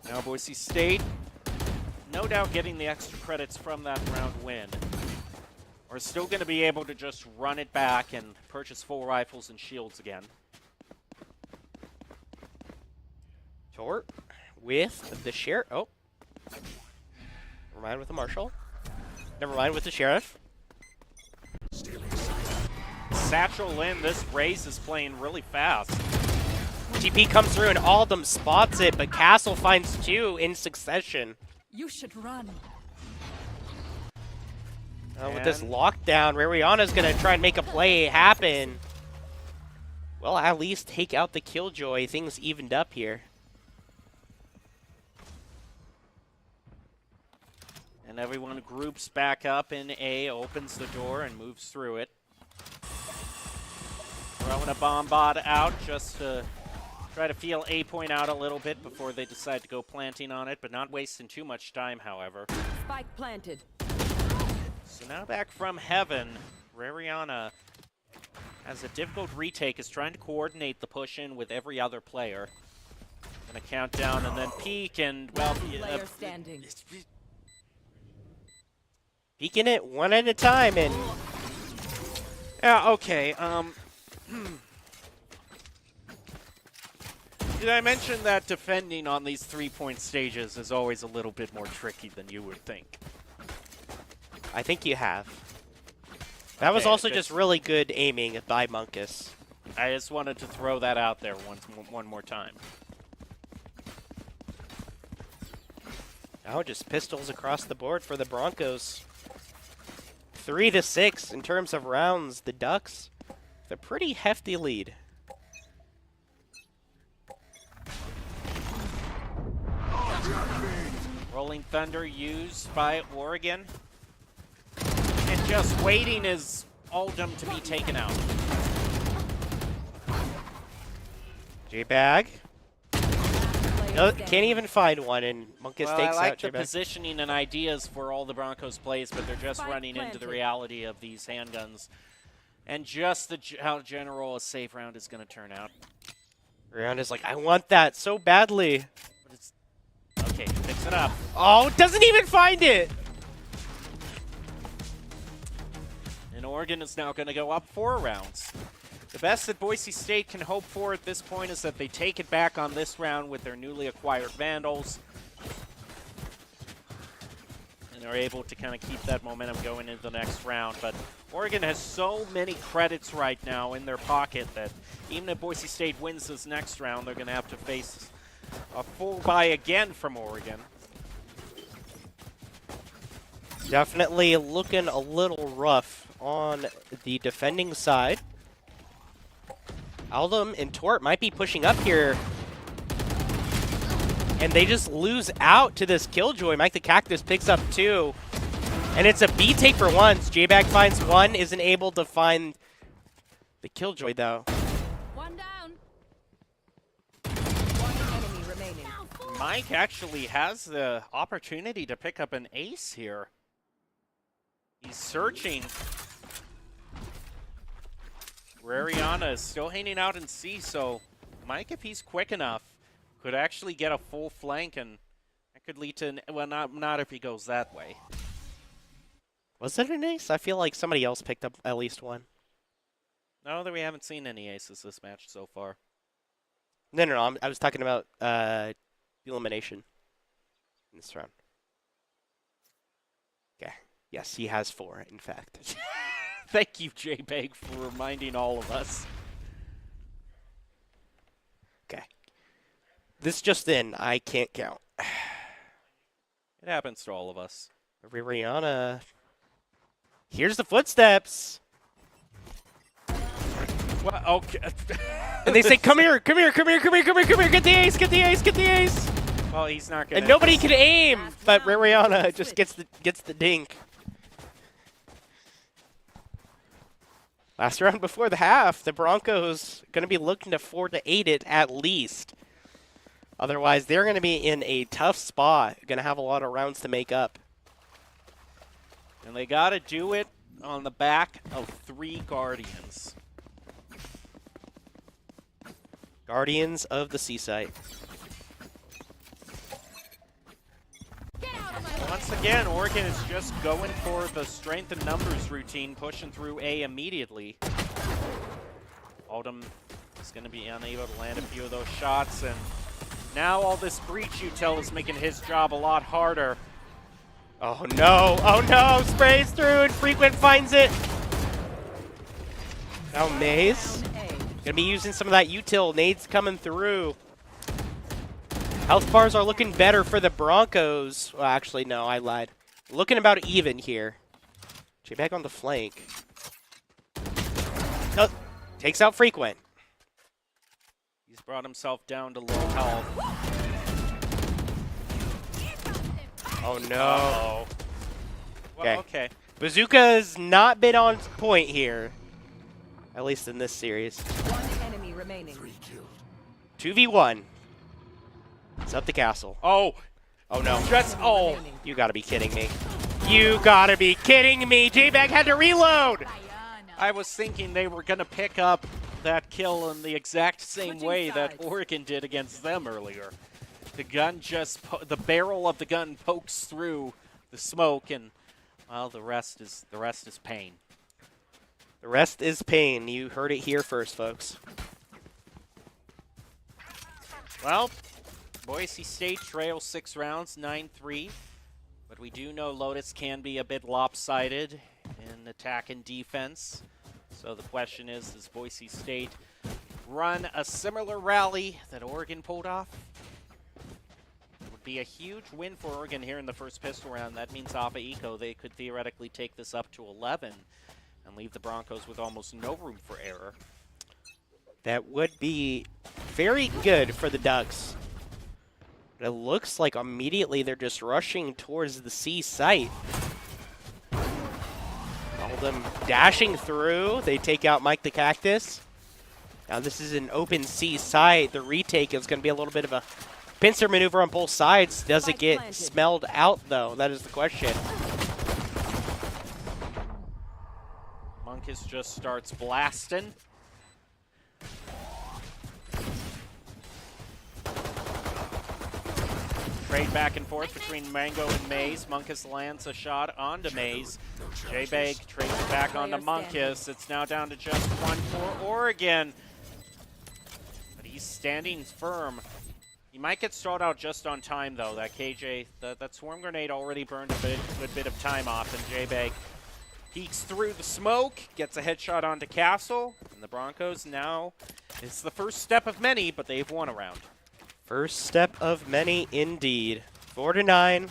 Now Boise State, no doubt getting the extra credits from that round win. We're still going to be able to just run it back and purchase full rifles and shields again. Tort with the sheriff. Oh. Never mind with the marshal. Never mind with the sheriff. Satchel Lin, this race is playing really fast. TP comes through and all of them spots it, but Castle finds 2 in succession. You should run. With this And- lockdown, Rariana's going to try and make a play happen. Well, at least take out the Killjoy. Things evened up here. And everyone groups back up in A, opens the door and moves through it. Throwing a bomb bot out just to try to feel A point out a little bit before they decide to go planting on it, but not wasting too much time, however. Spike planted. So now back from heaven, Rariana has a difficult retake, is trying to coordinate the push-in with every other player. Gonna count down and then peek, and, well, Player standing. Peeking it one at a time, and yeah, okay, did I mention that defending on these 3-point stages is always a little bit more tricky than you would think? I think you have. That was Okay, also just really good aiming by Munkus. I just wanted to throw that out there one more time. Now just pistols across the board for the Broncos. 3-6 in terms of rounds. The Ducks with a pretty hefty lead. Rolling Thunder used by Oregon. And just waiting is Oldham to be taken out. J-Bag. Player No, standing. can't even find one, and Munkus Well, takes I like out the J-Bag. positioning and ideas for all the Broncos plays, but they're just Spike running into the planted. reality of these handguns. And just how general a safe round is going to turn out. Rihanna's like, I want that so badly. But it's okay, fix it up. Oh, doesn't even find it. And Oregon is now going to go up 4 rounds. The best that Boise State can hope for at this point is that they take it back on this round with their newly acquired Vandals. And they're able to kind of keep that momentum going into the next round. But Oregon has so many credits right now in their pocket that even if Boise State wins this next round, they're going to have to face a full bye again from Oregon. Definitely looking a little rough on the defending side. Aldum and Tort might be pushing up here. And they just lose out to this Killjoy. Mike the Cactus picks up 2. And it's a B take for once. J-Bag finds 1, isn't able to find the Killjoy though. One down. One enemy remaining. Mike actually has the opportunity to pick up an ace here. He's searching. Rariana is still hanging out in C, so Mike, if he's quick enough, could actually get a full flank, and that could lead to an, well, not if he goes that way. Was it an ace? I feel like somebody else picked up at least 1. No, that we haven't seen any aces this match so far. No. I was talking about elimination in this round. Okay. Yes, he has 4, in fact. Thank you, J-Bag, for reminding all of us. Okay. This just in, I can't count. It happens to all of us. Rihanna. Here's the footsteps. Well, okay. And they say, come here, get the ace, get the ace, get the ace. Well, he's not gonna. And nobody can aim, but Rihanna just gets the dink. Last round before the half, the Broncos going to be looking to 4-8 it at least. Otherwise, they're going to be in a tough spot. Going to have a lot of rounds to make up. And they got to do it on the back of 3 Guardians. Guardians of the Seaside. Once again, Oregon is just going for the strength and numbers routine, pushing through A immediately. Oldham is going to be unable to land a few of those shots, and now all this breach util is making his job a lot harder. Oh no, sprays through and Frequent finds it. Now Maze. Gonna be using some of that util. Nades coming through. Health bars are looking better for the Broncos. Well, actually, no, I lied. Looking about even here. J-Bag on the flank. Oh, takes out Frequent. He's brought himself down to low health. Oh no. Uh-oh. Well, okay. Bazooka's not been on point here. At least in this series. One enemy remaining. 2v1. It's up the castle. Oh. Oh no. Just, oh. You gotta be kidding me. You gotta be kidding me. J-Bag had to reload. I was thinking they were going to pick up that kill in the exact same way that Oregon did against them earlier. The gun just, the barrel of the gun pokes through the smoke, and well, the rest is pain. The rest is pain. You heard it here first, folks. Well, Boise State trails 6 rounds, 9-3. But we do know Lotus can be a bit lopsided in attack and defense. So the question is, does Boise State run a similar rally that Oregon pulled off? It would be a huge win for Oregon here in the first pistol round. That means off of Eco, they could theoretically take this up to 11 and leave the Broncos with almost no room for error. That would be very good for the Ducks. But it looks like immediately they're just rushing towards the C site. All of them dashing through. They take out Mike the Cactus. Now this is an open C site. The retake is going to be a little bit of a pincer maneuver on both sides. Does it get smelled out, though? That is the question. Monkus just starts blasting. Trade back and forth between Mango and Maze. Monkus lands a shot onto Maze. J-Bag trades it back onto Monkus. It's now down to just one for Oregon. But he's standing firm. He might get stalled out just on time, though. That KJ, that Swarm Grenade already burned a good bit of time off, and J-Bag peeks through the smoke, gets a headshot onto Castle, and the Broncos now, it's the first step of many, but they've won a round. First step of many indeed. 4-9.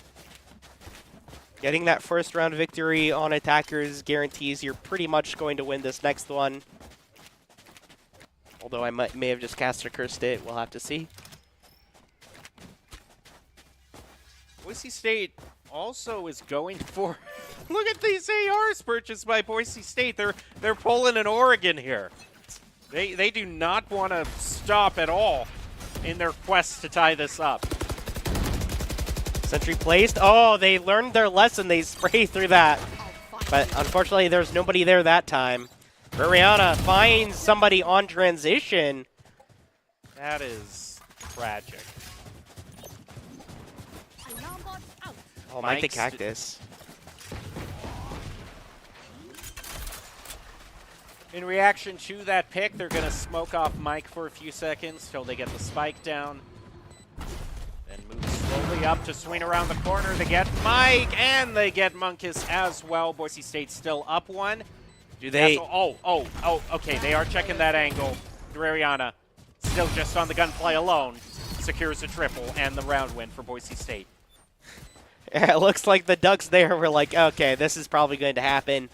Getting that first round victory on attackers guarantees you're pretty much going to win this next one. Although I may have just cast or cursed it, we'll have to see. Boise State also is going for... Look at these ARs purchased by Boise State. They're pulling an Oregon here. They do not want to stop at all in their quest to tie this up. Sentry placed. Oh, they learned their lesson. They spray through that. But unfortunately, there's nobody there that time. Rihanna finds somebody on transition. That is tragic. Oh, Mike the Cactus. In reaction to that pick, they're going to smoke off Mike for a few seconds till they get the spike down. Then move slowly up to swing around the corner. They get Mike, and they get Monkus as well. Boise State still up one. Do they... Okay, they are checking that angle. Drariana, still just on the gunplay alone, secures a triple and the round win for Boise State. It looks like the Ducks there were like, okay, this is probably going to happen.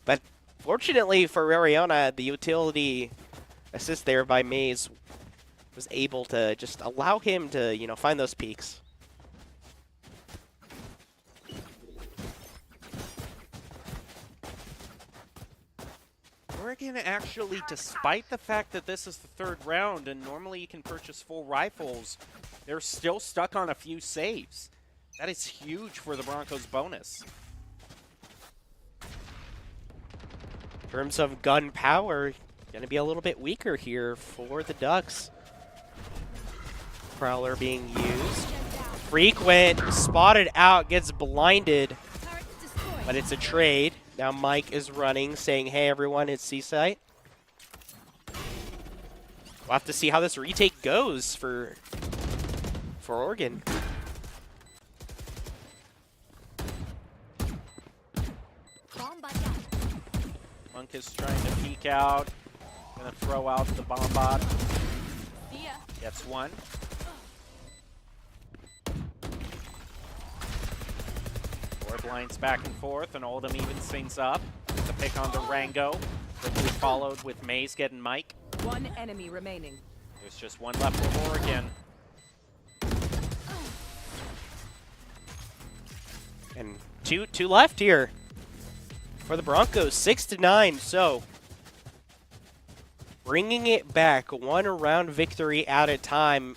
But fortunately for Ariana, the utility assist there by Maze was able to just allow him to, you know, find those peaks. Oregon actually, despite the fact that this is the third round and normally you can purchase full rifles, they're still stuck on a few saves. That is huge for the Broncos' bonus. In terms of gun power, going to be a little bit weaker here for the Ducks. Prowler being used. Frequent, spotted out, gets blinded. But it's a trade. Now Mike is running, saying, hey everyone, it's C-Site. We'll have to see how this retake goes for Oregon. Monkus trying to peek out. Gonna throw out the bomb bot. Gets one. Board lines back and forth, and Oldham evens things up. The pick on Durango. Quickly followed with Maze getting Mike. One enemy remaining. There's just one left for Oregon. And two left here for the Broncos, 6-9. So bringing it back, one round victory at a time.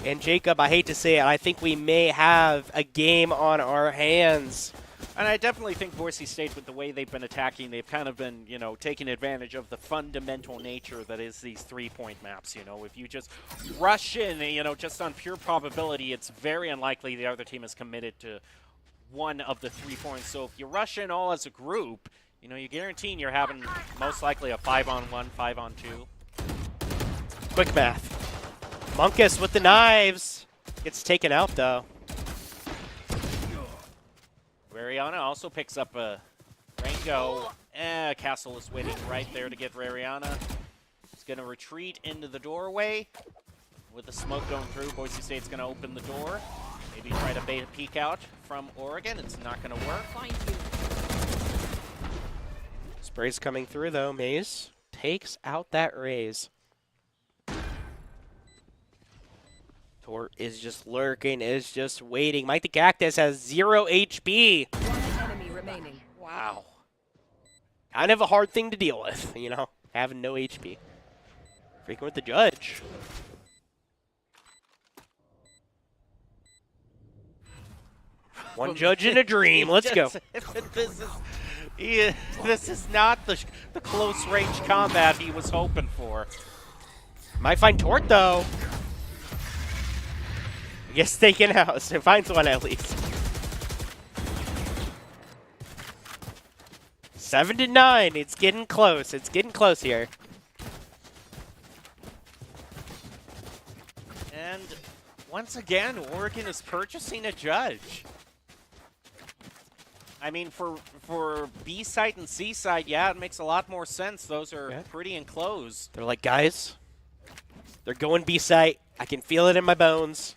And Jacob, I hate to say it, I think we may have a game on our hands. And I definitely think Boise State, with the way they've been attacking, they've kind of been, you know, taking advantage of the fundamental nature that is these three-point maps. You know, if you just rush in, you know, just on pure probability, it's very unlikely the other team is committed to one of the 3 points. So if you rush in all as a group, you know, you're guaranteeing you're having most likely a 5-on-1, 5-on-2. Quick math. Monkus with the knives. Gets taken out, though. Rariana also picks up a Rango. Castle is waiting right there to get Rariana. He's going to retreat into the doorway. With the smoke going through, Boise State's going to open the door. Maybe try to bait a peek out from Oregon. It's not going to work. Spray's coming through, though. Maze takes out that raise. Tort is just lurking, is just waiting. Mike the Cactus has 0 HP. One enemy remaining. Wow. Kind of a hard thing to deal with, you know, having no HP. Freaking with the judge. One judge in a dream. Let's go. This is not the close-range combat he was hoping for. Might find Tort, though. gets taken out, so finds one at least. 7-9. It's getting close. It's getting close here. And once again, Oregon is purchasing a judge. I mean, for B site and C site, yeah, it makes a lot more sense. Those are pretty enclosed. They're like, guys, they're going B site. I can feel it in my bones.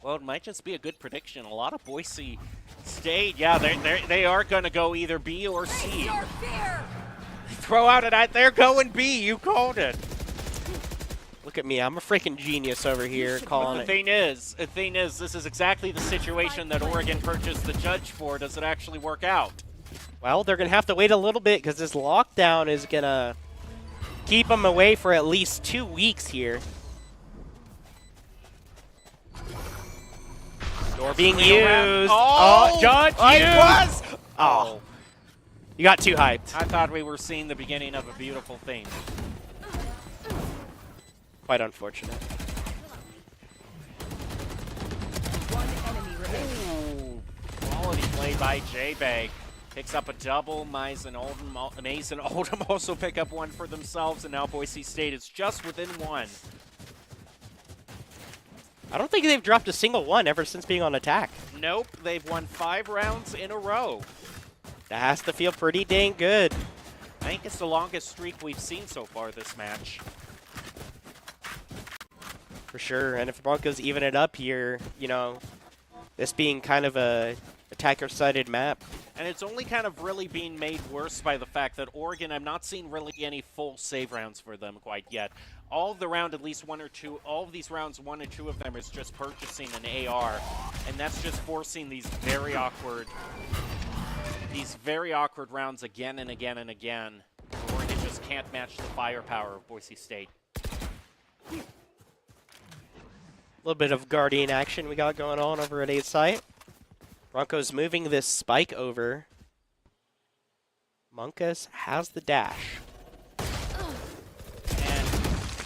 Well, it might just be a good prediction. A lot of Boise State, yeah, they are going to go either B or C. Throw out it. They're going B. You called it. Look at me. I'm a freaking genius over here calling The it. thing is, this is exactly the situation that Oregon purchased the judge for. Does it actually work out? Well, they're going to have to wait a little bit because this lockdown is going to keep them away for at least 2 weeks here. Door being used. Oh, Judge it was! Oh. You got too hyped. I thought we were seeing the beginning of a beautiful thing. Quite unfortunate. One enemy remaining. Ooh, quality play by J-Bag. Picks up a double. Maze and Oldham also pick up one for themselves, and now Boise State is just within one. I don't think they've dropped a single one ever since being on attack. Nope, they've won 5 rounds in a row. That has to feel pretty dang good. I think it's the longest streak we've seen so far this match. For sure. And if the Broncos even it up here, you know, this being kind of a attacker-sided map. And it's only kind of really being made worse by the fact that Oregon, I'm not seeing really any full save rounds for them quite yet. All of the round, at least 1 or 2, all of these rounds, 1 or 2 of them is just purchasing an AR. And that's just forcing these very awkward rounds again and again and again. Oregon just can't match the firepower of Boise State. A little bit of Guardian action we got going on over at A site. Broncos moving this spike over. Monkas has the dash. And,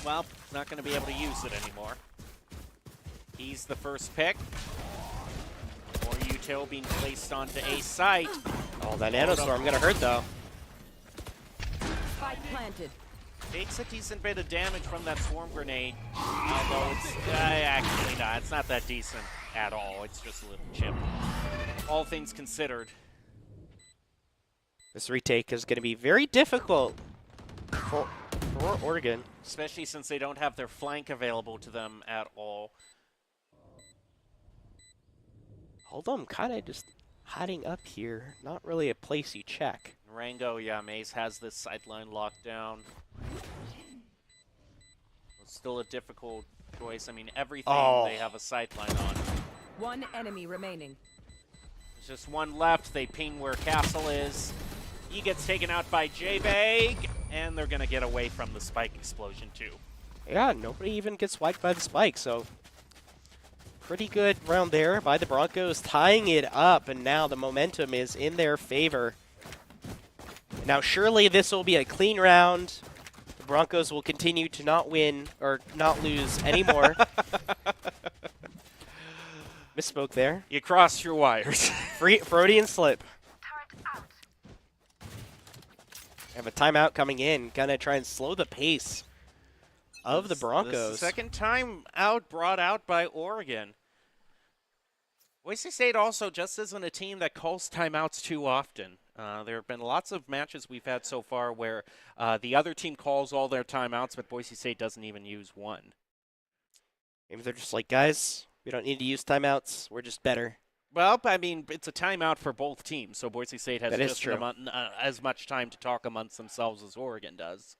well, not going to be able to use it anymore. He's the first pick. More util being placed onto A site. Oh, that nanostorm going to hurt, though. Spike planted. Takes a decent bit of damage from that swarm grenade. Although it's actually not. It's not that decent at all. It's just a little chip. All things considered. This retake is going to be very difficult for Oregon. Especially since they don't have their flank available to them at all. Hold on, kind of just hiding up here. Not really a place you check. Rango, yeah, Maze has this sideline locked down. It's still a difficult choice. I mean, everything they have a sideline on. One enemy remaining. There's just one left. They ping where Castle is. He gets taken out by J-Bag, and they're going to get away from the spike explosion, too. Yeah, nobody even gets wiped by the spike, so pretty good round there by the Broncos, tying it up, and now the momentum is in their favor. Now, surely this will be a clean round. The Broncos will continue to not win or not lose anymore. Misspoke there. You crossed your wires. Freudian slip. Have a timeout coming in. Gonna try and slow the pace of the Broncos. The second time out brought out by Oregon. Boise State also just isn't a team that calls timeouts too often. There have been lots of matches we've had so far where the other team calls all their timeouts, but Boise State doesn't even use one. Maybe they're just like, guys, we don't need to use timeouts. We're just better. Well, I mean, it's a timeout for both teams, so Boise State has just as much time to talk amongst themselves as Oregon does.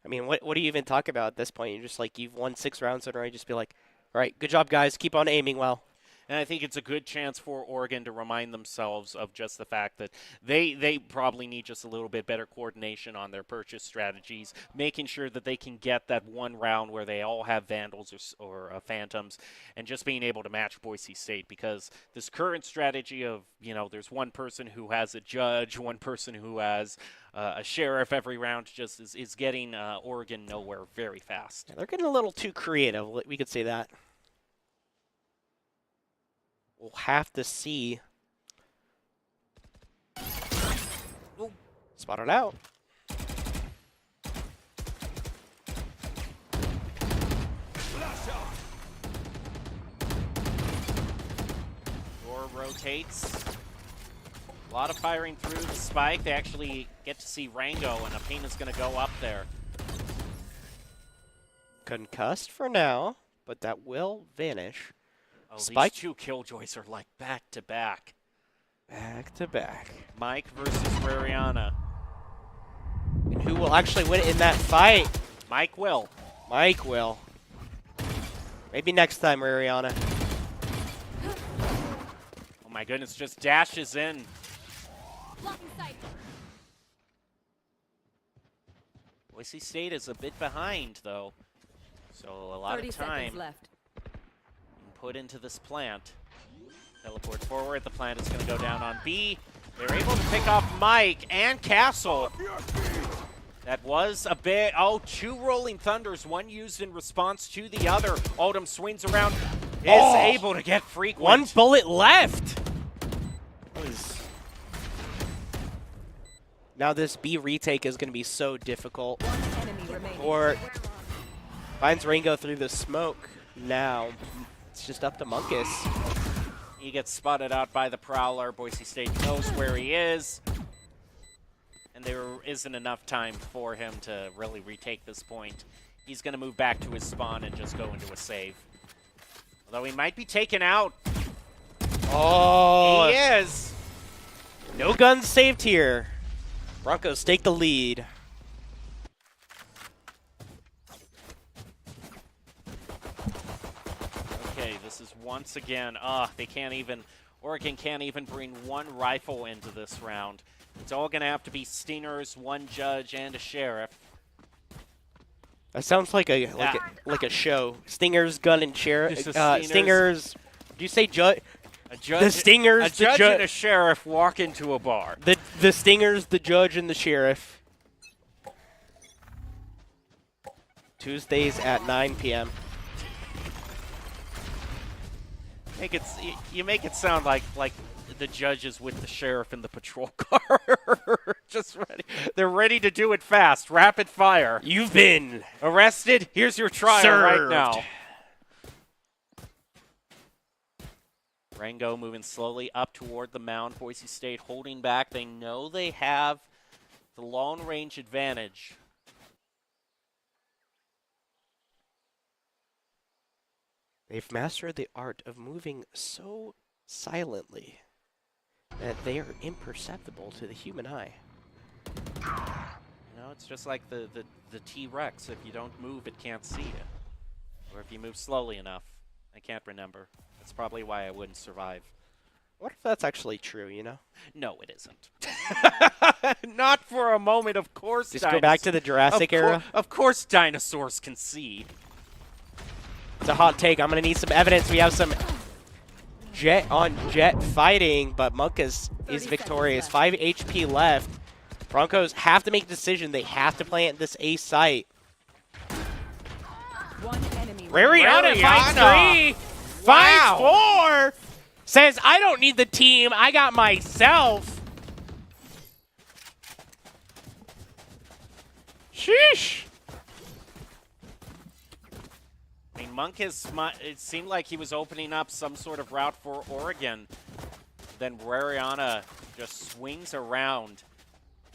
I mean, what do you even talk about at this point? You're just like, you've won 6 rounds in a row. You just be like, all right, good job, guys. Keep on aiming well. And I think it's a good chance for Oregon to remind themselves of just the fact that they probably need just a little bit better coordination on their purchase strategies, making sure that they can get that one round where they all have Vandals or Phantoms, and just being able to match Boise State, because this current strategy of, there's one person who has a judge, one person who has a sheriff every round just is getting Oregon nowhere very fast. Yeah, they're getting a little too creative. We could say that. We'll have to see. Ooh. Spotted out. Door rotates. A lot of firing through the spike. They actually get to see Rango, and Apina's going to go up there. Concussed for now, but that will vanish. Oh, Spike. These two Killjoys are like back to back. Back to back. Mike versus Rariana. And who will actually win in that fight? Mike will. Mike will. Maybe next time, Ariana. Oh my goodness, just dashes in. Blocking sight. Boise State is a bit behind, though. So a lot 30 of time seconds left. put into this plant. Teleport forward. The plant is going to go down on B. They're able to pick off Mike and Castle. That was a bit. Oh, two Rolling Thunders, one used in response to the other. Odom swings around, is able to get frequent. One bullet left. Now this B retake is going to be so difficult. One enemy remaining. Or finds Rango through the smoke. Now it's just up to Munkus. He gets spotted out by the Prowler. Boise State knows where he is. And there isn't enough time for him to really retake this point. He's going to move back to his spawn and just go into a save. Although he might be taken out. Oh, He is. no guns saved here. Broncos take the lead. Okay, this is once again, they can't even, Oregon can't even bring one rifle into this round. It's all going to have to be Stingers, one judge, and a sheriff. That sounds like a show. Stingers, gun, and sheriff. This is Stingers. Stingers. Do you say judge? A judge, The Stingers, a the judge ju- and a sheriff walk into a bar. The Stingers, the judge, and the sheriff. Tuesdays at 9 p.m. You make it sound like the judge is with the sheriff in the patrol car. Just ready. They're ready to do it fast. Rapid fire. You've been Arrested. Here's your trial served. right now. Rango moving slowly up toward the mound. Boise State holding back. They know they have the long range advantage. They've mastered the art of moving so silently that they are imperceptible to the human eye. You know, it's just like the T-Rex. If you don't move, it can't see you. Or if you move slowly enough. I can't remember. That's probably why I wouldn't survive. What if that's actually true, you know? No, it isn't. Not for a moment, of course. Just go back to the Jurassic era? Of course dinosaurs can see. It's a hot take. I'm going to need some evidence. We have some jet on jet fighting, but Munkus is victorious. 5 HP left. Broncos have to make a decision. They have to plant this A site. One enemy Rariana finds 3. Wow. Finds 4. Says, I don't need the team. I got myself. Sheesh. I mean, Munkus, it seemed like he was opening up some sort of route for Oregon. Then Rariana just swings around,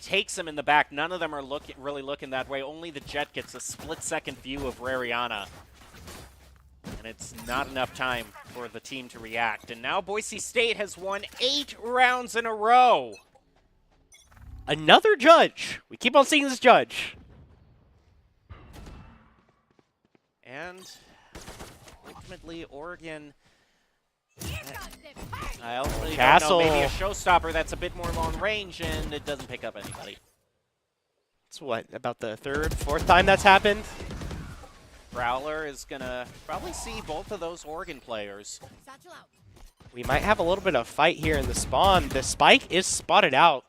takes him in the back. None of them are really looking that way. Only the Jet gets a split-second view of Rariana. And it's not enough time for the team to react. And now Boise State has won 8 rounds in a row. Another judge. We keep on seeing this judge. And ultimately, Oregon I also Castle. don't know, maybe a showstopper that's a bit more long range and it doesn't pick up anybody. It's what, about the third, fourth time that's happened? Prowler is gonna probably see both of those Oregon players. We might have a little bit of fight here in the spawn. The spike is spotted out.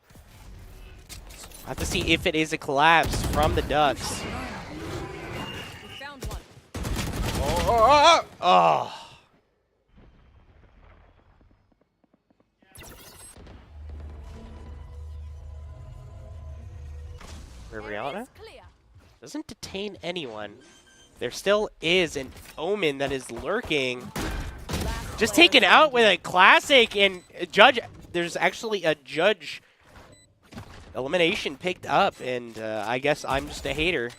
I have to see if it is a collapse from the Ducks. We found one. Oh. Rihanna doesn't detain anyone. There still is an Omen that is lurking. Just taken out with a classic, and Judge. There's actually a Judge elimination picked up, and I guess I'm just a hater.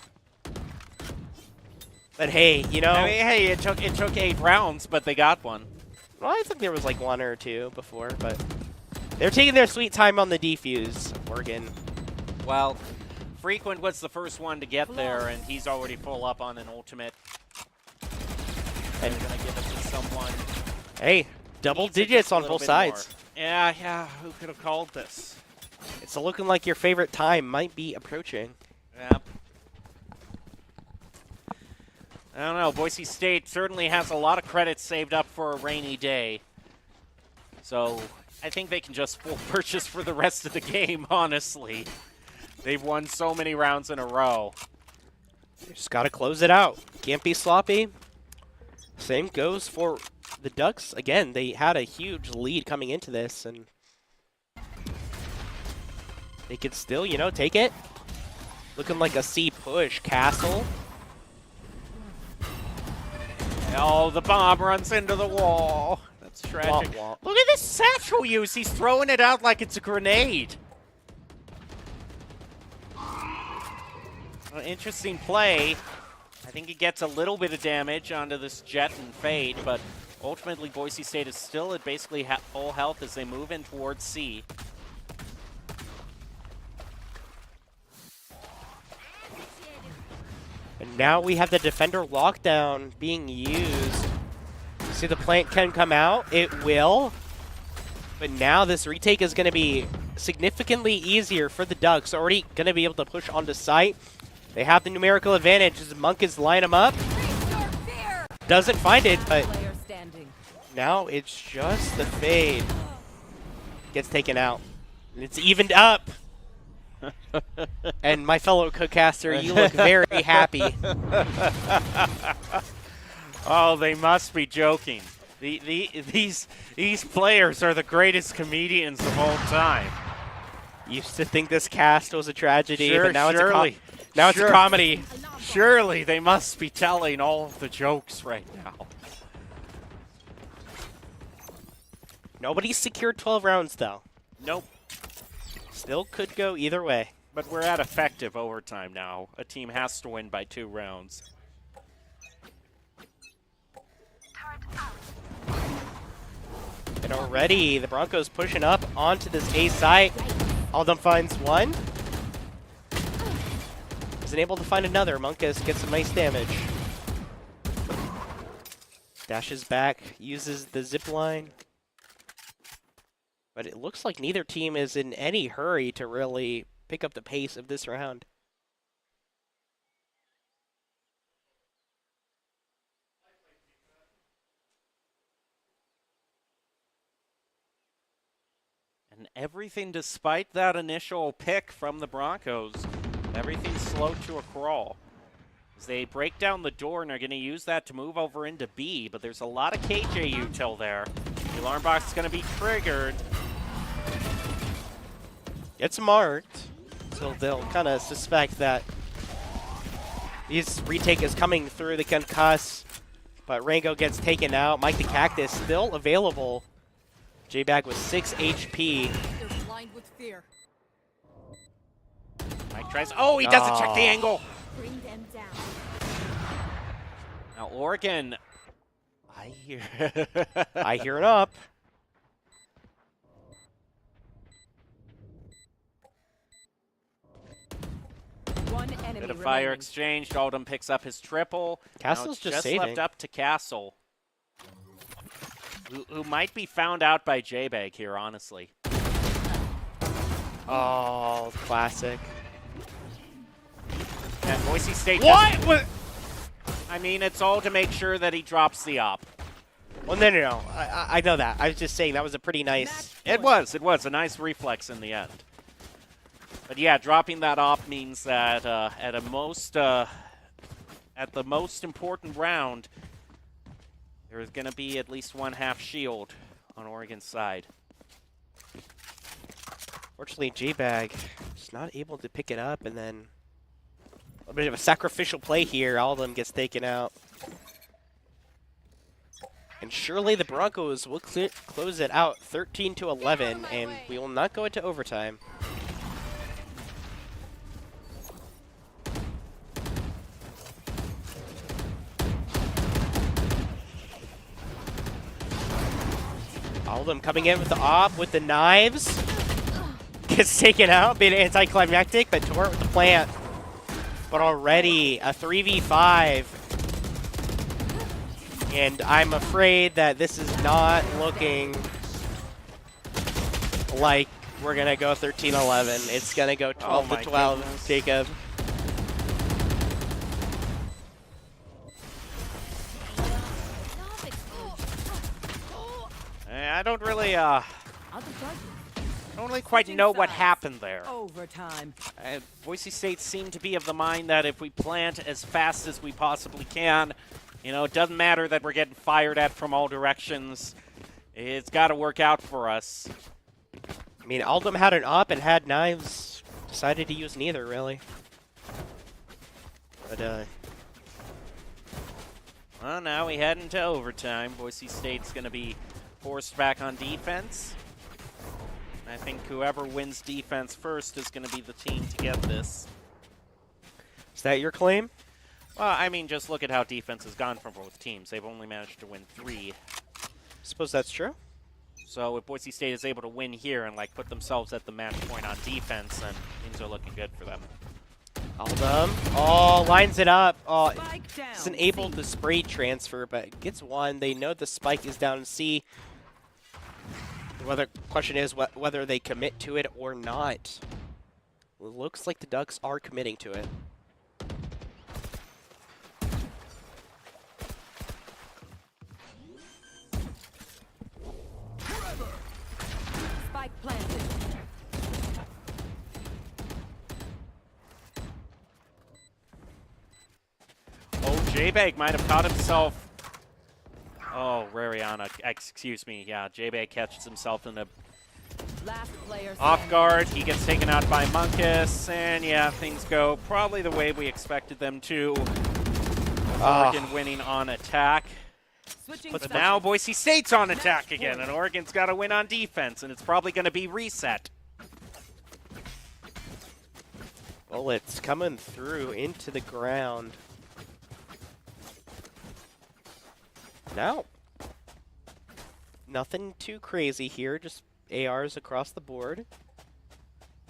But hey, you know. I mean, hey, it took 8 rounds, but they got one. Well, I think there was like 1 or 2 before, but they're taking their sweet time on the defuse. Oregon. Well, Frequent was the first one to get there, and he's already full up on an ultimate. And gonna give it to someone. Hey, double digits on both sides. Yeah, who could have called this? It's looking like your favorite time might be approaching. Yep. I don't know, Boise State certainly has a lot of credits saved up for a rainy day. So I think they can just full purchase for the rest of the game, honestly. They've won so many rounds in a row. You just got to close it out. Can't be sloppy. Same goes for the Ducks. Again, they had a huge lead coming into this, and they could still, you know, take it. Looking like a C push. Castle. Oh, the bomb runs into the wall. That's tragic. Womp womp. Look at this satchel use. He's throwing it out like it's a grenade. Interesting play. I think he gets a little bit of damage onto this Jet and Fade, but ultimately Boise State is still at basically full health as they move in towards C. And now we have the defender lockdown being used. See, the plant can come out. It will. But now this retake is going to be significantly easier for the Ducks. Already going to be able to push onto site. They have the numerical advantage as Monk is line them up. Doesn't find it, but now it's just the Fade. Gets taken out. And it's evened up. And my fellow cookcaster, you look very happy. Oh, they must be joking. These players are the greatest comedians of all time. Used to think this cast was a tragedy, Sure, but now surely. it's a comedy. Surely they must be telling all of the jokes right now. Nobody's secured 12 rounds, though. Nope. Still could go either way. But we're at effective overtime now. A team has to win by 2 rounds. And already the Broncos pushing up onto this A site. Aldum finds one. Isn't able to find another. Monkus gets some nice damage. Dashes back, uses the zip line. But it looks like neither team is in any hurry to really pick up the pace of this round. And everything, despite that initial pick from the Broncos, everything's slowed to a crawl. As they break down the door and are going to use that to move over into B, but there's a lot of KJ util there. The alarm box is going to be triggered. It's marked, so they'll kind of suspect that his retake is coming through the concuss, but Rango gets taken out. Mike the Cactus still available. J-Bag with 6 HP. They're blind with fear. Mike tries. Oh, he doesn't check the angle. Bring them down. Now Oregon, I hear. I hear it up. One enemy Bit of fire remaining. exchanged. Oldham picks up his triple. Castle's Now it's just left saving. up to Castle. who might be found out by J-Bag here, honestly. Oh, classic. And Boise State. What? I mean, it's all to make sure that he drops the op. Well, no. I know that. I was just saying that was a pretty nice. It was a nice reflex in the end. But yeah, dropping that op means that at the most important round, there is going to be at least one half shield on Oregon's side. Fortunately, J-Bag is not able to pick it up, and then a bit of a sacrificial play here. All of them gets taken out. And surely the Broncos will close it out 13-11, and we will not go into overtime. All of them coming in with the op, with the knives. Gets taken out, being anticlimactic, but Torrent with the plant. But already a 3v5. And I'm afraid that this is not looking like we're going to go 13-11. It's going to go 12-12, Jacob. I don't really quite know what happened there. Overtime. Boise State seemed to be of the mind that if we plant as fast as we possibly can, you know, it doesn't matter that we're getting fired at from all directions. It's got to work out for us. I mean, Aldum had an op and had knives. Decided to use neither, really. But, well, now we head into overtime. Boise State's going to be forced back on defense. I think whoever wins defense first is going to be the team to get this. Is that your claim? Well, I mean, just look at how defense has gone for both teams. They've only managed to win 3. Suppose that's true. So if Boise State is able to win here and like put themselves at the match point on defense, then things are looking good for them. Aldum. Oh, lines it up. Oh, Spike down. isn't able to spray transfer, but gets one. They know the spike is down C. The question is whether they commit to it or not. Well, it looks like the Ducks are committing to it. Spike planted. Oh, J-Bag might have caught himself. Oh, Rariana, excuse me. Yeah, J-Bag catches himself in a Last player off guard. He gets taken out by Munkus, and yeah, things go probably the way we expected them to. Oregon winning on attack. Switching But sides. now Boise State's on attack again, and Oregon's got to win on defense, and it's probably going to be reset. Well, it's coming through into the ground. Now, nothing too crazy here, just ARs across the board.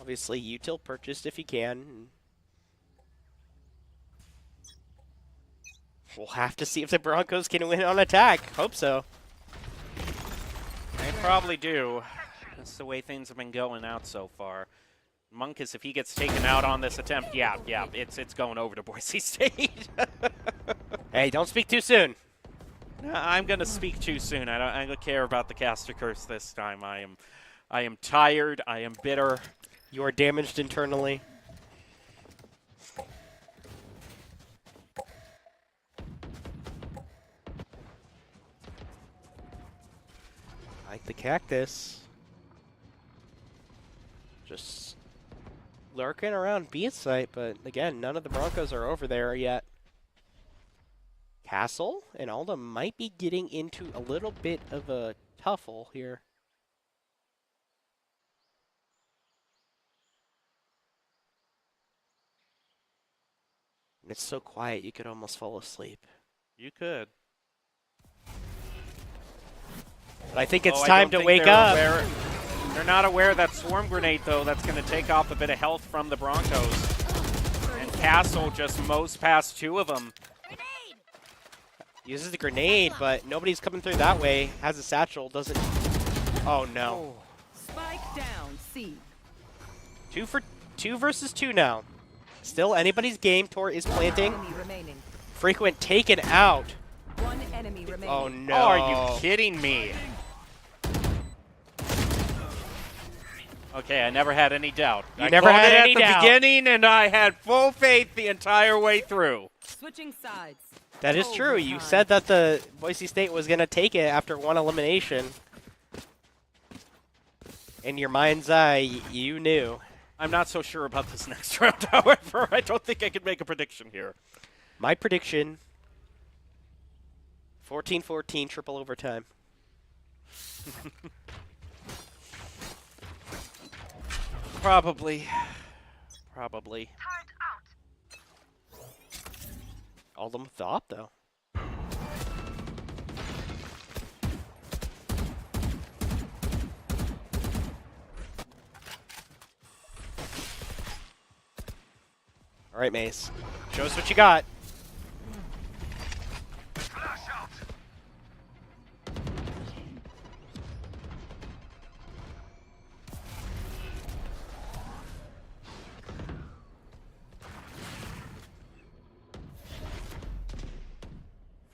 Obviously, util purchased if you can. We'll have to see if the Broncos can win on attack. Hope so. They probably do. That's the way things have been going out so far. Munkus, if he gets taken out on this attempt, yeah, it's going over to Boise State. Hey, don't speak too soon. I'm gonna speak too soon. I don't care about the caster curse this time. I am tired. I am bitter. You are damaged internally. Like the cactus. Just lurking around B site, but again, none of the Broncos are over there yet. Castle and Alda might be getting into a little bit of a tuffle here. And it's so quiet you could almost fall asleep. You could. But I think it's I time don't to think wake they're up. aware- They're not aware of that swarm grenade, though. That's going to take off a bit of health from the Broncos. And Castle just mows past 2 of them. Uses the grenade, but nobody's coming through that way. Has a satchel, doesn't... Oh, no. Spike down, C. 2 versus 2 now. Still anybody's game. Tor is planting. Enemy remaining. Frequent taken out. One enemy remaining. Oh, no. Oh, are you kidding me? Okay, I never had any doubt. You I never called had it any at the doubt. beginning, and I had full faith the entire way through. Switching sides. That is true. You Overtime. said that the Boise State was going to take it after one elimination. In your mind's eye, you knew. I'm not so sure about this next round, however. I don't think I can make a prediction here. My prediction, 14-14, triple overtime. Probably. Probably. All of them with the op, though. All right, Mace. Show us what you got.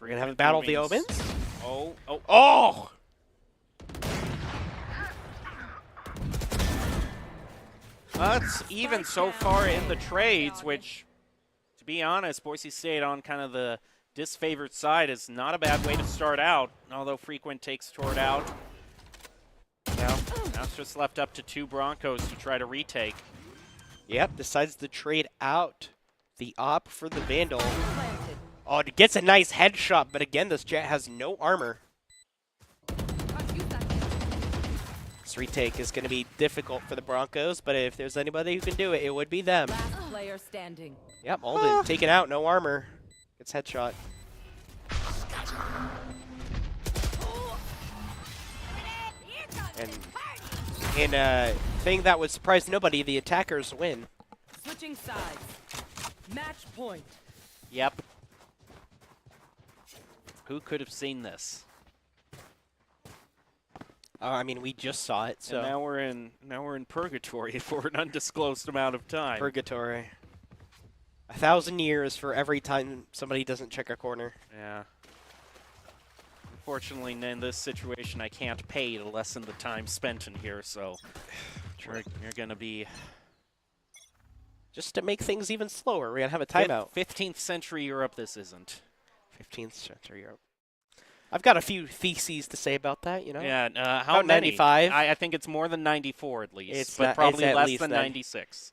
We're gonna have a battle of the Movings. Omens. Oh, oh, Oh! That's even so far in the trades, which, to be honest, Boise State on kind of the disfavored side is not a bad way to start out, although Frequent takes Tord out. Now it's just left up to 2 Broncos to try to retake. Yep, decides to trade out the op for the Vandal. Planted. Oh, it gets a nice headshot, but again, this Jet has no armor. This retake is going to be difficult for the Broncos, but if there's anybody who can do it, it would be them. Last player standing. Yep, Alden taken out, no armor. Gets headshot. And in a thing that would surprise nobody, the attackers win. Switching sides. Match point. Yep. Who could have seen this? I mean, we just saw it, so And now we're in purgatory for an undisclosed amount of time. purgatory. 1,000 years for every time somebody doesn't check a corner. Yeah. Unfortunately, in this situation, I can't pay to lessen the time spent in here, so you're going to be Just to make things even slower, we're going to have a timeout. 15th century Europe. This isn't. 15th century Europe. I've got a few theses to say about that, you know? Yeah. How About many? 95. I think it's more than 94 at least, It's but not- probably it's at less least than then. 96.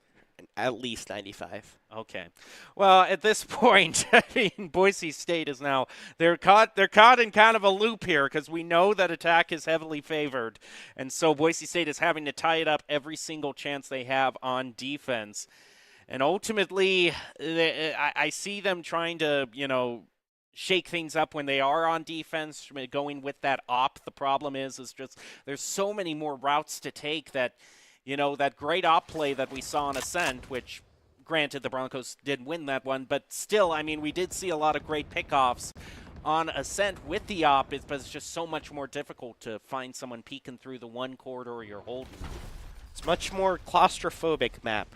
At least 95. Okay. Well, at this point, I mean, Boise State is now they're caught in kind of a loop here because we know that attack is heavily favored, and so Boise State is having to tie it up every single chance they have on defense. And ultimately, I see them trying to, shake things up when they are on defense, going with that op. The problem is just there's so many more routes to take that. That great op play that we saw on Ascent, which, granted, the Broncos did win that one, but still, I mean, we did see a lot of great pickoffs on Ascent with the op, but it's just so much more difficult to find someone peeking through the one corridor you're holding. It's much more claustrophobic map.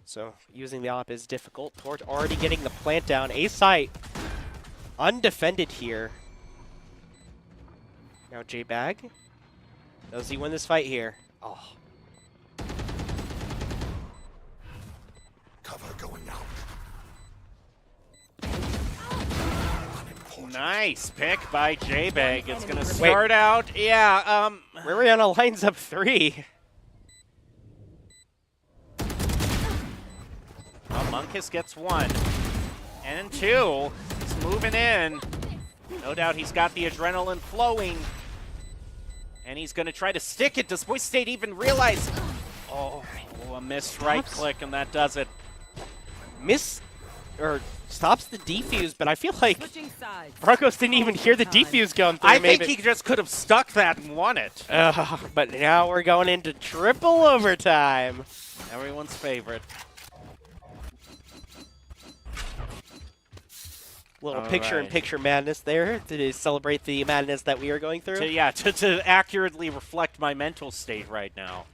So using the op is difficult. Tort already getting the plant down. A site undefended here. Now J-Bag. Does he win this fight here? Oh. Cover going out. Nice pick by J-Bag. It's going to start out. Yeah, Mariana lines up 3. well, Munkus gets 1. And 2. He's moving in. No doubt he's got the adrenaline flowing. And he's going to try to stick it. Does Boise State even realize? Oh, a missed right click, and that does it. Stops the defuse, but I feel like Switching sides. Broncos didn't even hear the defuse going through. I think Maybe- he just could have stuck that and won it. But now we're going into triple overtime. Everyone's favorite. Little All picture-in-picture madness there to celebrate the madness that we are going through. To accurately reflect my mental state right now.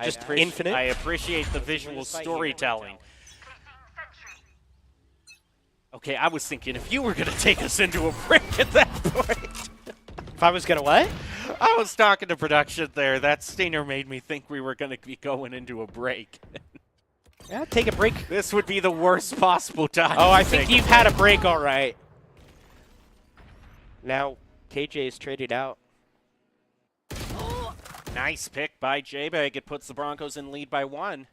Just infinite. I appreciate the visual Just fight storytelling. Okay, I was thinking if you were going to take us into a break at that point. If I was gonna what? I was talking to production there. That stinger made me think we were going to be going into a break. Yeah, take a break. This would be the worst possible time. Oh, I to think take you've had a break, all right. Now, KJ's traded out. Nice pick by J-Bag. It puts the Broncos in lead by 1.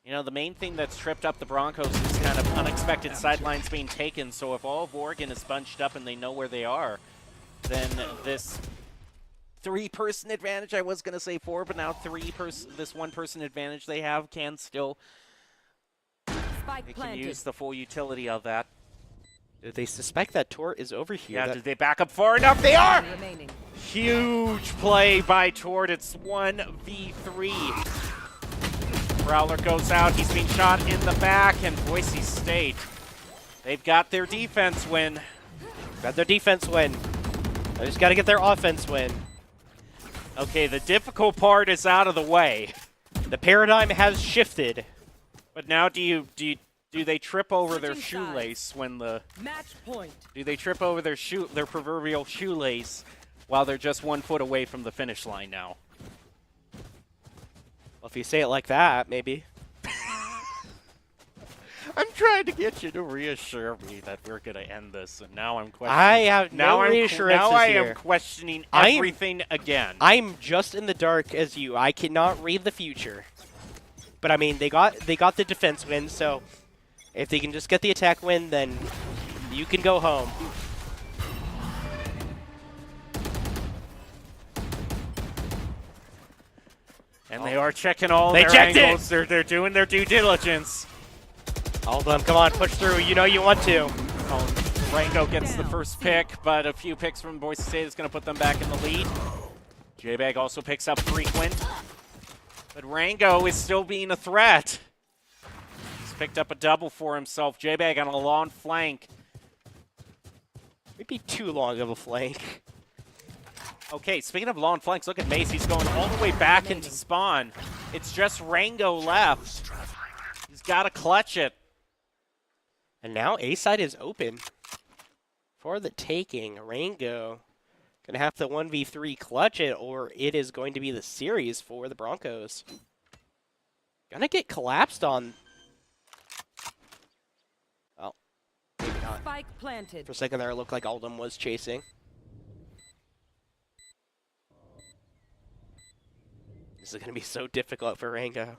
You know, the main thing that's tripped up the Broncos is kind of unexpected sidelines being taken. So if all of Oregon is bunched up and they know where they are, then this 3-person advantage, I was going to say 4, but now this 1-person advantage they have can still, Spike they can planted. use the full utility of that. Do they suspect that Tort is over here? Yeah, That- did they back up far enough? They are! Remaining. Huge play by Tort. It's 1v3. Prowler goes out. He's being shot in the back, and Boise State, they've got their defense win. Got their defense win. They just got to get their offense win. Okay, the difficult part is out of the way. The paradigm has shifted. But now do they trip over their Switching sides. shoelace when the Match point. do they trip over their proverbial shoelace while they're just 1 foot away from the finish line now? Well, if you say it like that, maybe. I'm trying to get you to reassure me that we're going to end this, and now I'm questioning. I have now no reassurances Now I here. am questioning I'm- everything again. I'm just in the dark as you. I cannot read the future. But I mean, they got the defense win, so if they can just get the attack win, then you can go home. And they are checking all They their checked it! angles. They're doing their due diligence. All of them, come on, push through. You know you want to. Rango gets the first pick, but a few picks from Boise State is going to put them back in the lead. J-Bag also picks up Frequent. But Rango is still being a threat. He's picked up a double for himself. J-Bag on a long flank. Maybe too long of a flank. Okay, speaking of long flanks, look at Mace. He's going all the way back into spawn. It's just Rango left. He's got to clutch it. And now A-side is open for the taking. Rango going to have to 1v3 clutch it, or it is going to be the series for the Broncos. Gonna get collapsed on. Oh, maybe not. Spike planted. For a second there, it looked like Oldham was chasing. This is going to be so difficult for Rango.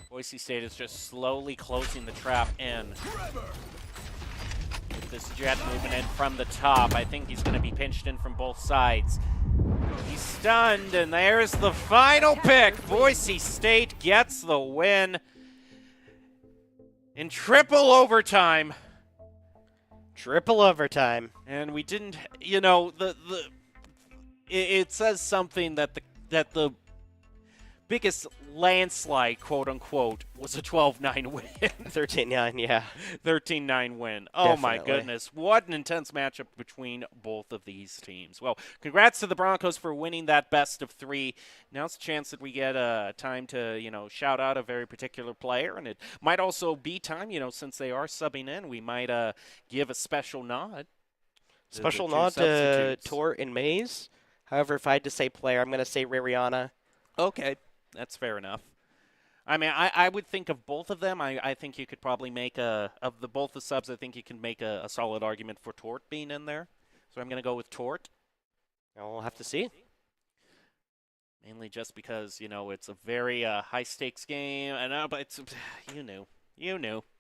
Boise State is just slowly closing the trap in. With this Jet moving in from the top, I think he's going to be pinched in from both sides. He's stunned, and there's the final pick. Boise State gets the win in triple overtime. Triple overtime. And we didn't, you know, it says something that the biggest landslide, quote unquote, was a 12-9 win. 13-9, yeah. 13-9 win. Oh my Definitely. goodness. What an intense matchup between both of these teams. Well, congrats to the Broncos for winning that best of 3. Now's a chance that we get time to, you know, shout out a very particular player, and it might also be time, you know, since they are subbing in, we might give a special nod. to the Special two nod to substitutes. Tort and Maze. However, if I had to say player, I'm going to say Rariana. Okay, that's fair enough. I mean, I would think of both of them. I think you could probably make both the subs, I think you can make a solid argument for Tort being in there. So I'm going to go with Tort. We'll have to see. Mainly just because, you know, it's a very high-stakes game. I know, but it's, you knew.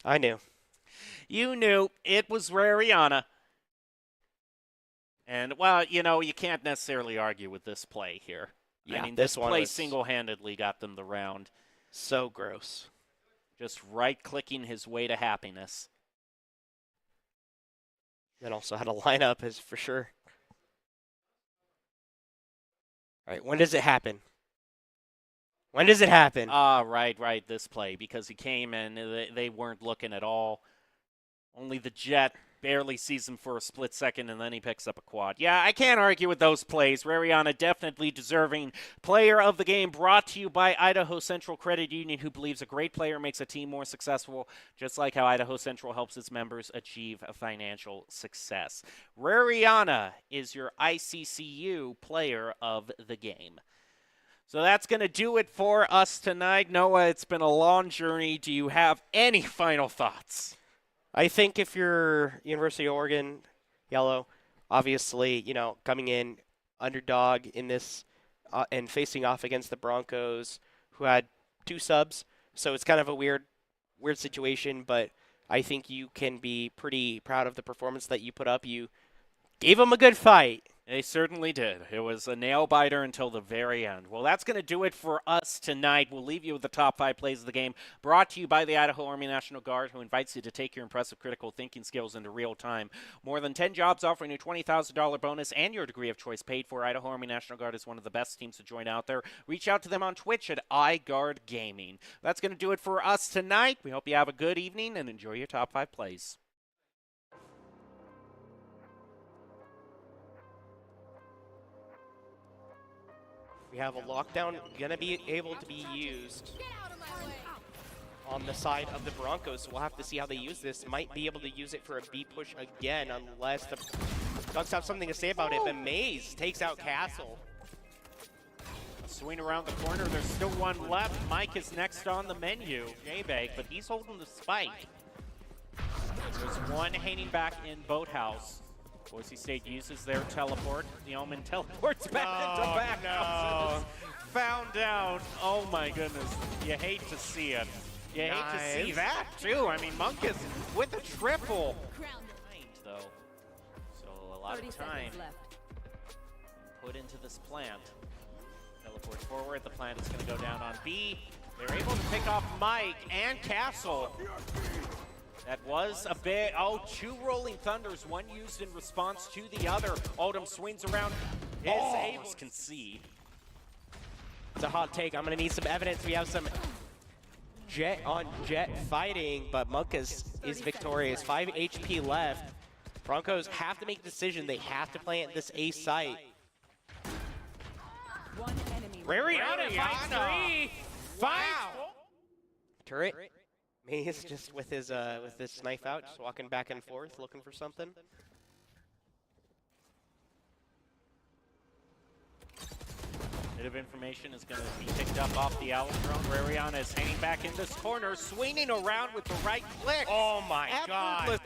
I knew. You knew it was Rariana. And, well, you know, you can't necessarily argue with this play here. Yeah, I mean, this this one play was single-handedly got them the round. so gross. Just right-clicking his way to happiness. Then also had a lineup, is for sure. All right, when does it happen? When does it happen? Right, this play, because he came and they weren't looking at all. Only the Jet barely sees him for a split second, and then he picks up a quad. Yeah, I can't argue with those plays. Rariana definitely deserving player of the game, brought to you by Idaho Central Credit Union, who believes a great player makes a team more successful, just like how Idaho Central helps its members achieve financial success. Rariana is your ICCU player of the game. So that's going to do it for us tonight. Noah, it's been a long journey. Do you have any final thoughts? I think if you're University of Oregon, yellow, obviously, coming in underdog in this and facing off against the Broncos, who had 2 subs, so it's kind of a weird situation, but I think you can be pretty proud of the performance that you put up. You gave them a good fight. They certainly did. It was a nail-biter until the very end. Well, that's going to do it for us tonight. We'll leave you with the top 5 plays of the game, brought to you by the Idaho Army National Guard, who invites you to take your impressive critical thinking skills into real time. More than 10 jobs offering you a $20,000 bonus and your degree of choice paid for. Idaho Army National Guard is one of the best teams to join out there. Reach out to them on Twitch at iGuard Gaming. That's going to do it for us tonight. We hope you have a good evening and enjoy your top 5 plays. We have a lockdown going to be able to be used on the side of the Broncos, so we'll have to see how they use this. Might be able to use it for a B push again, unless the Ducks have something to say about it. But Maze takes out Castle. Swing around the corner. There's still one left. Mike is next on the menu. J-Bag, but he's holding the spike. There's one hanging back in Boathouse. Boise State uses their teleport. The Omen teleports back into back. No. Found out. Oh my goodness. You hate to see it. You hate to see that too. I mean, Monkus with a triple. Though. So a lot of time put into this plant. Teleport forward. The plant is going to go down on B. They're able to pick off Mike and Castle. That was a bit, 2 Rolling Thunders, one used in response to the other. Odom swings around, is able to concede. It's a hot take. I'm going to need some evidence. We have some Jet on Jet fighting, but Monkus is victorious. 5 HP left. Broncos have to make a decision. They have to plant this A site. One enemy. Rariana finds 3. Wow. Turret. Maze just with his knife out, just walking back and forth, looking for something. Bit of information is going to be picked up off the Alladrone. Rariana is hanging back in this corner, swinging around with the right click. Oh my God.